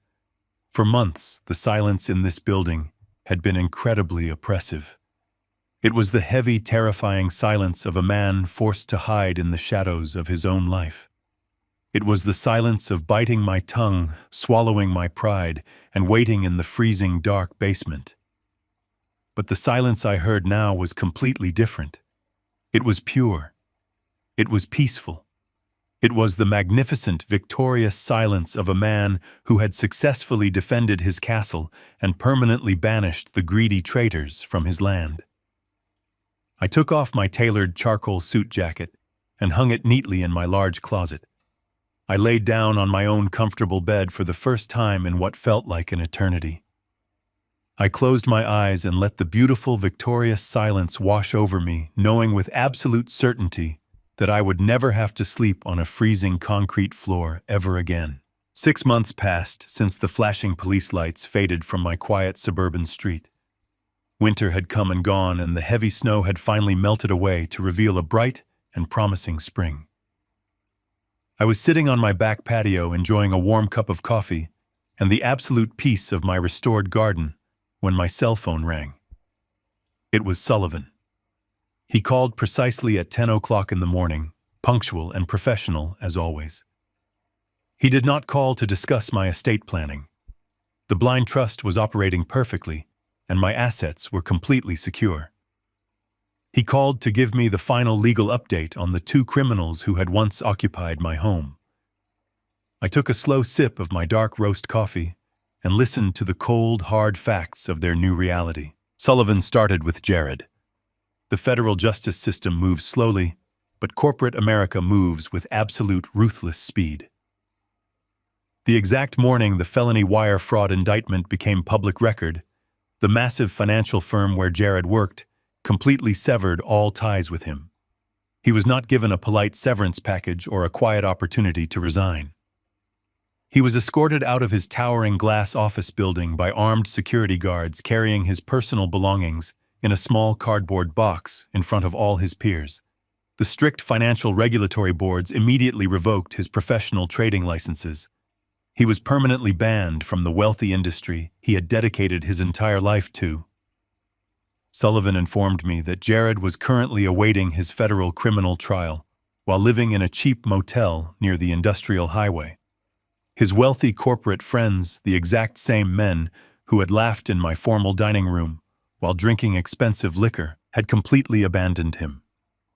For months, the silence in this building had been incredibly oppressive. It was the heavy, terrifying silence of a man forced to hide in the shadows of his own life. It was the silence of biting my tongue, swallowing my pride, and waiting in the freezing, dark basement. But the silence I heard now was completely different. It was pure. It was peaceful. It was the magnificent, victorious silence of a man who had successfully defended his castle and permanently banished the greedy traitors from his land. I took off my tailored charcoal suit jacket and hung it neatly in my large closet. I laid down on my own comfortable bed for the first time in what felt like an eternity. I closed my eyes and let the beautiful, victorious silence wash over me, knowing with absolute certainty that I would never have to sleep on a freezing concrete floor ever again. 6 months passed since the flashing police lights faded from my quiet suburban street. Winter had come and gone, and the heavy snow had finally melted away to reveal a bright and promising spring. I was sitting on my back patio enjoying a warm cup of coffee and the absolute peace of my restored garden when my cell phone rang. It was Sullivan. He called precisely at 10 o'clock in the morning, punctual and professional as always. He did not call to discuss my estate planning. The blind trust was operating perfectly, and my assets were completely secure. He called to give me the final legal update on the two criminals who had once occupied my home. I took a slow sip of my dark roast coffee and listened to the cold, hard facts of their new reality. Sullivan started with Jared. The federal justice system moves slowly, but corporate America moves with absolute ruthless speed. The exact morning the felony wire fraud indictment became public record, the massive financial firm where Jared worked completely severed all ties with him. He was not given a polite severance package or a quiet opportunity to resign. He was escorted out of his towering glass office building by armed security guards carrying his personal belongings in a small cardboard box in front of all his peers. The strict financial regulatory boards immediately revoked his professional trading licenses. He was permanently banned from the wealthy industry he had dedicated his entire life to. Sullivan informed me that Jared was currently awaiting his federal criminal trial while living in a cheap motel near the industrial highway. His wealthy corporate friends, the exact same men who had laughed in my formal dining room while drinking expensive liquor, had completely abandoned him.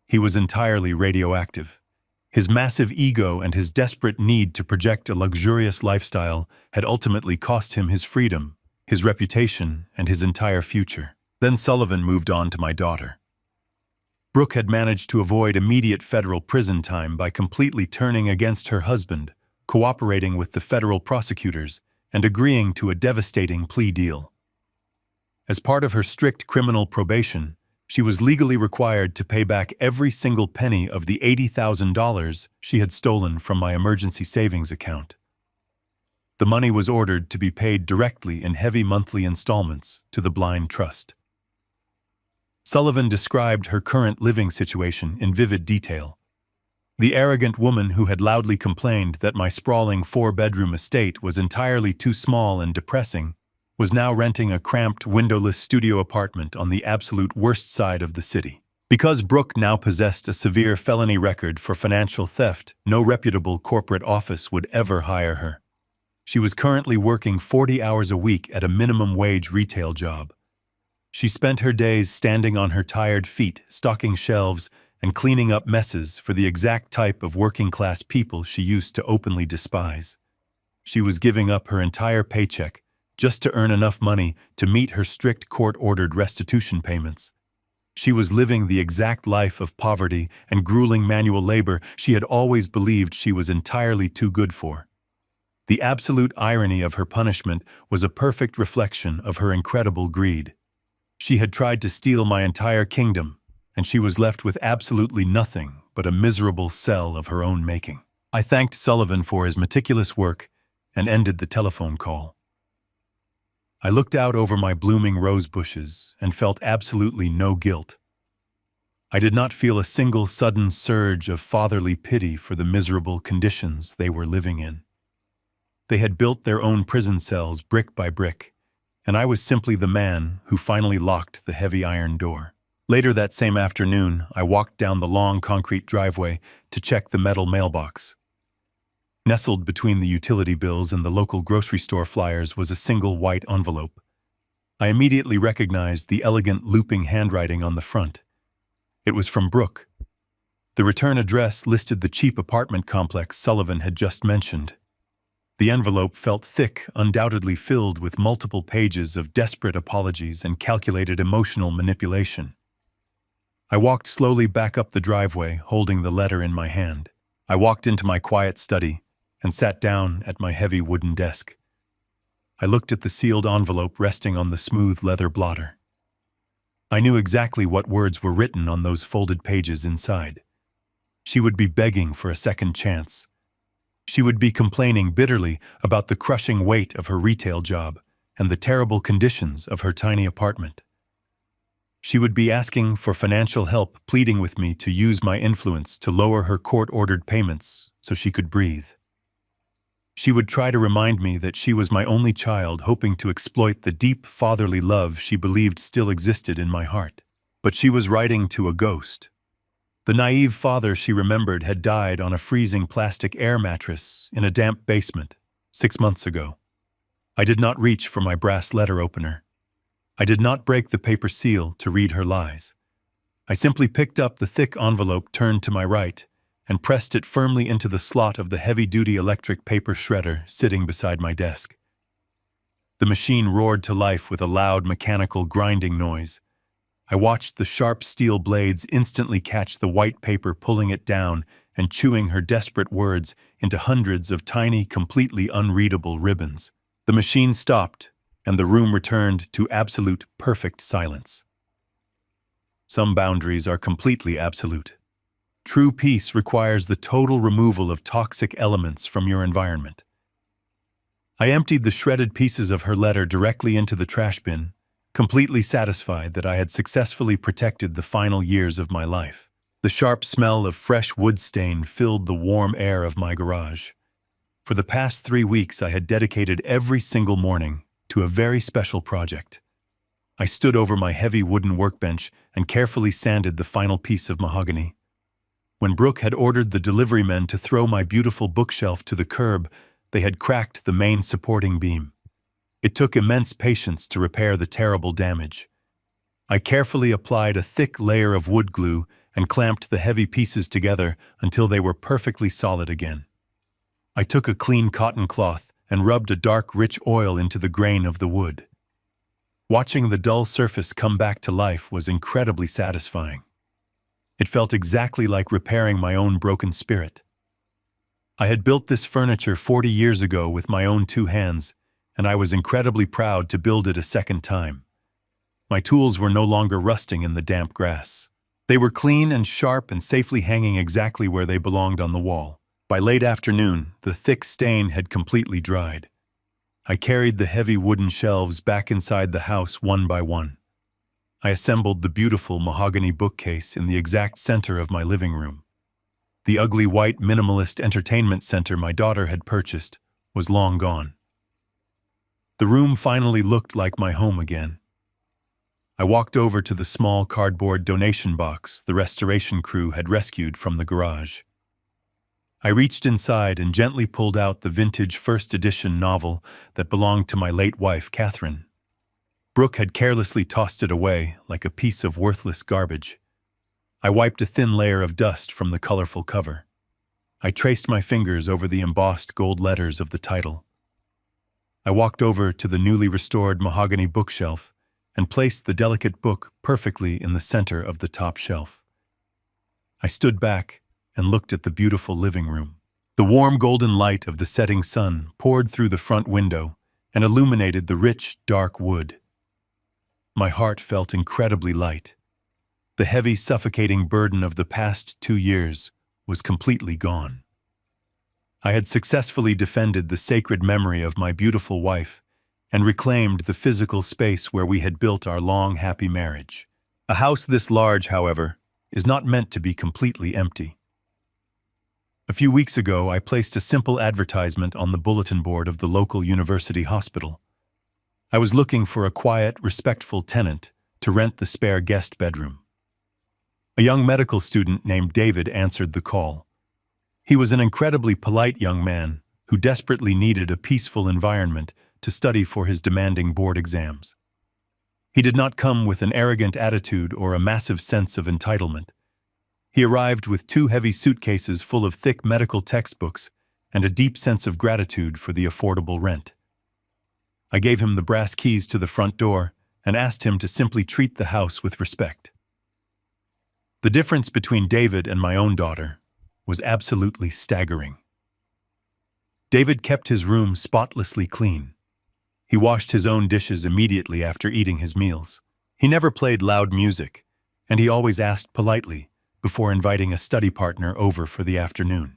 He was entirely radioactive. His massive ego and his desperate need to project a luxurious lifestyle had ultimately cost him his freedom, his reputation, and his entire future. Then Sullivan moved on to my daughter. Brooke had managed to avoid immediate federal prison time by completely turning against her husband, cooperating with the federal prosecutors, and agreeing to a devastating plea deal. As part of her strict criminal probation, she was legally required to pay back every single penny of the $80,000 she had stolen from my emergency savings account. The money was ordered to be paid directly in heavy monthly installments to the blind trust. Sullivan described her current living situation in vivid detail. The arrogant woman who had loudly complained that my sprawling 4-bedroom estate was entirely too small and depressing was now renting a cramped, windowless studio apartment on the absolute worst side of the city. Because Brooke now possessed a severe felony record for financial theft, no reputable corporate office would ever hire her. She was currently working 40 hours a week at a minimum wage retail job. She spent her days standing on her tired feet, stocking shelves, and cleaning up messes for the exact type of working-class people she used to openly despise. She was giving up her entire paycheck just to earn enough money to meet her strict court-ordered restitution payments. She was living the exact life of poverty and grueling manual labor she had always believed she was entirely too good for. The absolute irony of her punishment was a perfect reflection of her incredible greed. She had tried to steal my entire kingdom, and she was left with absolutely nothing but a miserable cell of her own making. I thanked Sullivan for his meticulous work and ended the telephone call. I looked out over my blooming rose bushes and felt absolutely no guilt. I did not feel a single sudden surge of fatherly pity for the miserable conditions they were living in. They had built their own prison cells brick by brick, and I was simply the man who finally locked the heavy iron door. Later that same afternoon, I walked down the long concrete driveway to check the metal mailbox. Nestled between the utility bills and the local grocery store flyers was a single white envelope. I immediately recognized the elegant looping handwriting on the front. It was from Brooke. The return address listed the cheap apartment complex Sullivan had just mentioned. The envelope felt thick, undoubtedly filled with multiple pages of desperate apologies and calculated emotional manipulation. I walked slowly back up the driveway, holding the letter in my hand. I walked into my quiet study and sat down at my heavy wooden desk. I looked at the sealed envelope resting on the smooth leather blotter. I knew exactly what words were written on those folded pages inside. She would be begging for a second chance. She would be complaining bitterly about the crushing weight of her retail job and the terrible conditions of her tiny apartment. She would be asking for financial help, pleading with me to use my influence to lower her court-ordered payments so she could breathe. She would try to remind me that she was my only child, hoping to exploit the deep fatherly love she believed still existed in my heart. But she was writing to a ghost. The naive father she remembered had died on a freezing plastic air mattress in a damp basement 6 months ago. I did not reach for my brass letter opener. I did not break the paper seal to read her lies. I simply picked up the thick envelope turned to my right and pressed it firmly into the slot of the heavy-duty electric paper shredder sitting beside my desk. The machine roared to life with a loud mechanical grinding noise. I watched the sharp steel blades instantly catch the white paper, pulling it down and chewing her desperate words into hundreds of tiny, completely unreadable ribbons. The machine stopped, and the room returned to absolute, perfect silence. Some boundaries are completely absolute. True peace requires the total removal of toxic elements from your environment. I emptied the shredded pieces of her letter directly into the trash bin, completely satisfied that I had successfully protected the final years of my life. The sharp smell of fresh wood stain filled the warm air of my garage. For the past 3 weeks, I had dedicated every single morning to a very special project. I stood over my heavy wooden workbench and carefully sanded the final piece of mahogany. When Brooke had ordered the delivery men to throw my beautiful bookshelf to the curb, they had cracked the main supporting beam. It took immense patience to repair the terrible damage. I carefully applied a thick layer of wood glue and clamped the heavy pieces together until they were perfectly solid again. I took a clean cotton cloth and rubbed a dark, rich oil into the grain of the wood. Watching the dull surface come back to life was incredibly satisfying. It felt exactly like repairing my own broken spirit. I had built this furniture 40 years ago with my own 2 hands, and I was incredibly proud to build it a second time. My tools were no longer rusting in the damp grass. They were clean and sharp and safely hanging exactly where they belonged on the wall. By late afternoon, the thick stain had completely dried. I carried the heavy wooden shelves back inside the house one by one. I assembled the beautiful mahogany bookcase in the exact center of my living room. The ugly white minimalist entertainment center my daughter had purchased was long gone. The room finally looked like my home again. I walked over to the small cardboard donation box the restoration crew had rescued from the garage. I reached inside and gently pulled out the vintage first edition novel that belonged to my late wife, Catherine. Brooke had carelessly tossed it away like a piece of worthless garbage. I wiped a thin layer of dust from the colorful cover. I traced my fingers over the embossed gold letters of the title. I walked over to the newly restored mahogany bookshelf and placed the delicate book perfectly in the center of the top shelf. I stood back and looked at the beautiful living room. The warm golden light of the setting sun poured through the front window and illuminated the rich, dark wood. My heart felt incredibly light. The heavy, suffocating burden of the past 2 years was completely gone. I had successfully defended the sacred memory of my beautiful wife and reclaimed the physical space where we had built our long, happy marriage. A house this large, however, is not meant to be completely empty. A few weeks ago, I placed a simple advertisement on the bulletin board of the local university hospital. I was looking for a quiet, respectful tenant to rent the spare guest bedroom. A young medical student named David answered the call. He was an incredibly polite young man who desperately needed a peaceful environment to study for his demanding board exams. He did not come with an arrogant attitude or a massive sense of entitlement. He arrived with 2 heavy suitcases full of thick medical textbooks and a deep sense of gratitude for the affordable rent. I gave him the brass keys to the front door and asked him to simply treat the house with respect. The difference between David and my own daughter was absolutely staggering. David kept his room spotlessly clean. He washed his own dishes immediately after eating his meals. He never played loud music, and he always asked politely before inviting a study partner over for the afternoon.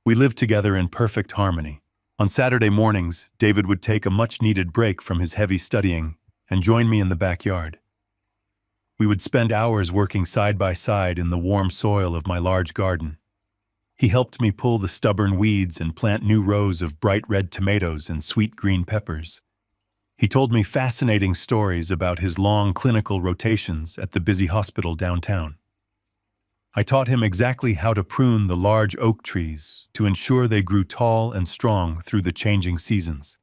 We lived together in perfect harmony. On Saturday mornings, David would take a much-needed break from his heavy studying and join me in the backyard. We would spend hours working side by side in the warm soil of my large garden. He helped me pull the stubborn weeds and plant new rows of bright red tomatoes and sweet green peppers. He told me fascinating stories about his long clinical rotations at the busy hospital downtown. I taught him exactly how to prune the large oak trees to ensure they grew tall and strong through the changing seasons.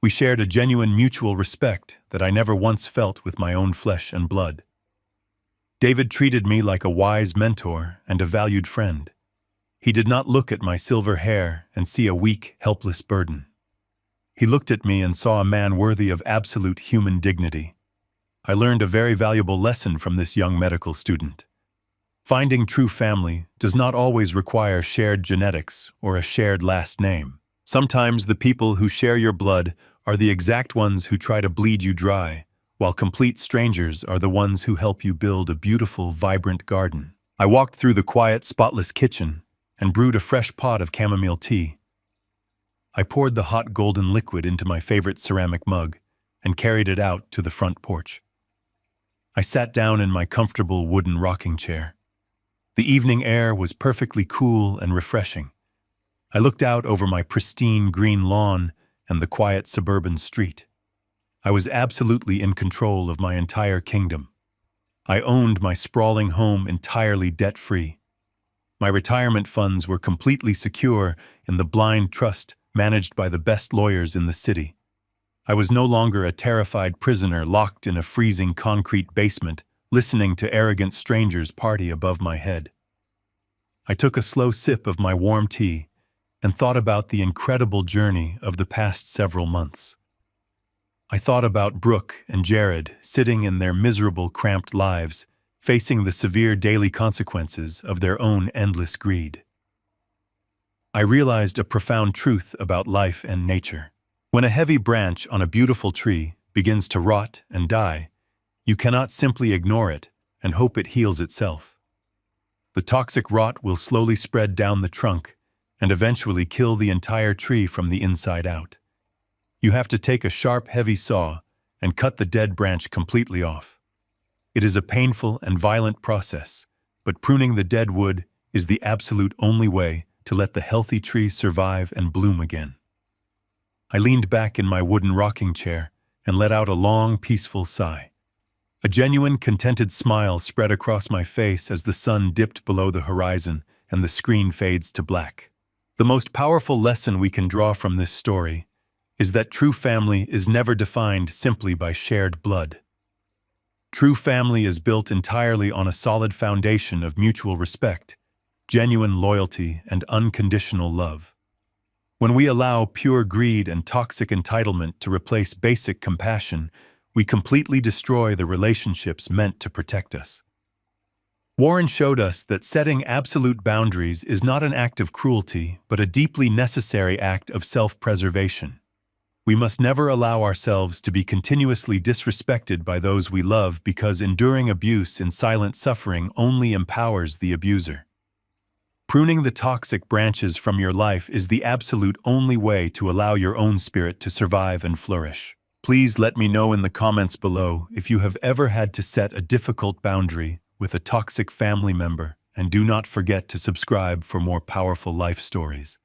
We shared a genuine mutual respect that I never once felt with my own flesh and blood. David treated me like a wise mentor and a valued friend. He did not look at my silver hair and see a weak, helpless burden. He looked at me and saw a man worthy of absolute human dignity. I learned a very valuable lesson from this young medical student. Finding true family does not always require shared genetics or a shared last name. Sometimes the people who share your blood are the exact ones who try to bleed you dry, while complete strangers are the ones who help you build a beautiful, vibrant garden. I walked through the quiet, spotless kitchen and brewed a fresh pot of chamomile tea. I poured the hot golden liquid into my favorite ceramic mug and carried it out to the front porch. I sat down in my comfortable wooden rocking chair. The evening air was perfectly cool and refreshing. I looked out over my pristine green lawn and the quiet suburban street. I was absolutely in control of my entire kingdom. I owned my sprawling home entirely debt-free. My retirement funds were completely secure in the blind trust managed by the best lawyers in the city. I was no longer a terrified prisoner locked in a freezing concrete basement, listening to arrogant strangers party above my head. I took a slow sip of my warm tea and thought about the incredible journey of the past several months. I thought about Brooke and Jared sitting in their miserable, cramped lives, facing the severe daily consequences of their own endless greed. I realized a profound truth about life and nature. When a heavy branch on a beautiful tree begins to rot and die, you cannot simply ignore it and hope it heals itself. The toxic rot will slowly spread down the trunk and eventually kill the entire tree from the inside out. You have to take a sharp, heavy saw and cut the dead branch completely off. It is a painful and violent process, but pruning the dead wood is the absolute only way to let the healthy tree survive and bloom again. I leaned back in my wooden rocking chair and let out a long, peaceful sigh. A genuine, contented smile spread across my face as the sun dipped below the horizon and the screen fades to black. The most powerful lesson we can draw from this story is that true family is never defined simply by shared blood. True family is built entirely on a solid foundation of mutual respect, genuine loyalty, and unconditional love. When we allow pure greed and toxic entitlement to replace basic compassion, we completely destroy the relationships meant to protect us. Warren showed us that setting absolute boundaries is not an act of cruelty, but a deeply necessary act of self-preservation. We must never allow ourselves to be continuously disrespected by those we love because enduring abuse in silent suffering only empowers the abuser. Pruning the toxic branches from your life is the absolute only way to allow your own spirit to survive and flourish. Please let me know in the comments below if you have ever had to set a difficult boundary with a toxic family member, and do not forget to subscribe for more powerful life stories.